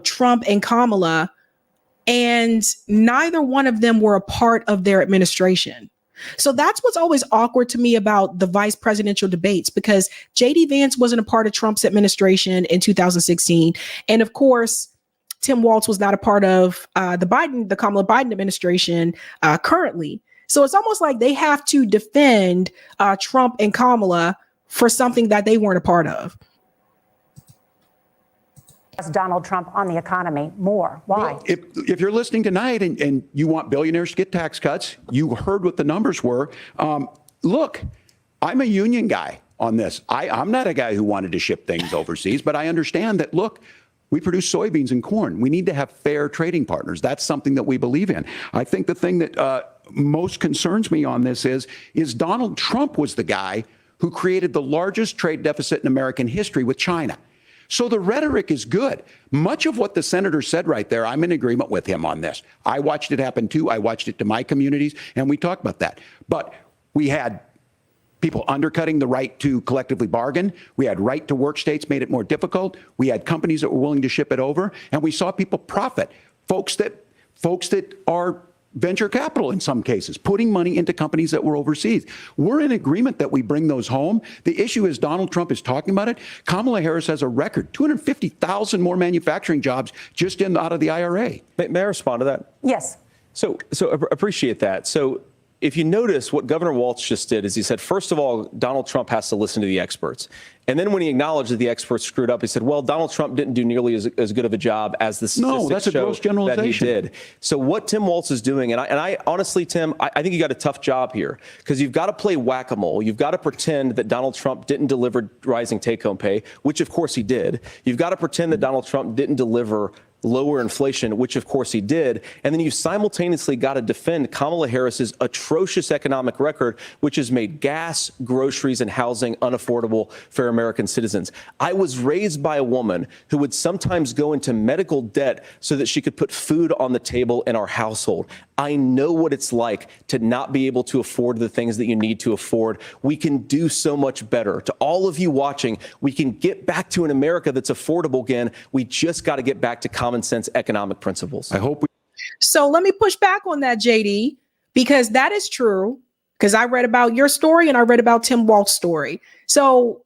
Trump and Kamala, and neither one of them were a part of their administration. So that's what's always awkward to me about the vice presidential debates, because J.D. Vance wasn't a part of Trump's administration in 2016. And of course, Tim Walz was not a part of the Kamala Biden administration currently. So it's almost like they have to defend Trump and Kamala for something that they weren't a part of. Donald Trump on the economy more. Why? Well, if you're listening tonight and you want billionaires to get tax cuts, you heard what the numbers were. Look, I'm a union guy on this. I'm not a guy who wanted to ship things overseas, but I understand that, look, we produce soybeans and corn. We need to have fair trading partners. That's something that we believe in. I think the thing that most concerns me on this is Donald Trump was the guy who created the largest trade deficit in American history with China. So the rhetoric is good. Much of what the senator said right there, I'm in agreement with him on this. I watched it happen too. I watched it to my communities, and we talked about that. But we had people undercutting the right to collectively bargain. We had right to work states made it more difficult. We had companies that were willing to ship it over, and we saw people profit. Folks that are venture capital in some cases, putting money into companies that were overseas. We're in agreement that we bring those home. The issue is Donald Trump is talking about it. Kamala Harris has a record, 250,000 more manufacturing jobs just out of the IRA. May I respond to that? Yes. So appreciate that. So if you notice, what Governor Walz just did is he said, first of all, Donald Trump has to listen to the experts. And then when he acknowledged that the experts screwed up, he said, well, Donald Trump didn't do nearly as good of a job as the statistics that's a gross generalization. that he did. So what Tim Walz is doing, and I honestly, Tim, I think you got a tough job here, because you've got to play whack-a-mole. You've got to pretend that Donald Trump didn't deliver rising take-home pay, which of course he did. You've got to pretend that Donald Trump didn't deliver lower inflation, which of course he did. And then you simultaneously got to defend Kamala Harris's atrocious economic record, which has made gas, groceries, and housing unaffordable for American citizens. I was raised by a woman who would sometimes go into medical debt so that she could put food on the table in our household. I know what it's like to not be able to afford the things that you need to afford. We can do so much better. To all of you watching, we can get back to an America that's affordable again. We just got to get back to common sense economic principles. I hope. So let me push back on that, JD, because that is true. Because I read about your story and I read about Tim Walz's story. So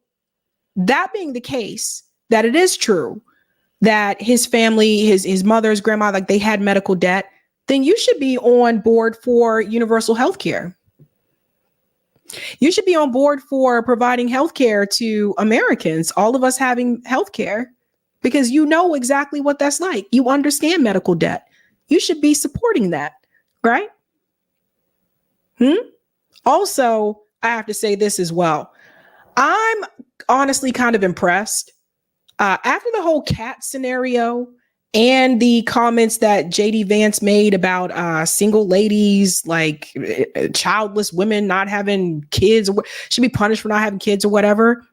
that being the case, that it is true that his family, his mother, his grandma, like they had medical debt, then you should be on board for universal health care. You should be on board for providing health care to Americans, all of us having health care, because you know exactly what that's like. You understand medical debt. You should be supporting that, right? Also, I have to say this as well. I'm honestly kind of impressed. After the whole cat scenario and the comments that JD Vance made about single ladies, like childless women not having kids, or should be punished for not having kids or whatever,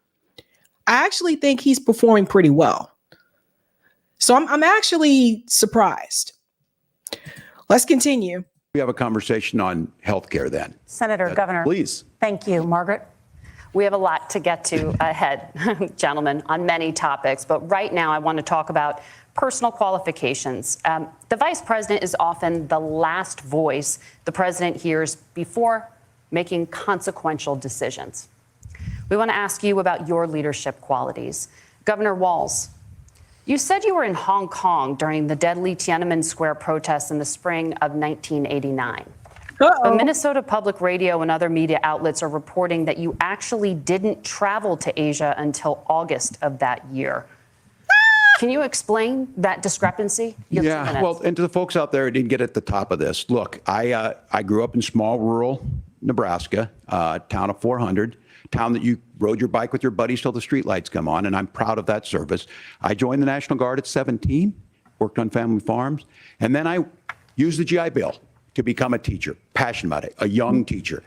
I actually think he's performing pretty well. So I'm actually surprised. Let's continue. We have a conversation on healthcare then. Senator, Governor. Please. Thank you, Margaret. We have a lot to get to ahead, gentlemen, on many topics. But right now, I want to talk about personal qualifications. The vice president is often the last voice the president hears before making consequential decisions. We want to ask you about your leadership qualities. Governor Walz, you said you were in Hong Kong during the deadly Tiananmen Square protests in the spring of 1989. But Minnesota Public Radio and other media outlets are reporting that you actually didn't travel to Asia until August of that year. Can you explain that discrepancy? Yeah, well, and to the folks out there who didn't get at the top of this, look, I grew up in small rural Nebraska, town of 400, town that you rode your bike with your buddies till the streetlights come on, and I'm proud of that service. I joined the National Guard at 17, worked on family farms, and then I used the GI Bill to become a teacher, passionate about it, a young teacher.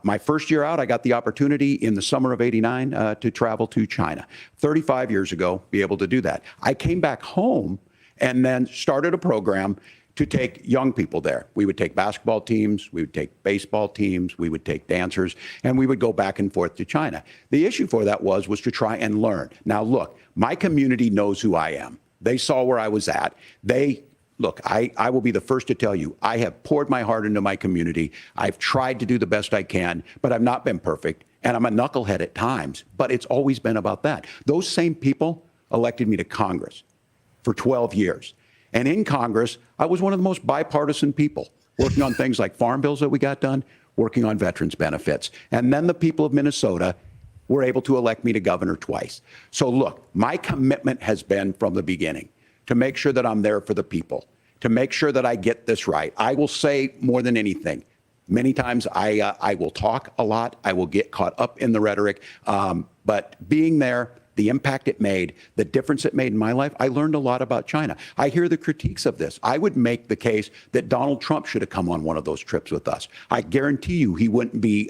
My first year out, I got the opportunity in the summer of '89 to travel to China. 35 years ago, be able to do that. I came back home and then started a program to take young people there. We would take basketball teams, we would take baseball teams, we would take dancers, and we would go back and forth to China. The issue for that was to try and learn. Now, look, my community knows who I am. They saw where I was at. Look, I will be the first to tell you, I have poured my heart into my community. I've tried to do the best I can, but I've not been perfect. And I'm a knucklehead at times, but it's always been about that. Those same people elected me to Congress for 12 years. And in Congress, I was one of the most bipartisan people, working on things like farm bills that we got done, working on veterans benefits. And then the people of Minnesota were able to elect me to governor twice. So look, my commitment has been from the beginning to make sure that I'm there for the people, to make sure that I get this right. I will say more than anything, many times I will talk a lot. I will get caught up in the rhetoric. But being there, the impact it made, the difference it made in my life, I learned a lot about China. I hear the critiques of this. I would make the case that Donald Trump should have come on one of those trips with us. I guarantee you he wouldn't be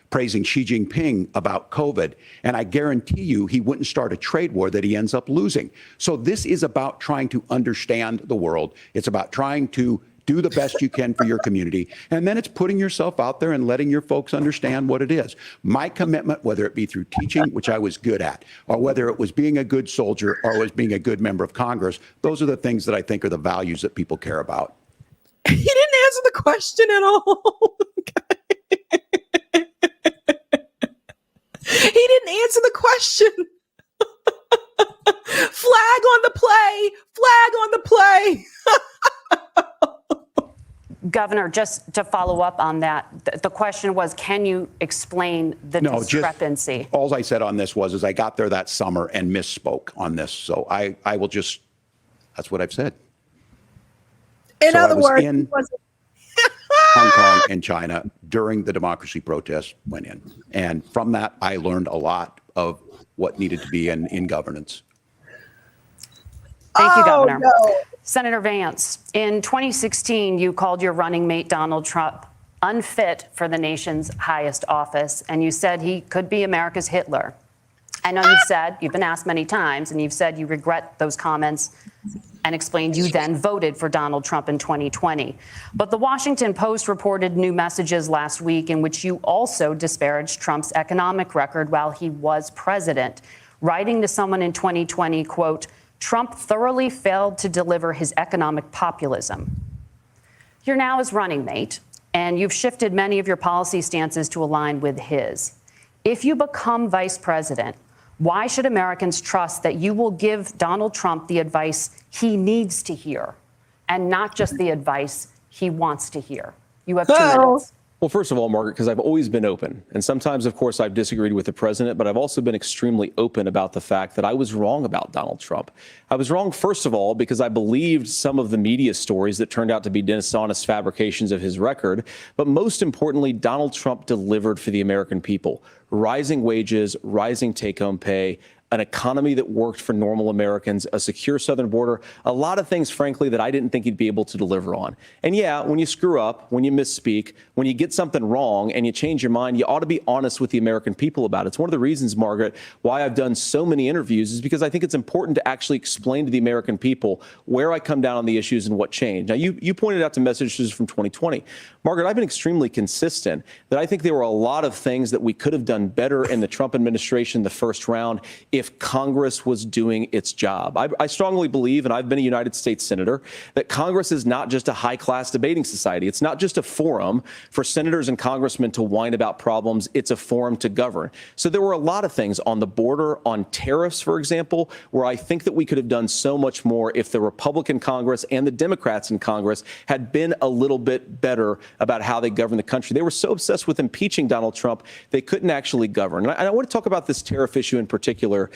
praising Xi Jinping about COVID. And I guarantee you he wouldn't start a trade war that he ends up losing. So this is about trying to understand the world. It's about trying to do the best you can for your community. And then it's putting yourself out there and letting your folks understand what it is. My commitment, whether it be through teaching, which I was good at, or whether it was being a good soldier or was being a good member of Congress, those are the things that I think are the values that people care about. He didn't answer the question at all. He didn't answer the question. Flag on the play. Flag on the play. Governor, just to follow up on that, the question was, can you explain the discrepancy? All I said on this was I got there that summer and misspoke on this. So I will just, that's what I've said. In other words, in Hong Kong and China during the democracy protests went in. And from that, I learned a lot of what needed to be in governance. Thank you, Governor. No. Senator Vance, in 2016, you called your running mate, Donald Trump, unfit for the nation's highest office, and you said he could be America's Hitler. I know you've been asked many times, and you've said you regret those comments and explained you then voted for Donald Trump in 2020. But the Washington Post reported new messages last week in which you also disparaged Trump's economic record while he was president, writing to someone in 2020, quote, Trump thoroughly failed to deliver his economic populism. You're now his running mate, and you've shifted many of your policy stances to align with his. If you become vice president, why should Americans trust that you will give Donald Trump the advice he needs to hear and not just the advice he wants to hear? You have 2 minutes. Well, first of all, Margaret, because I've always been open. And sometimes, of course, I've disagreed with the president, but I've also been extremely open about the fact that I was wrong about Donald Trump. I was wrong, first of all, because I believed some of the media stories that turned out to be dishonest fabrications of his record. But most importantly, Donald Trump delivered for the American people. Rising wages, rising take-home pay, an economy that worked for normal Americans, a secure southern border, a lot of things, frankly, that I didn't think he'd be able to deliver on. And yeah, when you screw up, when you misspeak, when you get something wrong and you change your mind, you ought to be honest with the American people about it. It's one of the reasons, Margaret, why I've done so many interviews is because I think it's important to actually explain to the American people where I come down on the issues and what changed. Now, you pointed out to messages from 2020. Margaret, I've been extremely consistent that I think there were a lot of things that we could have done better in the Trump administration the first round if Congress was doing its job. I strongly believe, and I've been a United States Senator, that Congress is not just a high-class debating society. It's not just a forum for senators and congressmen to whine about problems. It's a forum to govern. So there were a lot of things on the border, on tariffs, for example, where I think that we could have done so much more if the Republican Congress and the Democrats in Congress had been a little bit better about how they govern the country. They were so obsessed with impeaching Donald Trump, they couldn't actually govern. And I want to talk about this tariff issue in particular,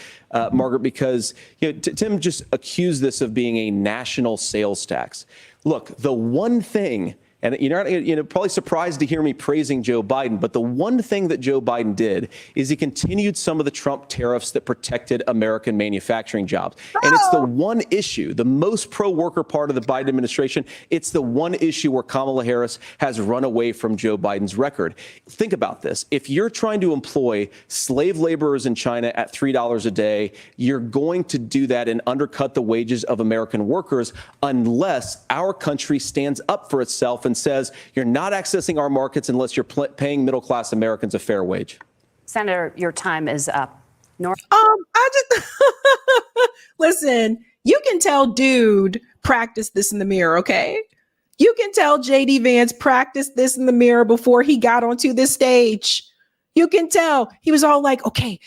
Margaret, because Tim just accused this of being a national sales tax. Look, the one thing, and you're probably surprised to hear me praising Joe Biden, but the one thing that Joe Biden did is he continued some of the Trump tariffs that protected American manufacturing jobs. And it's the one issue, the most pro-worker part of the Biden administration, it's the one issue where Kamala Harris has run away from Joe Biden's record. Think about this. If you're trying to employ slave laborers in China at $3 a day, you're going to do that and undercut the wages of American workers unless our country stands up for itself and says you're not accessing our markets unless you're paying middle-class Americans a fair wage. Senator, your time is up. I just listen. You can tell dude practice this in the mirror, okay? You can tell JD Vance practice this in the mirror before he got onto this stage. You can tell he was all like, okay,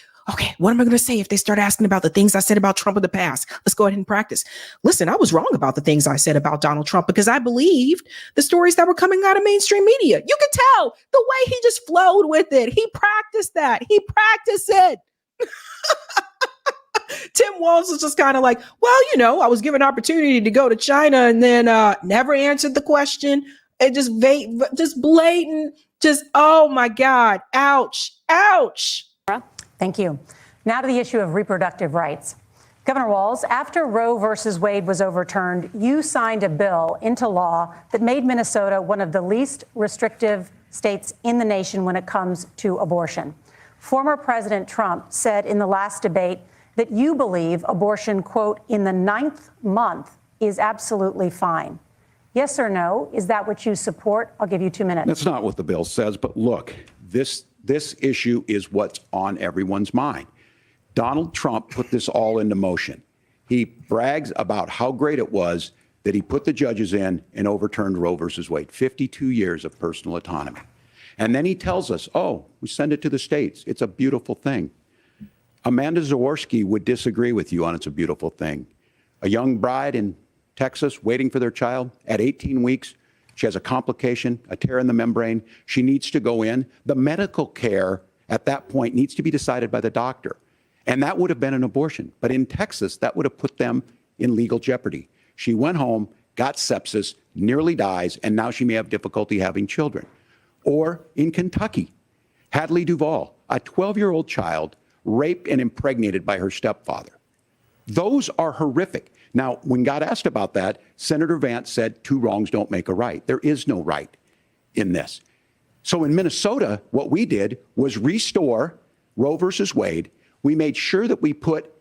what am I going to say if they start asking about the things I said about Trump in the past? Let's go ahead and practice. Listen, I was wrong about the things I said about Donald Trump because I believed the stories that were coming out of mainstream media. You could tell the way he just flowed with it. He practiced that. He practiced it. Tim Walz was just kind of like, well, I was given an opportunity to go to China and then never answered the question. And just blatant, oh my God, ouch. Thank you. Now to the issue of reproductive rights. Governor Walz, after Roe versus Wade was overturned, you signed a bill into law that made Minnesota one of the least restrictive states in the nation when it comes to abortion. Former President Trump said in the last debate that you believe abortion, quote, in the 9th month is absolutely fine. Yes or no? Is that what you support? I'll give you 2 minutes. That's not what the bill says. But look, this issue is what's on everyone's mind. Donald Trump put this all into motion. He brags about how great it was that he put the judges in and overturned Roe versus Wade, 52 years of personal autonomy. And then he tells us, we send it to the states. It's a beautiful thing. Amanda Zaworski would disagree with you on it's a beautiful thing. A young bride in Texas waiting for their child at 18 weeks. She has a complication, a tear in the membrane. She needs to go in. The medical care at that point needs to be decided by the doctor. And that would have been an abortion. But in Texas, that would have put them in legal jeopardy. She went home, got sepsis, nearly dies, and now she may have difficulty having children. Or in Kentucky, Hadley Duvall, a 12-year-old child raped and impregnated by her stepfather. Those are horrific. Now, when God asked about that, Senator Vance said 2 wrongs don't make a right. There is no right in this. So in Minnesota, what we did was restore Roe versus Wade. We made sure that we put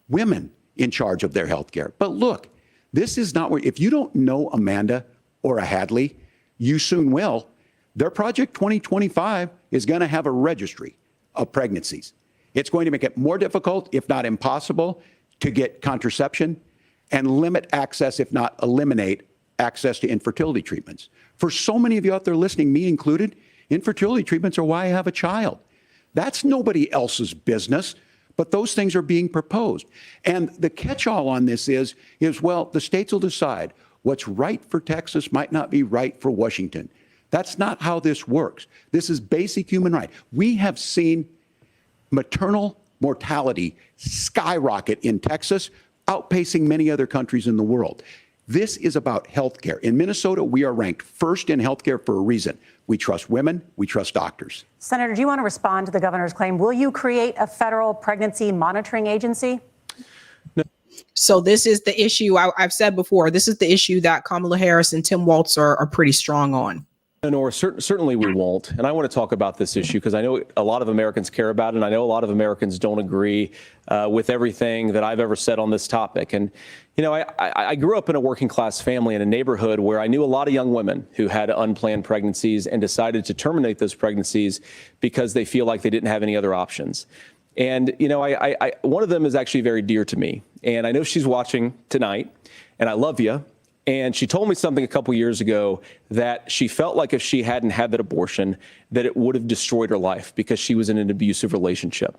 women in charge of their health care. But look, this is not where, if you don't know Amanda or a Hadley, you soon will. Their Project 2025 is going to have a registry of pregnancies. It's going to make it more difficult, if not impossible, to get contraception and limit access, if not eliminate access to infertility treatments. For so many of you out there listening, me included, infertility treatments are why I have a child. That's nobody else's business, but those things are being proposed. And the catch-all on this is, well, the states will decide what's right for Texas might not be right for Washington. That's not how this works. This is basic human right. We have seen maternal mortality skyrocket in Texas, outpacing many other countries in the world. This is about health care. In Minnesota, we are ranked first in health care for a reason. We trust women. We trust doctors. Senator, do you want to respond to the governor's claim? Will you create a federal pregnancy monitoring agency? So this is the issue I've said before. This is the issue that Kamala Harris and Tim Walz are pretty strong on. Nor certainly we won't. And I want to talk about this issue because I know a lot of Americans care about it, and I know a lot of Americans don't agree with everything that I've ever said on this topic. And, you know, I grew up in a working class family in a neighborhood where I knew a lot of young women who had unplanned pregnancies and decided to terminate those pregnancies because they feel like they didn't have any other options. And, you know, one of them is actually very dear to me. And I know she's watching tonight, and I love you. And she told me something a couple years ago that she felt like if she hadn't had that abortion, that it would have destroyed her life because she was in an abusive relationship.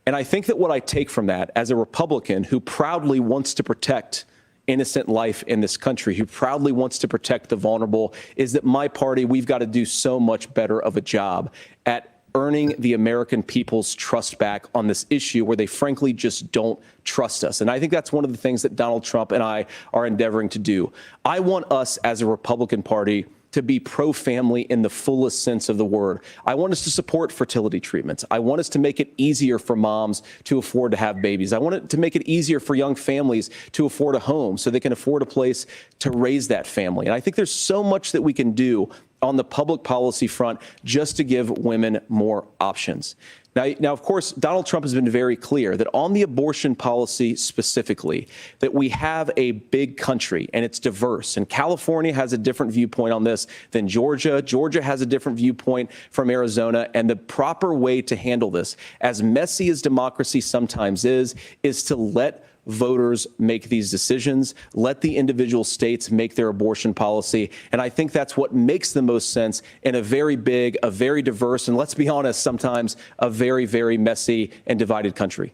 And I think that what I take from that as a Republican who proudly wants to protect innocent life in this country, who proudly wants to protect the vulnerable, is that my party, we've got to do so much better of a job at earning the American people's trust back on this issue where they frankly just don't trust us. And I think that's one of the things that Donald Trump and I are endeavoring to do. I want us as a Republican Party to be pro-family in the fullest sense of the word. I want us to support fertility treatments. I want us to make it easier for moms to afford to have babies. I want it to make it easier for young families to afford a home so they can afford a place to raise that family. And I think there's so much that we can do on the public policy front just to give women more options. Now, of course, Donald Trump has been very clear that on the abortion policy specifically, that we have a big country and it's diverse. And California has a different viewpoint on this than Georgia. Georgia has a different viewpoint from Arizona. And the proper way to handle this, as messy as democracy sometimes is to let voters make these decisions, let the individual states make their abortion policy. And I think that's what makes the most sense in a very big, a very diverse, and let's be honest, sometimes a very, very messy and divided country.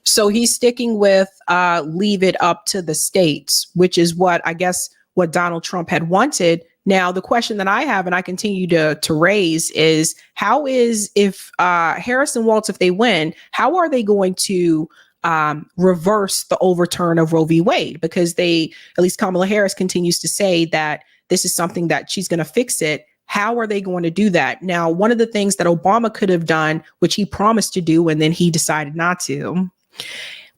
So he's sticking with leave it up to the states, which is what Donald Trump had wanted. Now, the question that I have and I continue to raise is if Harris and Walz, if they win, how are they going to reverse the overturn of Roe v. Wade? Because at least Kamala Harris continues to say that this is something that she's going to fix it. How are they going to do that? Now, one of the things that Obama could have done, which he promised to do and then he decided not to,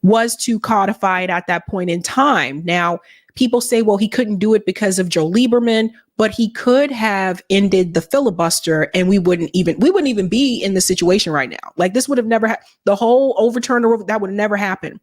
was to codify it at that point in time. Now, people say, well, he couldn't do it because of Joe Lieberman, but he could have ended the filibuster and we wouldn't even be in the situation right now. Like this would have never, the whole overturn, that would have never happened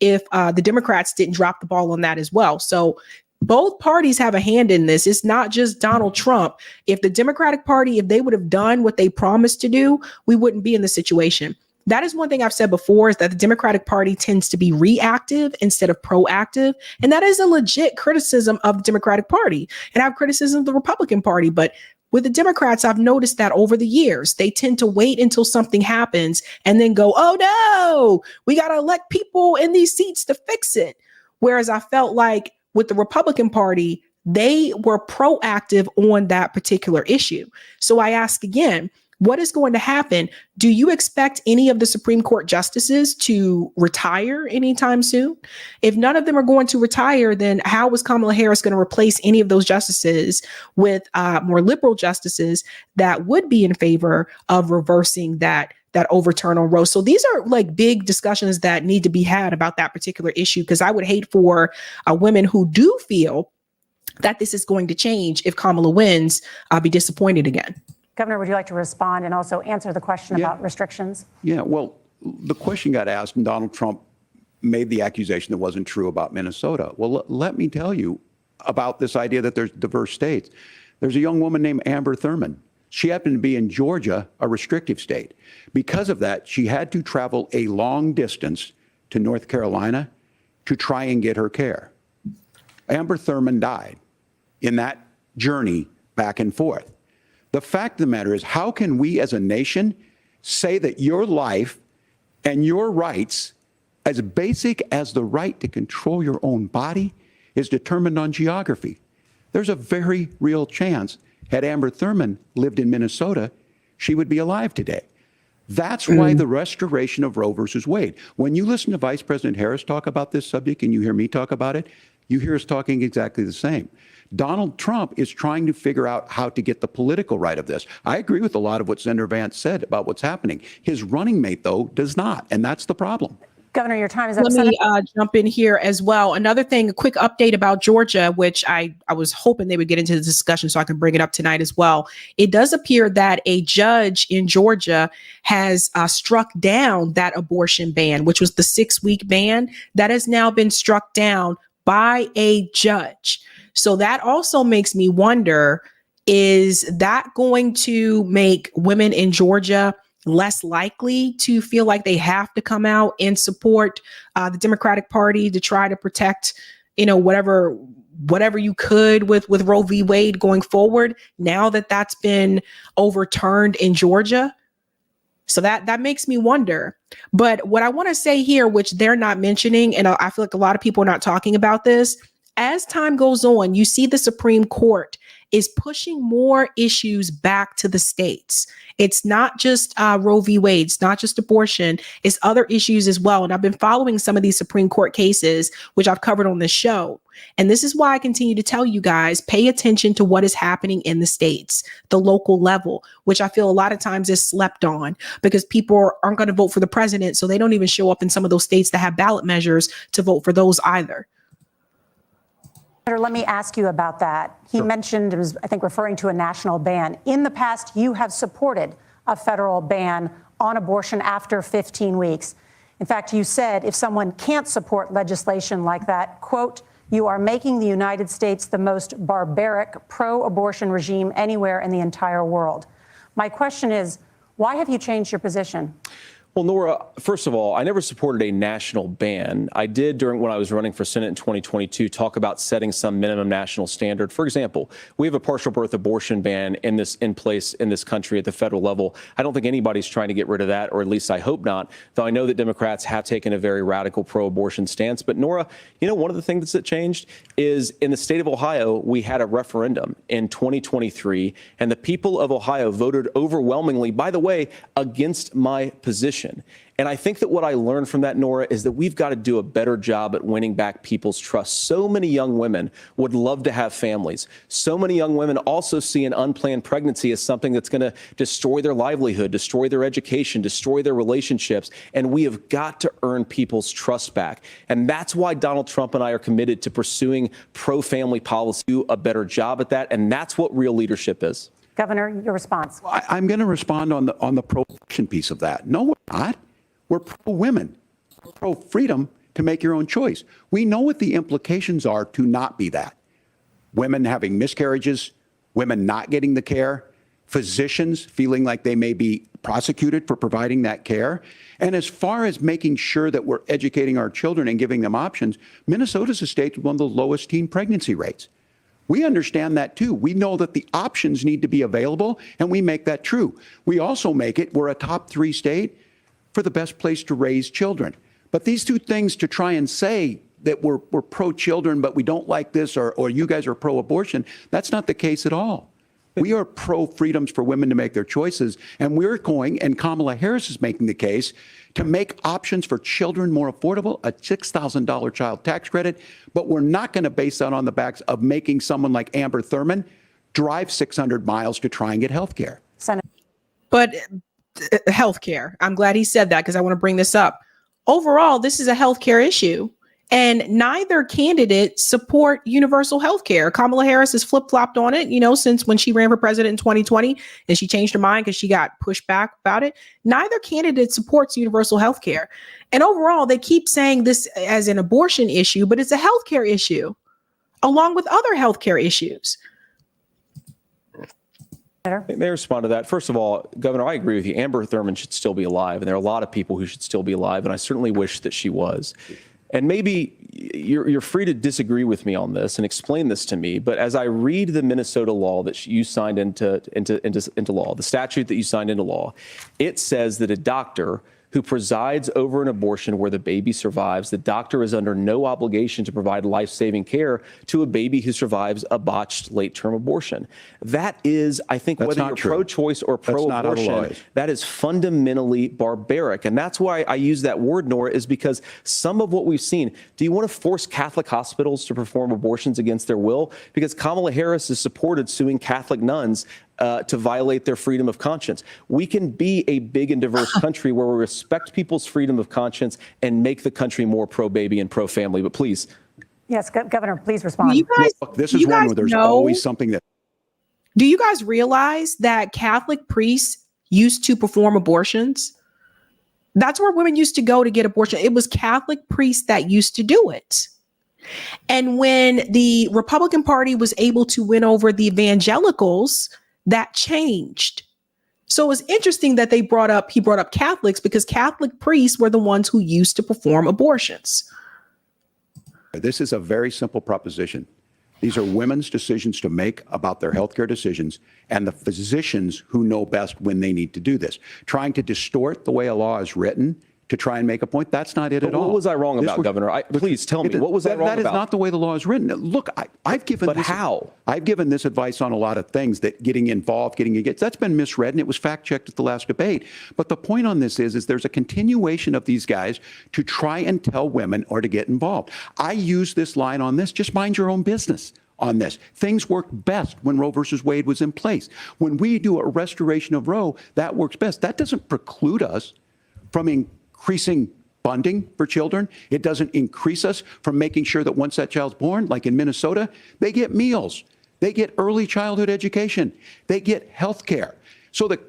if the Democrats didn't drop the ball on that as well. So both parties have a hand in this. It's not just Donald Trump. If the Democratic Party, if they would have done what they promised to do, we wouldn't be in the situation. That is one thing I've said before, is that the Democratic Party tends to be reactive instead of proactive. And that is a legit criticism of the Democratic Party. And I have criticism of the Republican Party. But with the Democrats, I've noticed that over the years, they tend to wait until something happens and then go, oh, no, we got to elect people in these seats to fix it. Whereas I felt like with the Republican Party, they were proactive on that particular issue. So I ask again, what is going to happen? Do you expect any of the Supreme Court justices to retire anytime soon? If none of them are going to retire, then how is Kamala Harris going to replace any of those justices with more liberal justices that would be in favor of reversing that overturn on Roe? So these are like big discussions that need to be had about that particular issue, because I would hate for women who do feel that this is going to change if Kamala wins, be disappointed again. Governor, would you like to respond and also answer the question about restrictions? Yeah, well, the question got asked and Donald Trump made the accusation that wasn't true about Minnesota. Well, let me tell you about this idea that there's diverse states. There's a young woman named Amber Thurman. She happened to be in Georgia, a restrictive state. Because of that, she had to travel a long distance to North Carolina to try and get her care. Amber Thurman died in that journey back and forth. The fact of the matter is, how can we as a nation say that your life and your rights, as basic as the right to control your own body, is determined on geography? There's a very real chance Had Amber Thurman lived in Minnesota, she would be alive today. That's why the restoration of Roe versus Wade. When you listen to Vice President Harris talk about this subject and you hear me talk about it, you hear us talking exactly the same. Donald Trump is trying to figure out how to get the political right of this. I agree with a lot of what Senator Vance said about what's happening. His running mate, though, does not, and that's the problem. Governor, your time is up. Let me jump in here as well. Another thing, a quick update about Georgia, which I was hoping they would get into the discussion so I can bring it up tonight as well. It does appear that a judge in Georgia has struck down that abortion ban, which was the 6-week ban that has now been struck down by a judge. So that also makes me wonder, is that going to make women in Georgia less likely to feel like they have to come out and support the Democratic Party to try to protect, whatever you could with Roe v. Wade going forward, now that that's been overturned in Georgia? So that makes me wonder. But what I want to say here, which they're not mentioning, and I feel like a lot of people are not talking about this, as time goes on, you see the Supreme Court is pushing more issues back to the states. It's not just Roe v. Wade, it's not just abortion, it's other issues as well. And I've been following some of these Supreme Court cases, which I've covered on this show. And this is why I continue to tell you guys, pay attention to what is happening in the states, the local level, which I feel a lot of times is slept on because people aren't going to vote for the president. So they don't even show up in some of those states that have ballot measures to vote for those either. Let me ask you about that. He mentioned, it was, I think, referring to a national ban. In the past, you have supported a federal ban on abortion after 15 weeks. In fact, you said if someone can't support legislation like that, quote, you are making the United States the most barbaric pro-abortion regime anywhere in the entire world. My question is, why have you changed your position? Well, Nora, first of all, I never supported a national ban. I did when I was running for Senate in 2022 talk about setting some minimum national standard. For example, we have a partial birth abortion ban in place in this country at the federal level. I don't think anybody's trying to get rid of that, or at least I hope not, though I know that Democrats have taken a very radical pro-abortion stance. But Nora, one of the things that changed is in the state of Ohio, we had a referendum in 2023, and the people of Ohio voted overwhelmingly, by the way, against my position. And I think that what I learned from that, Nora, is that we've got to do a better job at winning back people's trust. So many young women would love to have families. So many young women also see an unplanned pregnancy as something that's going to destroy their livelihood, destroy their education, destroy their relationships. And we have got to earn people's trust back. And that's why Donald Trump and I are committed to pursuing pro-family policy, do a better job at that. And that's what real leadership is. Governor, your response. I'm going to respond on the pro-abortion piece of that. No, we're not. We're pro-women, pro-freedom to make your own choice. We know what the implications are to not be that. Women having miscarriages, women not getting the care, physicians feeling like they may be prosecuted for providing that care. And as far as making sure that we're educating our children and giving them options, Minnesota's a state with one of the lowest teen pregnancy rates. We understand that too. We know that the options need to be available, and we make that true. We also make it, we're a top 3 state for the best place to raise children. But these two things, to try and say that we're pro-children, but we don't like this, or you guys are pro-abortion, that's not the case at all. We are pro-freedoms for women to make their choices, and we're going, and Kamala Harris is making the case, to make options for children more affordable, a $6,000 child tax credit, but we're not going to base that on the backs of making someone like Amber Thurman drive 600 miles to try and get health care. But healthcare, I'm glad he said that because I want to bring this up. Overall, this is a healthcare issue. And neither candidate support universal health care. Kamala Harris has flip-flopped on it, since when she ran for president in 2020, and she changed her mind because she got pushed back about it. Neither candidate supports universal health care. And overall, they keep saying this as an abortion issue, but it's a healthcare issue, along with other healthcare issues. May I respond to that? First of all, Governor, I agree with you. Amber Thurman should still be alive, and there are a lot of people who should still be alive, and I certainly wish that she was. And maybe you're free to disagree with me on this and explain this to me. But as I read the Minnesota law that you signed into law, the statute that you signed into law, it says that a doctor who who presides over an abortion where the baby survives, the doctor is under no obligation to provide life-saving care to a baby who survives a botched late-term abortion. That is, I think, That's whether not you're true. pro-choice or That's not how the law pro-abortion, is. that is fundamentally barbaric. And that's why I use that word, Nora, is because some of what we've seen, do you want to force Catholic hospitals to perform abortions against their will? Because Kamala Harris has supported suing Catholic nuns to violate their freedom of conscience. We can be a big and diverse country where we respect people's freedom of conscience and make the country more pro-baby and pro-family. But please. Yes, Governor, please respond. You guys, Look, this you is one guys where there's know- always something that. Do you guys realize that Catholic priests used to perform abortions? That's where women used to go to get abortion. It was Catholic priests that used to do it. And when the Republican Party was able to win over the evangelicals, that changed. So it was interesting that he brought up Catholics, because Catholic priests were the ones who used to perform abortions. This is a very simple proposition. These are women's decisions to make about their healthcare decisions, and the physicians who know best when they need to do this. Trying to distort the way a law is written to try and make a point, that's not it at all. What was I wrong about, Governor? Please tell me, what was I wrong about? That is not the way the law is written. Look, I've given I've given this advice on a lot of things, that getting involved, getting engaged, that's been misread, and it was fact-checked at the last debate. But the point on this is there's a continuation of these guys to try and tell women or to get involved. I use this line on this, just mind your own business on this. Things worked best when Roe versus Wade was in place. When we do a restoration of Roe, that works best. That doesn't preclude us from increasing funding for children. It doesn't increase us from making sure that once that child's born, like in Minnesota, they get meals, they get early childhood education, they get health care. So the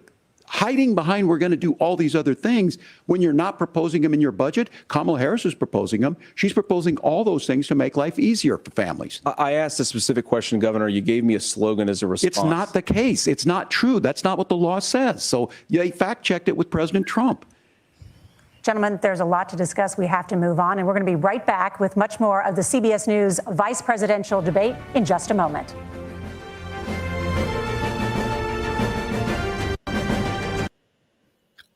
hiding behind we're going to do all these other things when you're not proposing them in your budget. Kamala Harris is proposing them. She's proposing all those things to make life easier for families. I asked a specific question, Governor. You gave me a slogan as a response. It's not the case. It's not true. That's not what the law says. So they fact-checked it with President Trump. Gentlemen, there's a lot to discuss. We have to move on, and we're going to be right back with much more of the CBS News vice presidential debate in just a moment.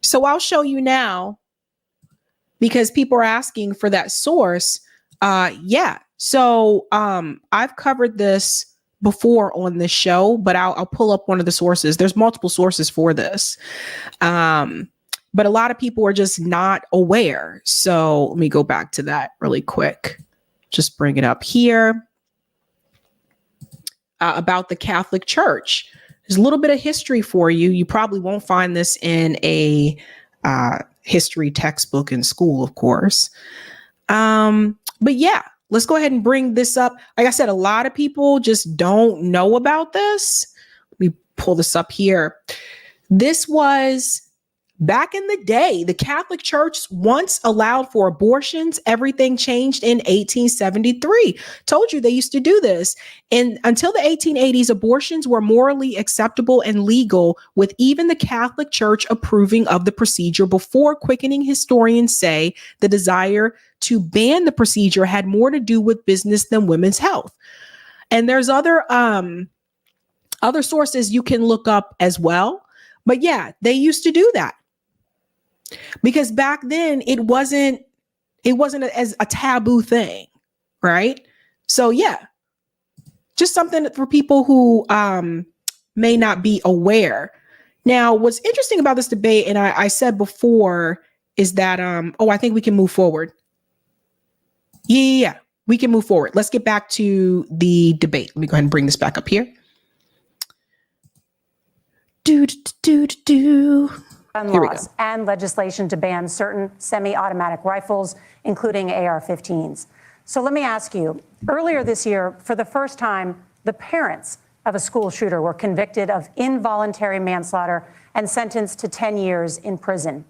So I'll show you now, because people are asking for that source. So I've covered this before on this show, but I'll pull up one of the sources. There's multiple sources for this. But a lot of people are just not aware. So let me go back to that really quick. Just bring it up here. About the Catholic Church. There's a little bit of history for you. You probably won't find this in a history textbook in school, of course. But yeah, let's go ahead and bring this up. Like I said, a lot of people just don't know about this. Let me pull this up here. This was back in the day. The Catholic Church once allowed for abortions. Everything changed in 1873. Told you they used to do this. And until the 1880s, abortions were morally acceptable and legal, with even the Catholic Church approving of the procedure, before quickening historians say the desire to ban the procedure had more to do with business than women's health. And there's other sources you can look up as well. But yeah, they used to do that. Because back then it wasn't as a taboo thing, right? So yeah, just something for people who may not be aware. Now, what's interesting about this debate, and I said before, is that I think we can move forward. Yeah, we can move forward. Let's get back to the debate. Let me go ahead and bring this back up here. Gun laws and legislation to ban certain semi-automatic rifles, including AR-15s. So let me ask you, earlier this year, for the first time, the parents of a school shooter were convicted of involuntary manslaughter and sentenced to 10 years in prison.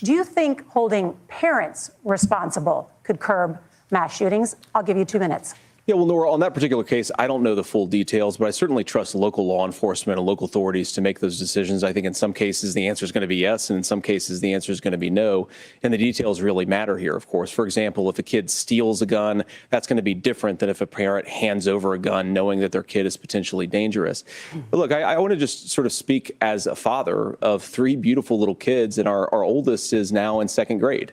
Do you think holding parents responsible could curb mass shootings? I'll give you 2 minutes. Yeah, well, Nora, on that particular case, I don't know the full details, but I certainly trust local law enforcement and local authorities to make those decisions. I think in some cases the answer is going to be yes, and in some cases the answer is going to be no. And the details really matter here, of course. For example, if a kid steals a gun, that's going to be different than if a parent hands over a gun knowing that their kid is potentially dangerous. But look, I want to just sort of speak as a father of 3 beautiful little kids, and our oldest is now in 2nd grade.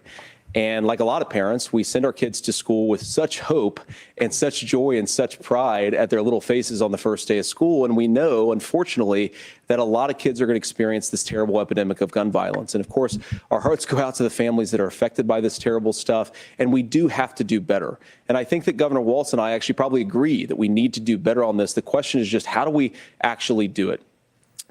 And like a lot of parents, we send our kids to school with such hope and such joy and such pride at their little faces on the first day of school. And we know, unfortunately, that a lot of kids are going to experience this terrible epidemic of gun violence. And of course, our hearts go out to the families that are affected by this terrible stuff. And we do have to do better. And I think that Governor Walz and I actually probably agree that we need to do better on this. The question is just, how do we actually do it?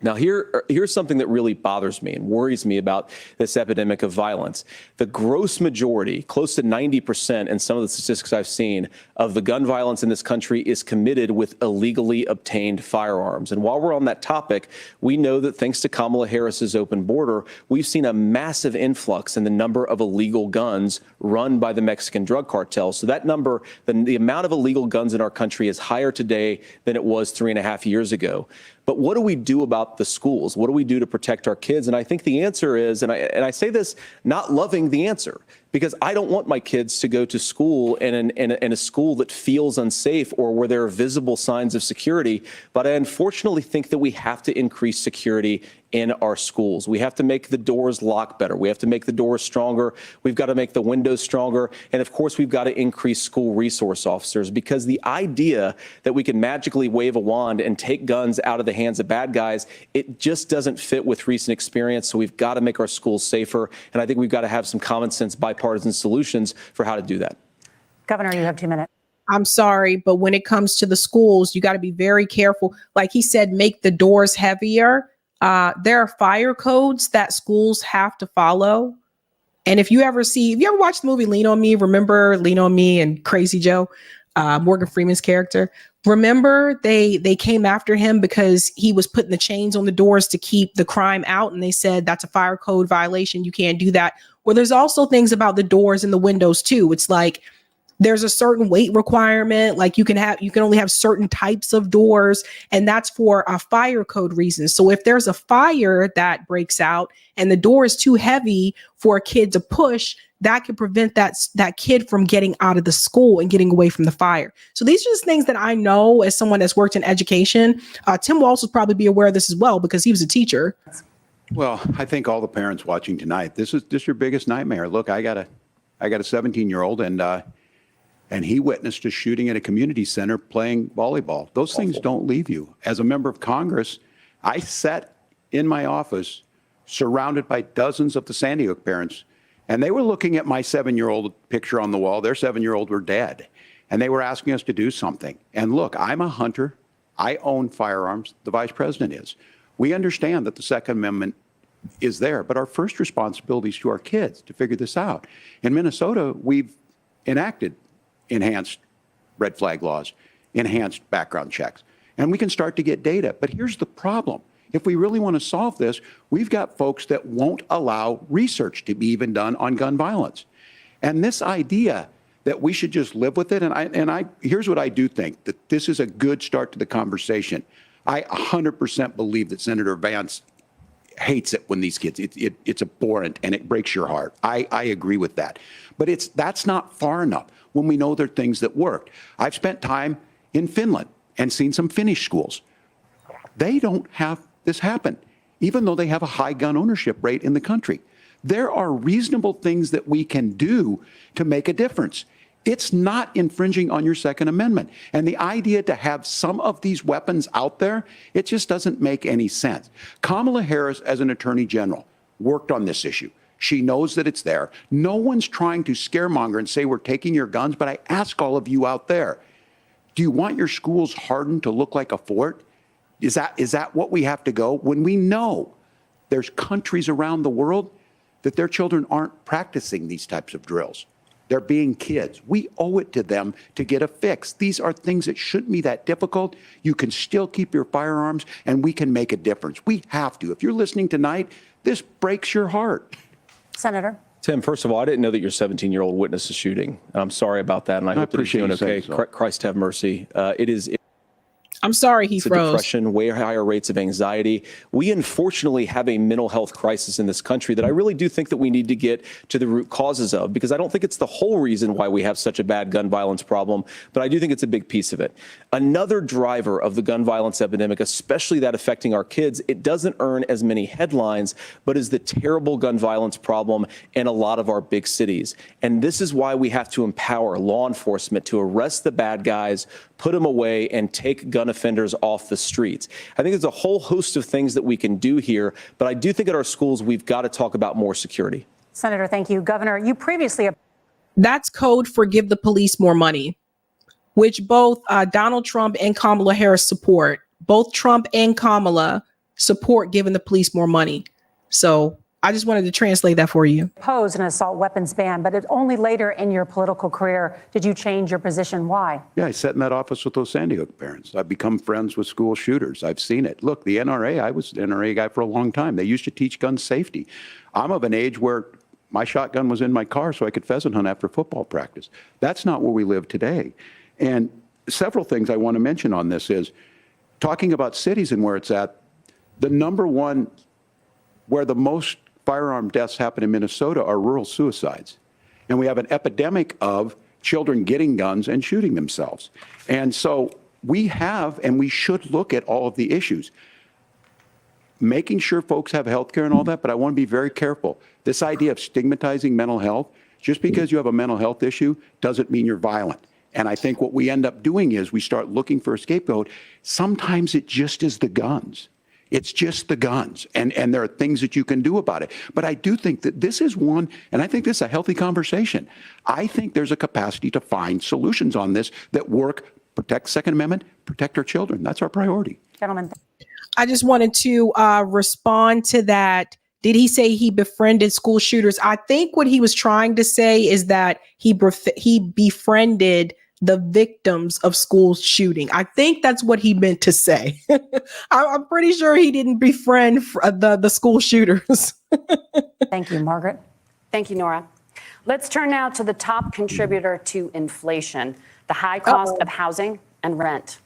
Now, here's something that really bothers me and worries me about this epidemic of violence. The gross majority, close to 90% in some of the statistics I've seen, of the gun violence in this country is committed with illegally obtained firearms. And while we're on that topic, we know that thanks to Kamala Harris's open border, we've seen a massive influx in the number of illegal guns run by the Mexican drug cartels. So that number, the amount of illegal guns in our country is higher today than it was 3.5 years ago. But what do we do about the schools? What do we do to protect our kids? And I think the answer is, and I say this not loving the answer, because I don't want my kids to go to school in a school that feels unsafe or where there are visible signs of security. But I unfortunately think that we have to increase security in our schools. We have to make the doors lock better. We have to make the doors stronger. We've got to make the windows stronger. And of course, we've got to increase school resource officers, because the idea that we can magically wave a wand and take guns out of the hands of bad guys, it just doesn't fit with recent experience. So we've got to make our schools safer. And I think we've got to have some common sense bipartisan solutions for how to do that. Governor, you have 2 minutes. I'm sorry, but when it comes to the schools, you got to be very careful. Like he said, make the doors heavier. There are fire codes that schools have to follow. And if you ever watch the movie Lean on Me, remember Lean on Me and Crazy Joe, Morgan Freeman's character? Remember they came after him because he was putting the chains on the doors to keep the crime out. And they said, that's a fire code violation. You can't do that. Well, there's also things about the doors and the windows too. It's like, there's a certain weight requirement, like you can only have certain types of doors, and that's for a fire code reason. So if there's a fire that breaks out and the door is too heavy for a kid to push, that could prevent that kid from getting out of the school and getting away from the fire. So these are just things that I know as someone that's worked in education. Tim Walz would probably be aware of this as well because he was a teacher. Well, I think all the parents watching tonight, this is your biggest nightmare. Look, I got a 17-year-old and he witnessed a shooting at a community center playing volleyball. Those things don't leave you. As a member of Congress, I sat in my office surrounded by dozens of the Sandy Hook parents, and they were looking at my 7-year-old picture on the wall. Their 7-year-old were dead, and they were asking us to do something. And look, I'm a hunter. I own firearms. The vice president is. We understand that the Second Amendment is there, but our first responsibility is to our kids to figure this out. In Minnesota, we've enacted enhanced red flag laws, enhanced background checks, and we can start to get data. But here's the problem. If we really want to solve this, we've got folks that won't allow research to be even done on gun violence. And this idea that we should just live with it, and here's what I do think, that this is a good start to the conversation. I 100% believe that Senator Vance hates it when these kids, it's abhorrent and it breaks your heart. I agree with that. But that's not far enough when we know there are things that worked. I've spent time in Finland and seen some Finnish schools. They don't have this happen, even though they have a high gun ownership rate in the country. There are reasonable things that we can do to make a difference. It's not infringing on your Second Amendment. And the idea to have some of these weapons out there, it just doesn't make any sense. Kamala Harris, as an attorney general, worked on this issue. She knows that it's there. No one's trying to scaremonger and say we're taking your guns, but I ask all of you out there, do you want your schools hardened to look like a fort? Is that what we have to go? When we know there's countries around the world that their children aren't practicing these types of drills. They're being kids. We owe it to them to get a fix. These are things that shouldn't be that difficult. You can still keep your firearms, and we can make a difference. We have to. If you're listening tonight, this breaks your heart. Senator. Tim, first of all, I didn't know that your 17-year-old witnessed a shooting. I'm sorry about that, and I hope that he's doing okay. Christ have mercy. I'm sorry he froze. Depression, way higher rates of anxiety. We unfortunately have a mental health crisis in this country that I really do think that we need to get to the root causes of, because I don't think it's the whole reason why we have such a bad gun violence problem, but I do think it's a big piece of it. Another driver of the gun violence epidemic, especially that affecting our kids, it doesn't earn as many headlines, but is the terrible gun violence problem in a lot of our big cities. And this is why we have to empower law enforcement to arrest the bad guys, put them away, and take gun offenders off the streets. I think there's a whole host of things that we can do here, but I do think at our schools we've got to talk about more security. Senator, thank you. Governor, you previously... That's code for give the police more money, which both Donald Trump and Kamala Harris support. Both Trump and Kamala support giving the police more money. So I just wanted to translate that for you. Oppose an assault weapons ban, but only later in your political career did you change your position. Why? Yeah, I sat in that office with those Sandy Hook parents. I've become friends with school shooters. I've seen it. Look, the NRA, I was an NRA guy for a long time. They used to teach gun safety. I'm of an age where my shotgun was in my car so I could pheasant hunt after football practice. That's not where we live today. And several things I want to mention on this is talking about cities and where it's at. The number one where the most firearm deaths happen in Minnesota are rural suicides. And we have an epidemic of children getting guns and shooting themselves. And so we have, and we should look at all of the issues, making sure folks have health care and all that, but I want to be very careful. This idea of stigmatizing mental health, just because you have a mental health issue doesn't mean you're violent. And I think what we end up doing is we start looking for a scapegoat. Sometimes it just is the guns. It's just the guns, and there are things that you can do about it. But I do think that this is one, and I think this is a healthy conversation. I think there's a capacity to find solutions on this that work, protect Second Amendment, protect our children. That's our priority. Gentlemen. I just wanted to respond to that. Did he say he befriended school shooters? I think what he was trying to say is that he befriended the victims of school shooting. I think that's what he meant to say. I'm pretty sure he didn't befriend the school shooters. Thank you, Margaret. Thank you, Nora. Let's turn now to the top contributor to inflation, the high cost of housing and rent.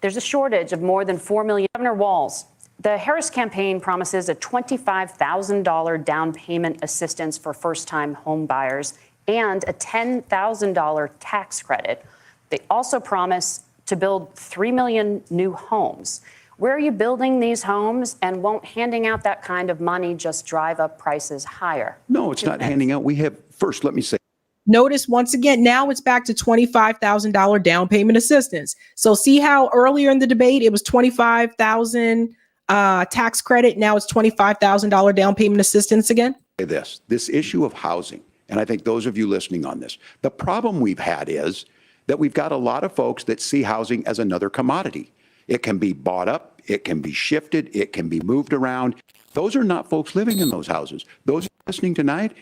There's a shortage of more than 4 million. Governor Walz, the Harris campaign promises a $25,000 down payment assistance for first-time home buyers and a $10,000 tax credit. They also promise to build 3 million new homes. Where are you building these homes, and won't handing out that kind of money just drive up prices higher? No, it's not handing out. We have, first, let me say. Notice once again, now it's back to $25,000 down payment assistance. So see how earlier in the debate, it was $25,000 tax credit. Now it's $25,000 down payment assistance again. This issue of housing, and I think those of you listening on this, the problem we've had is that we've got a lot of folks that see housing as another commodity. It can be bought up, it can be shifted, it can be moved around. Those are not folks living in those houses. Those listening tonight,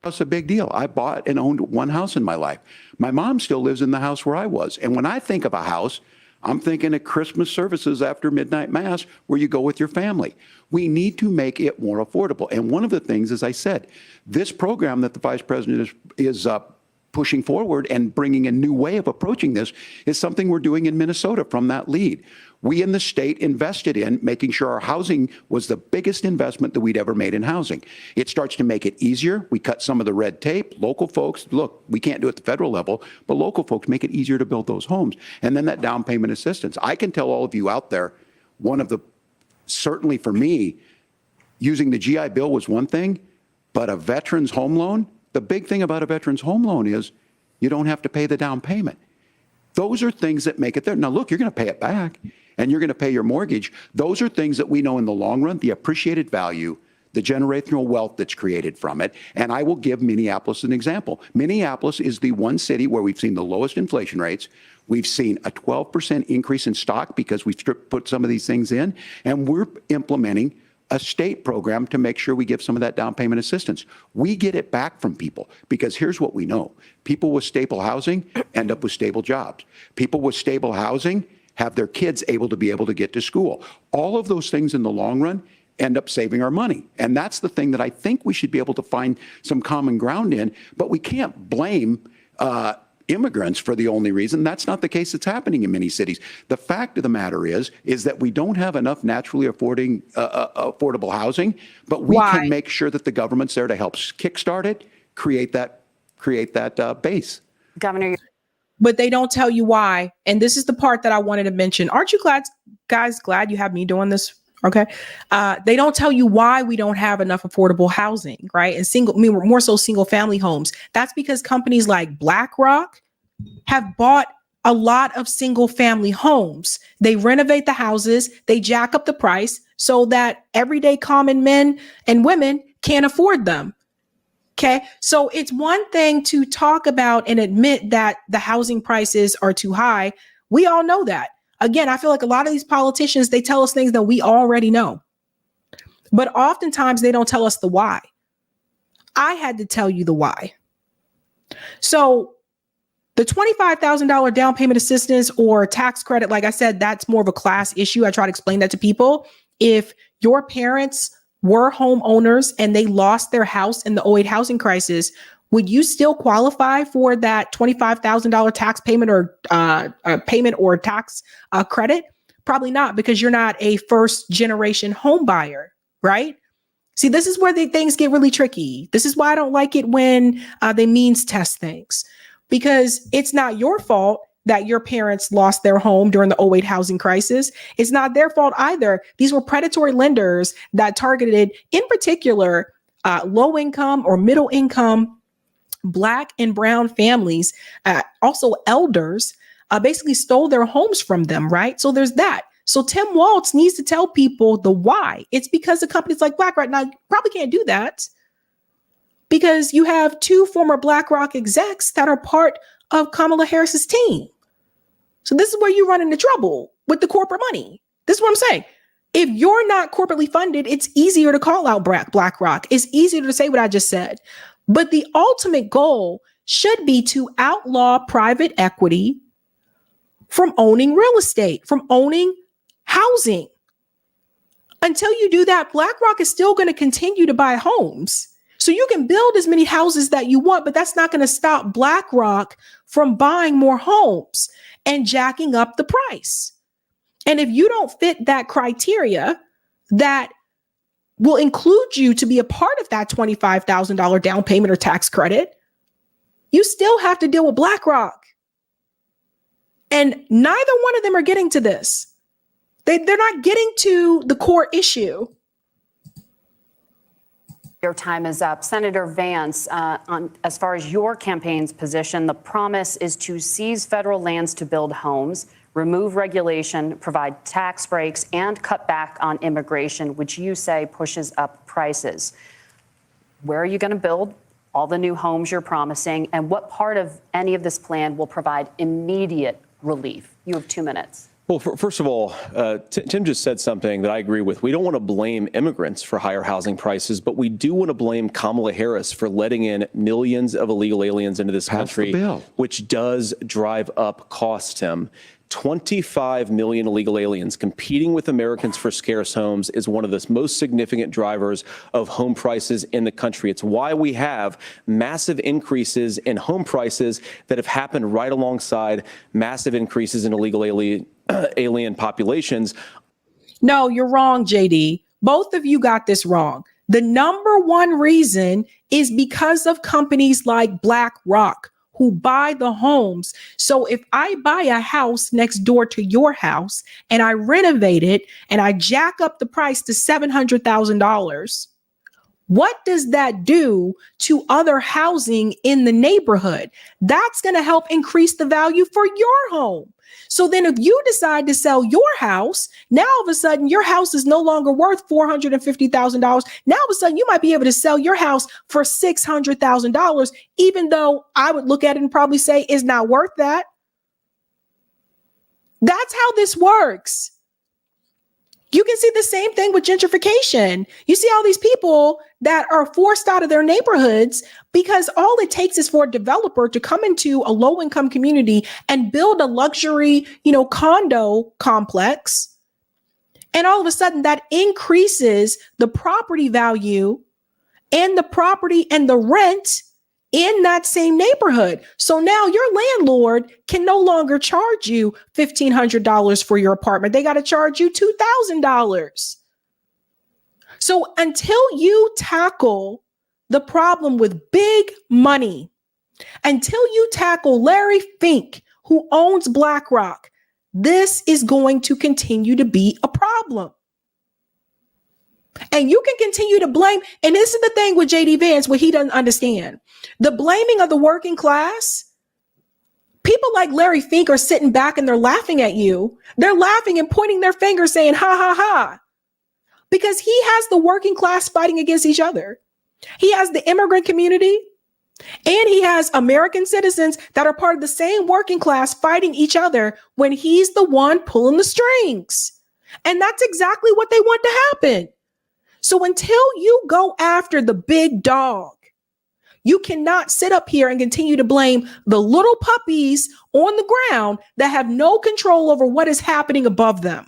that's a big deal. I bought and owned one house in my life. My mom still lives in the house where I was. And when I think of a house, I'm thinking of Christmas services after midnight mass where you go with your family. We need to make it more affordable. And one of the things, as I said, this program that the vice president is pushing forward and bringing a new way of approaching this is something we're doing in Minnesota from that lead. We in the state invested in making sure our housing was the biggest investment that we'd ever made in housing. It starts to make it easier. We cut some of the red tape. Local folks, look, we can't do it at the federal level, but local folks make it easier to build those homes. And then that down payment assistance. I can tell all of you out there, one of the, certainly for me, using the GI Bill was one thing, but a veteran's home loan, the big thing about a veteran's home loan is you don't have to pay the down payment. Those are things that make it there. Now, look, you're going to pay it back and you're going to pay your mortgage. Those are things that we know in the long run, the appreciated value, the generational wealth that's created from it. And I will give Minneapolis an example. Minneapolis is the one city where we've seen the lowest inflation rates. We've seen a 12% increase in stock because we've put some of these things in, and we're implementing a state program to make sure we give some of that down payment assistance. We get it back from people because here's what we know. People with stable housing end up with stable jobs. People with stable housing have their kids able to get to school. All of those things in the long run end up saving our money. And that's the thing that I think we should be able to find some common ground in, but we can't blame immigrants for the only reason. That's not the case that's happening in many cities. The fact of the matter is that we don't have enough naturally affordable housing, but we can make sure that the government's there to help kickstart it, create that base. Governor, but they don't tell you why. And this is the part that I wanted to mention. Aren't you glad you have me doing this? Okay. They don't tell you why we don't have enough affordable housing, right? And more so single family homes. That's because companies like BlackRock have bought a lot of single family homes. They renovate the houses, they jack up the price so that everyday common men and women can't afford them. Okay. So it's one thing to talk about and admit that the housing prices are too high. We all know that. Again, I feel like a lot of these politicians, they tell us things that we already know, but oftentimes they don't tell us the why. I had to tell you the why. So the $25,000 down payment assistance or tax credit, like I said, that's more of a class issue. I try to explain that to people. If your parents were homeowners and they lost their house in the 2008 housing crisis, would you still qualify for that $25,000 tax payment or tax credit? Probably not, because you're not a first generation home buyer, right? See, this is where things get really tricky. This is why I don't like it when they means test things, because it's not your fault that your parents lost their home during the 2008 housing crisis. It's not their fault either. These were predatory lenders that targeted, in particular, low income or middle income Black and brown families, also elders, basically stole their homes from them, right? So there's that. So Tim Walz needs to tell people the why. It's because the companies like BlackRock, now you probably can't do that because you have two former BlackRock execs that are part of Kamala Harris's team. So this is where you run into trouble with the corporate money. This is what I'm saying. If you're not corporately funded, it's easier to call out BlackRock. It's easier to say what I just said. But the ultimate goal should be to outlaw private equity from owning real estate, from owning housing. Until you do that, BlackRock is still going to continue to buy homes. So you can build as many houses that you want, but that's not going to stop BlackRock from buying more homes and jacking up the price. And if you don't fit that criteria that will include you to be a part of that $25,000 down payment or tax credit, you still have to deal with BlackRock. And neither one of them are getting to this. They're not getting to the core issue. Your time is up. Senator Vance, as far as your campaign's position, the promise is to seize federal lands to build homes, remove regulation, provide tax breaks, and cut back on immigration, which you say pushes up prices. Where are you going to build all the new homes you're promising? And what part of any of this plan will provide immediate relief? You have 2 minutes. Well, first of all, Tim just said something that I agree with. We don't want to blame immigrants for higher housing prices, but we do want to blame Kamala Harris for letting in millions of illegal aliens into this country, which does drive up costs, Tim. 25 million illegal aliens competing with Americans for scarce homes is one of the most significant drivers of home prices in the country. It's why we have massive increases in home prices that have happened right alongside massive increases in illegal alien populations. No, you're wrong, JD. Both of you got this wrong. The number one reason is because of companies like BlackRock, who buy the homes. So if I buy a house next door to your house and I renovate it and I jack up the price to $700,000, what does that do to other housing in the neighborhood? That's going to help increase the value for your home. So then if you decide to sell your house, now all of a sudden your house is no longer worth $450,000. Now all of a sudden you might be able to sell your house for $600,000, even though I would look at it and probably say it's not worth that. That's how this works. You can see the same thing with gentrification. You see all these people that are forced out of their neighborhoods because all it takes is for a developer to come into a low-income community and build a luxury, condo complex. And all of a sudden that increases the property value and the property and the rent in that same neighborhood. So now your landlord can no longer charge you $1,500 for your apartment. They got to charge you $2,000. So until you tackle the problem with big money, until you tackle Larry Fink, who owns BlackRock, this is going to continue to be a problem. And you can continue to blame. And this is the thing with JD Vance, what he doesn't understand. The blaming of the working class. People like Larry Fink are sitting back and they're laughing at you. They're laughing and pointing their finger saying, ha, ha, ha. Because he has the working class fighting against each other. He has the immigrant community. And he has American citizens that are part of the same working class fighting each other when he's the one pulling the strings. And that's exactly what they want to happen. So until you go after the big dog, you cannot sit up here and continue to blame the little puppies on the ground that have no control over what is happening above them.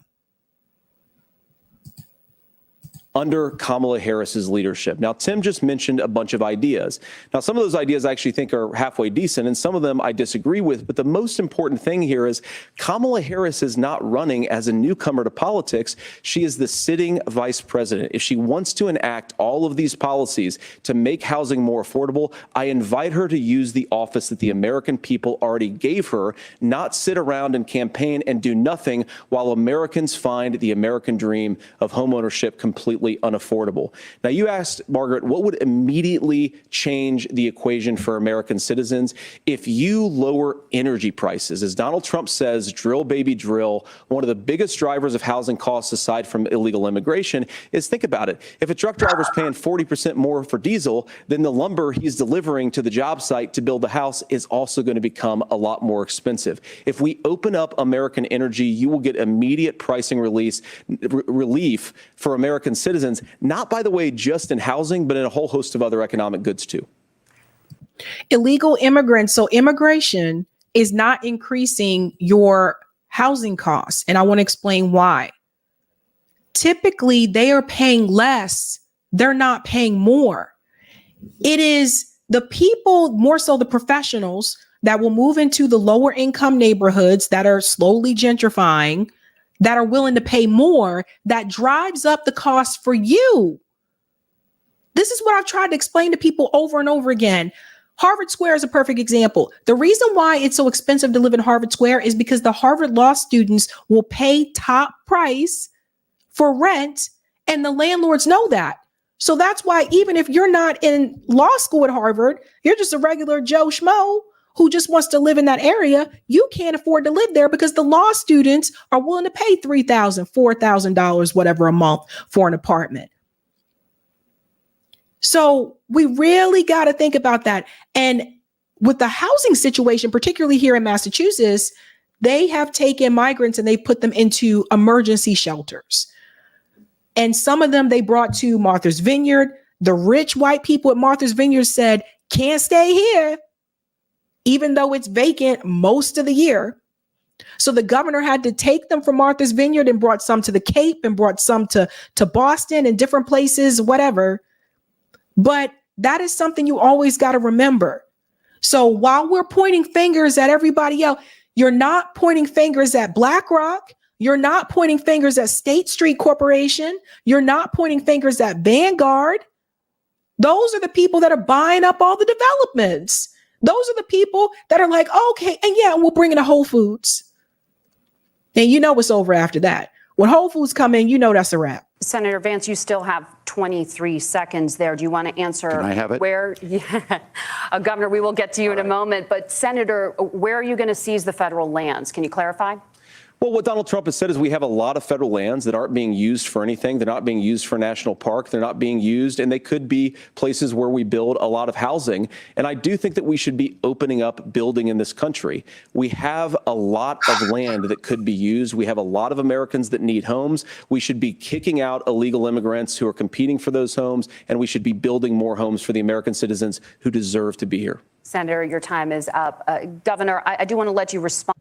Under Kamala Harris's leadership. Now, Tim just mentioned a bunch of ideas. Now, some of those ideas I actually think are halfway decent, and some of them I disagree with. But the most important thing here is Kamala Harris is not running as a newcomer to politics. She is the sitting vice president. If she wants to enact all of these policies to make housing more affordable, I invite her to use the office that the American people already gave her, not sit around and campaign and do nothing while Americans find the American dream of homeownership completely unaffordable. Now, you asked, Margaret, what would immediately change the equation for American citizens if you lower energy prices? As Donald Trump says, drill, baby, drill. One of the biggest drivers of housing costs, aside from illegal immigration, is, think about it. If a truck driver is paying 40% more for diesel, then the lumber he's delivering to the job site to build the house is also going to become a lot more expensive. If we open up American energy, you will get immediate pricing relief for American citizens, not, by the way, just in housing, but in a whole host of other economic goods too. Illegal immigrants. So immigration is not increasing your housing costs. And I want to explain why. Typically, they are paying less. They're not paying more. It is the people, more so the professionals, that will move into the lower income neighborhoods that are slowly gentrifying, that are willing to pay more, that drives up the cost for you. This is what I've tried to explain to people over and over again. Harvard Square is a perfect example. The reason why it's so expensive to live in Harvard Square is because the Harvard law students will pay top price for rent, and the landlords know that. So that's why even if you're not in law school at Harvard, you're just a regular Joe Schmo who just wants to live in that area, you can't afford to live there because the law students are willing to pay $3,000, $4,000, whatever a month for an apartment. So we really got to think about that. And with the housing situation, particularly here in Massachusetts, they have taken migrants and they put them into emergency shelters. And some of them they brought to Martha's Vineyard. The rich white people at Martha's Vineyard said, can't stay here, even though it's vacant most of the year. So the governor had to take them from Martha's Vineyard and brought some to the Cape and brought some to Boston and different places, whatever. But that is something you always got to remember. So while we're pointing fingers at everybody else, you're not pointing fingers at BlackRock. You're not pointing fingers at State Street Corporation. You're not pointing fingers at Vanguard. Those are the people that are buying up all the developments. Those are the people that are like, okay, and yeah, we'll bring in a Whole Foods. And you know it's over after that. When Whole Foods come in, you know that's a wrap. Senator Vance, you still have 23 seconds there. Do you want to answer? Can I have it? Where, yeah, Governor, we will get to you in a moment. But Senator, where are you going to seize the federal lands? Can you clarify? Well, what Donald Trump has said is we have a lot of federal lands that aren't being used for anything. They're not being used for a national park. They're not being used, and they could be places where we build a lot of housing. And I do think that we should be opening up building in this country. We have a lot of land that could be used. We have a lot of Americans that need homes. We should be kicking out illegal immigrants who are competing for those homes, and we should be building more homes for the American citizens who deserve to be here. Senator, your time is up. Governor, I do want to let you respond.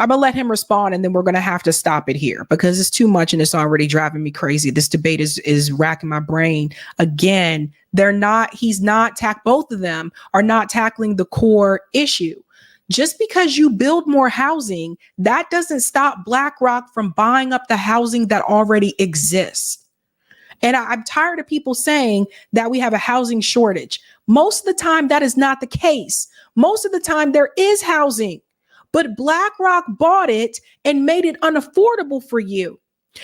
I'm gonna let him respond, and then we're gonna have to stop it here because it's too much and it's already driving me crazy. This debate is racking my brain. Again, both of them are not tackling the core issue. Just because you build more housing, that doesn't stop BlackRock from buying up the housing that already exists. And I'm tired of people saying that we have a housing shortage. Most of the time, that is not the case. Most of the time, there is housing. But BlackRock bought it and made it unaffordable for you.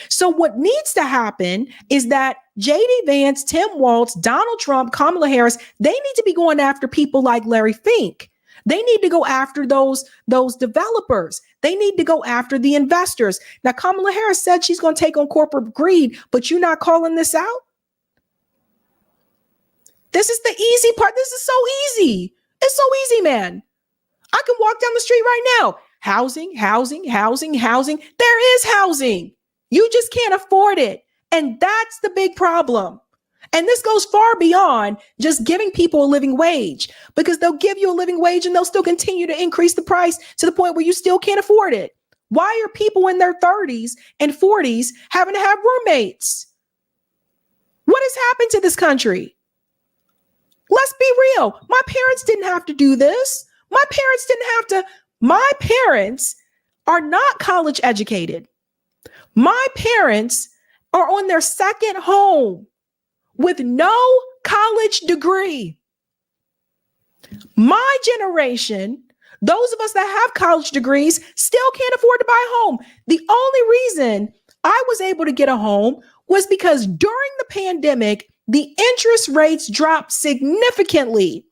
So what needs to happen is that JD Vance, Tim Walz, Donald Trump, Kamala Harris, they need to be going after people like Larry Fink. They need to go after those developers. They need to go after the investors. Now, Kamala Harris said she's going to take on corporate greed, but you're not calling this out? This is the easy part. This is so easy. It's so easy, man. I can walk down the street right now. Housing, housing, housing, housing. There is housing. You just can't afford it. And that's the big problem. And this goes far beyond just giving people a living wage, because they'll give you a living wage and they'll still continue to increase the price to the point where you still can't afford it. Why are people in their 30s and 40s having to have roommates? What has happened to this country? Let's be real. My parents didn't have to do this. My parents are not college educated. My parents are on their second home with no college degree. My generation, those of us that have college degrees, still can't afford to buy a home. The only reason I was able to get a home was because during the pandemic, the interest rates dropped significantly.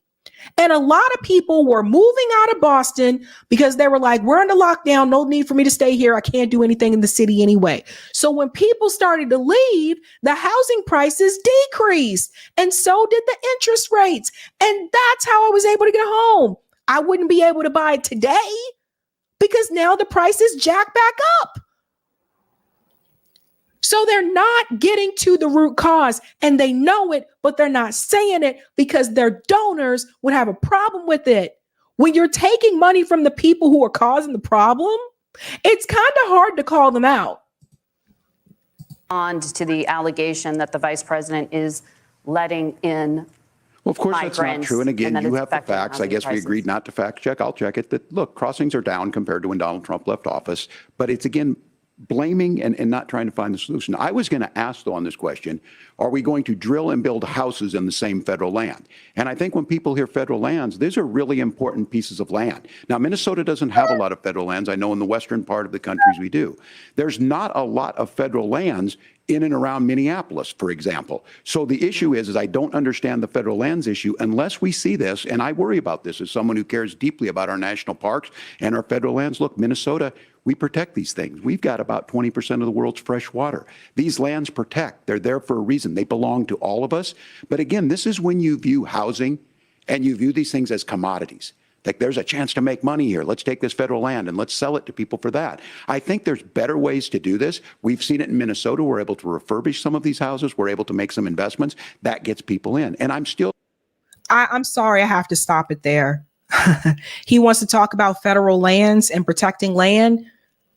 And a lot of people were moving out of Boston because they were like, we're under lockdown. No need for me to stay here. I can't do anything in the city anyway. So when people started to leave, the housing prices decreased. And so did the interest rates. And that's how I was able to get a home. I wouldn't be able to buy it today because now the prices jack back up. So they're not getting to the root cause, and they know it, but they're not saying it because their donors would have a problem with it. When you're taking money from the people who are causing the problem, it's kind of hard to call them out. On to the allegation that the vice president is letting in Well, of course, that's not migrants, true. And again, that you it's have the affecting facts. I housing guess we prices. agreed not to fact check. I'll check it. That, look, crossings are down compared to when Donald Trump left office. But it's, again, blaming and not trying to find the solution. I was going to ask, though, on this question, are we going to drill and build houses in the same federal land? And I think when people hear federal lands, these are really important pieces of land. Now, Minnesota doesn't have a lot of federal lands. I know in the western part of the countries we do. There's not a lot of federal lands in and around Minneapolis, for example. So the issue is I don't understand the federal lands issue unless we see this, and I worry about this as someone who cares deeply about our national parks and our federal lands. Look, Minnesota, we protect these things. We've got about 20% of the world's fresh water. These lands protect. They're there for a reason. They belong to all of us. But again, this is when you view housing and you view these things as commodities. Like, there's a chance to make money here. Let's take this federal land and let's sell it to people for that. I think there's better ways to do this. We've seen it in Minnesota. We're able to refurbish some of these houses. We're able to make some investments. That gets people in. And I'm sorry, I have to stop it there. He wants to talk about federal lands and protecting land.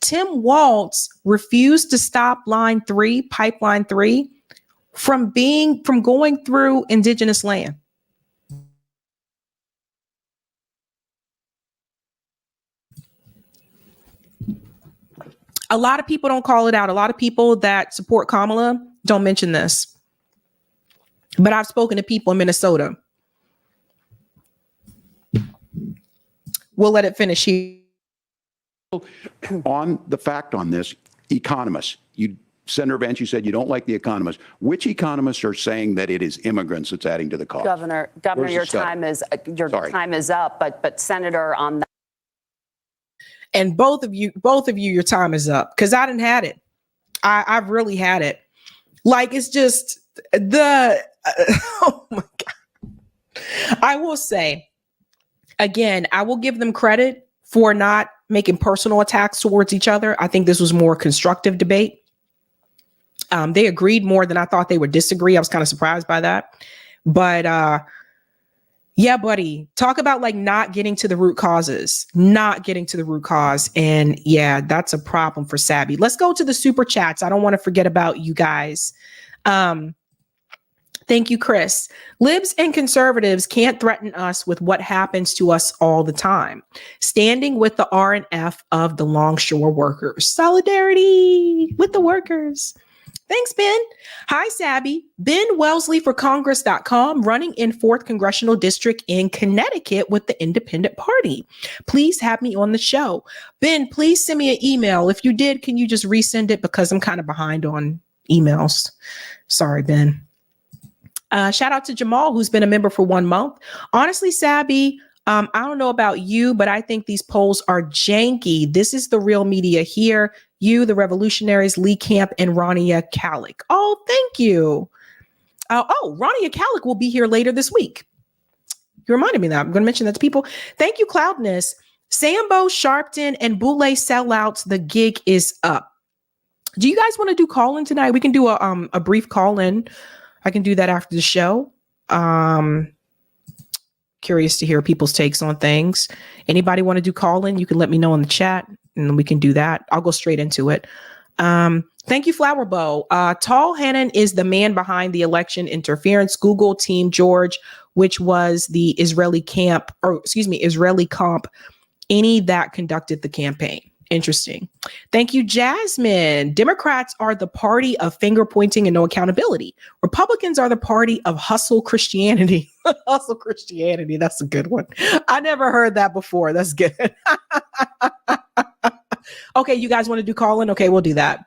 Tim Walz refused to stop Pipeline 3 from going through indigenous land. A lot of people don't call it out. A lot of people that support Kamala don't mention this. But I've spoken to people in Minnesota. We'll let it finish here. On the fact on this, economists, Senator Vance, you said you don't like the economists. Which economists are saying that it is immigrants that's adding to the cost? Governor, your time is up, but Senator, on that. And both of you, your time is up because I didn't had it. I've really had it. Like, it's just oh my God. I will say, again, I will give them credit for not making personal attacks towards each other. I think this was more constructive debate. They agreed more than I thought they would disagree. I was kind of surprised by that. But Yeah, buddy. Talk about like not getting to the root causes, And yeah, that's a problem for Sabby. Let's go to the super chats. I don't want to forget about you guys. Thank you, Chris. Libs and conservatives can't threaten us with what happens to us all the time. Standing with the R&F of the longshore workers. Solidarity with the workers. Thanks, Ben. Hi, Sabby. Ben Wellesley for Congress.com, running in 4th Congressional District in Connecticut with the Independent Party. Please have me on the show. Ben, please send me an email. If you did, can you just resend it? Because I'm kind of behind on emails. Sorry, Ben. Shout out to Jamal, who's been a member for 1 month. Honestly, Sabby, I don't know about you, but I think these polls are janky. This is the real media here. You, the revolutionaries, Lee Camp, and Rania Kalik. Oh, thank you. Rania Kalik will be here later this week. You reminded me of that. I'm going to mention that to people. Thank you, Cloudness. Sambo, Sharpton, and Boule sellouts. The gig is up. Do you guys want to do call-in tonight? We can do a brief call-in. I can do that after the show. Curious to hear people's takes on things. Anybody want to do call-in? You can let me know in the chat, and we can do that. I'll go straight into it. Thank you, Flower Bow. Tal Hannon is the man behind the election interference. Google Team George, which was the Israeli comp, any that conducted the campaign. Interesting. Thank you, Jasmine. Democrats are the party of finger pointing and no accountability. Republicans are the party of hustle Christianity. Hustle Christianity. That's a good one. I never heard that before. That's good. Okay, you guys want to do call-in? Okay, we'll do that.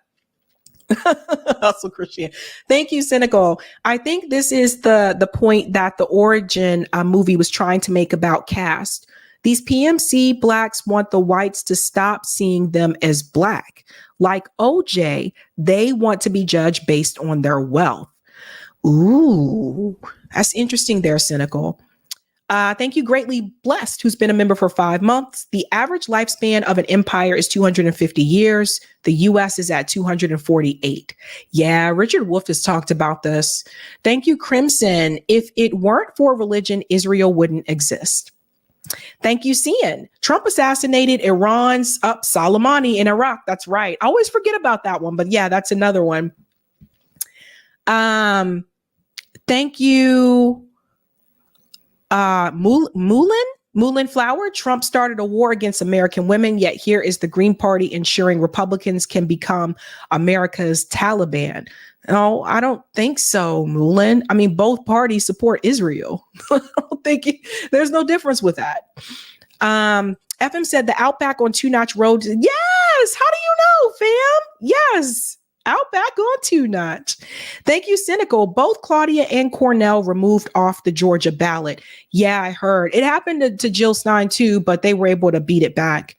Hustle Christianity. Thank you, Cynical. I think this is the point that the Origin movie was trying to make about caste. These PMC blacks want the whites to stop seeing them as black. Like OJ, they want to be judged based on their wealth. Ooh, that's interesting there, Cynical. Thank you, Greatly Blessed, who's been a member for 5 months. The average lifespan of an empire is 250 years. The U.S. is at 248. Yeah, Richard Wolff has talked about this. Thank you, Crimson. If it weren't for religion, Israel wouldn't exist. Thank you, Cian. Trump assassinated Iran's Soleimani in Iraq. That's right. I always forget about that one, but yeah, that's another one. Thank you, Moulin Flower. Trump started a war against American women, yet here is the Green Party ensuring Republicans can become America's Taliban. No, I don't think so, Moulin. I mean, both parties support Israel. I don't think there's no difference with that. FM said the Outback on Two Notch Road. Yes. How do you know, fam? Yes. Outback on Two Notch. Thank you, Cynical. Both Claudia and Cornell removed off the Georgia ballot. Yeah, I heard. It happened to Jill Stein too, but they were able to beat it back.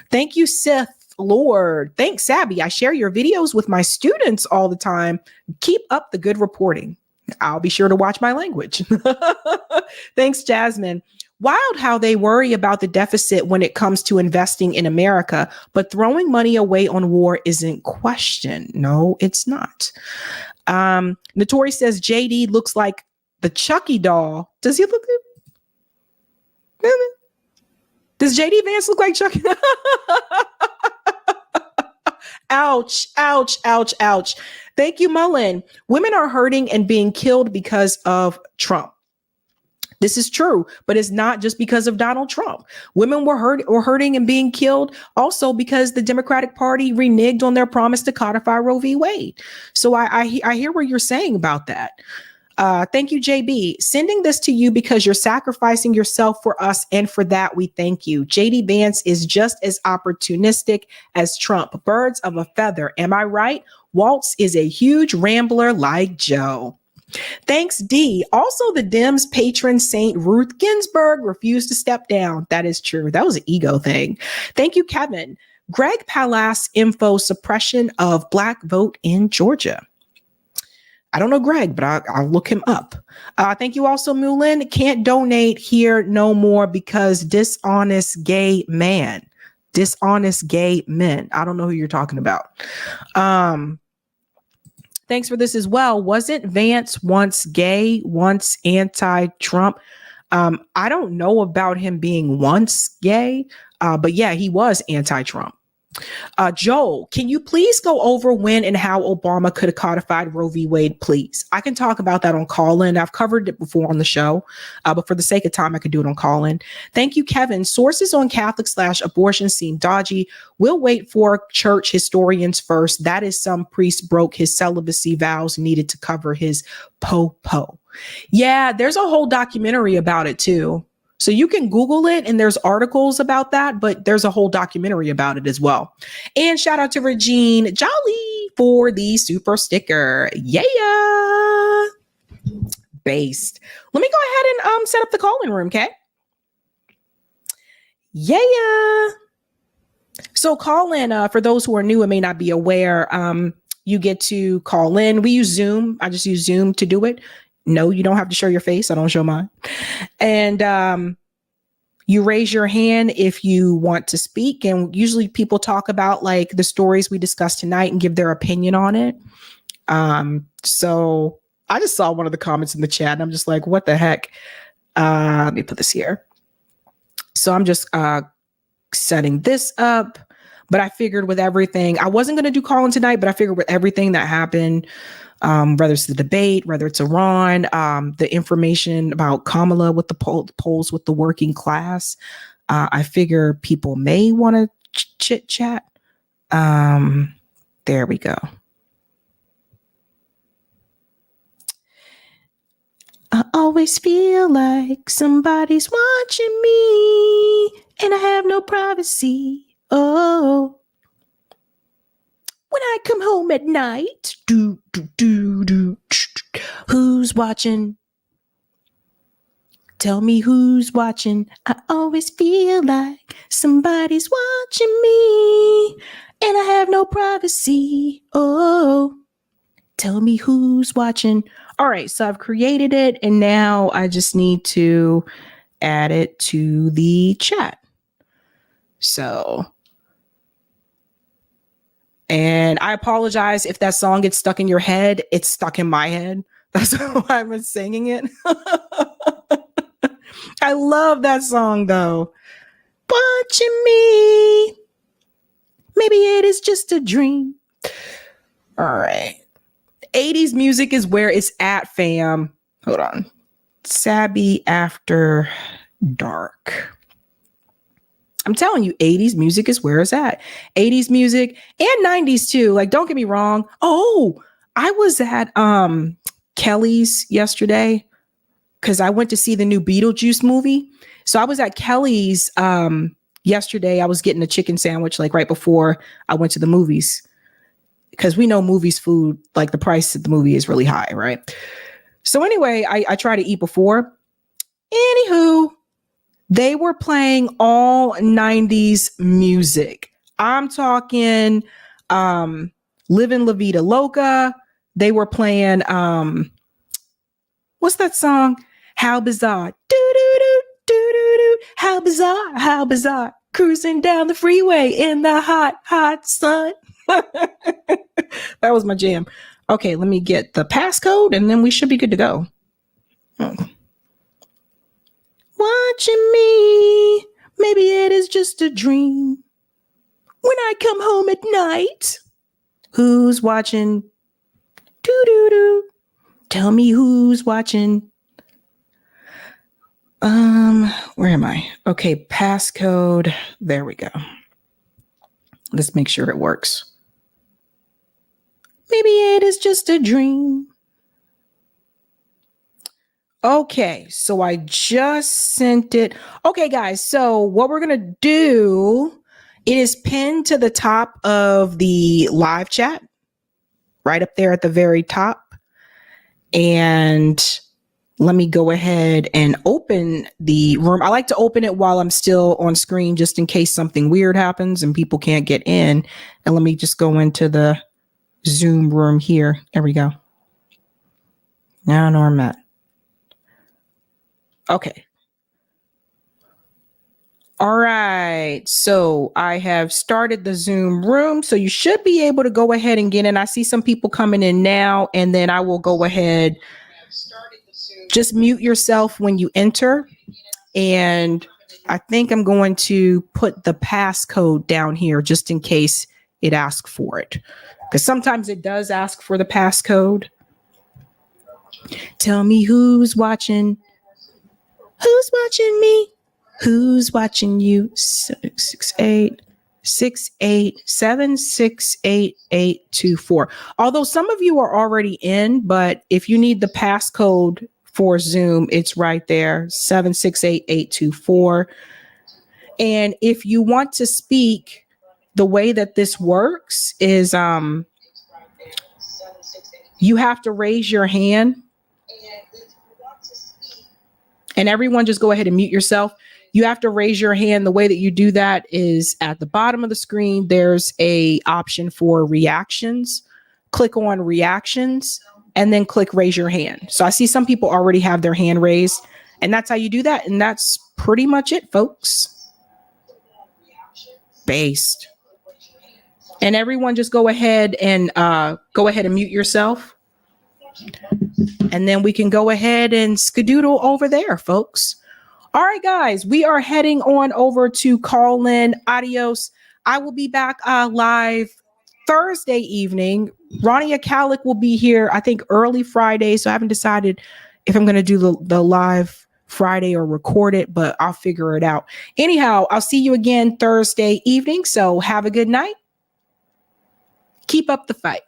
Thank you, Sith Lord. Thanks, Sabby. I share your videos with my students all the time. Keep up the good reporting. I'll be sure to watch my language. Thanks, Jasmine. Wild how they worry about the deficit when it comes to investing in America, but throwing money away on war isn't questioned. No, it's not. Notori says JD looks like the Chucky doll. Does he look good? Does JD Vance look like Chucky? Ouch, ouch, ouch, ouch. Thank you, Mullen. Women are hurting and being killed because of Trump. This is true, but it's not just because of Donald Trump. Women were hurting and being killed also because the Democratic Party reneged on their promise to codify Roe v. Wade. So I hear what you're saying about that. Thank you, JB. Sending this to you because you're sacrificing yourself for us, and for that we thank you. JD Vance is just as opportunistic as Trump. Birds of a feather. Am I right? Waltz is a huge rambler like Joe. Thanks, D. Also, the Dems patron Saint Ruth Ginsburg refused to step down. That is true. That was an ego thing. Thank you, Kevin. Greg Pallas info suppression of black vote in Georgia. I don't know Greg, but I'll look him up. Thank you also, Mulin. Can't donate here no more because dishonest gay man. Dishonest gay men. I don't know who you're talking about. Thanks for this as well. Wasn't Vance once gay, once anti-Trump? I don't know about him being once gay, but yeah, he was anti-Trump. Joel, can you please go over when and how Obama could have codified Roe v. Wade, please? I can talk about that on call-in. I've covered it before on the show, but for the sake of time, I could do it on call-in. Thank you, Kevin. Sources on Catholic/abortion seem dodgy. We'll wait for church historians first. That is some priest broke his celibacy vows needed to cover his po-po. Yeah, there's a whole documentary about it too. So you can Google it and there's articles about that, but there's a whole documentary about it as well. And shout out to Regine Jolly for the super sticker. Yeah. Based. Let me go ahead and set up the call-in room, okay? Yeah. So call in, for those who are new and may not be aware, you get to call in. We use Zoom. I just use Zoom to do it. No, you don't have to show your face. I don't show mine. And you raise your hand if you want to speak. And usually people talk about like the stories we discussed tonight and give their opinion on it. So I just saw one of the comments in the chat and I'm just like, what the heck? Let me put this here. So I'm just setting this up. But I figured with everything, I wasn't going to do call-in tonight, but I figured with everything that happened, whether it's the debate, whether it's Iran, the information about Kamala with the polls with the working class, I figure people may want to chit chat. There we go. I always feel like somebody's watching me and I have no privacy. Oh, when I come home at night, who's watching? Tell me who's watching. I always feel like somebody's watching me and I have no privacy. Oh, tell me who's watching. All right, so I've created it and now I just need to add it to the chat. So, and I apologize if that song gets stuck in your head. It's stuck in my head. That's why I've been singing it. I love that song though. Watching me. Maybe it is just a dream. All right. 80s music is where it's at, fam. Hold on. Sabby After Dark. I'm telling you, 80s music is where it's at. 80s music and 90s too. Like, don't get me wrong. Oh, I was at Kelly's yesterday because I went to see the new Beetlejuice movie. So I was at Kelly's yesterday. I was getting a chicken sandwich like right before I went to the movies. Because we know movies, food, like the price of the movie is really high, right? So anyway, I try to eat before. Anywho, they were playing all 90s music. I'm talking Livin' La Vida Loca. They were playing, what's that song? How Bizarre. Do-do-do, do-do-do. How bizarre, how bizarre. Cruising down the freeway in the hot, hot sun. That was my jam. Okay, let me get the passcode and then we should be good to go. Oh. Watching me, maybe it is just a dream. When I come home at night, who's watching? Doo-doo-doo. Tell me who's watching. Where am I? Okay, passcode. There we go. Let's make sure it works. Maybe it is just a dream. Okay, so I just sent it. Okay, guys, so what we're going to do, it is pinned to the top of the live chat, right up there at the very top. And let me go ahead and open the room. I like to open it while I'm still on screen, just in case something weird happens and people can't get in. And let me just go into the Zoom room here. There we go. Now I know where I'm at. Okay. All right. So I have started the Zoom room. So you should be able to go ahead and get in. I see some people coming in now, and then I will go ahead. just mute yourself when you enter. And I think I'm going to put the passcode down here just in case it asks for it. Because sometimes it does ask for the passcode. Tell me who's watching. Who's watching me? Who's watching you? 668-768-8824. Although some of you are already in, but if you need the passcode for Zoom, it's right there, 768-824. And if you want to speak, the way that this works is you have to raise your hand. And everyone just go ahead and mute yourself. You have to raise your hand. The way that you do that is at the bottom of the screen, there's a option for reactions. Click on reactions and then click raise your hand. So I see some people already have their hand raised, and that's how you do that. And that's pretty much it, folks. Based. And everyone just go ahead and mute yourself. And then we can go ahead and skedoodle over there, folks. All right, guys, we are heading on over to call in. Adios. I will be back live Thursday evening. Ronnie Akalik will be here, I think, early Friday. So I haven't decided if I'm going to do the live Friday or record it, but I'll figure it out. Anyhow, I'll see you again Thursday evening. So have a good night. Keep up the fight.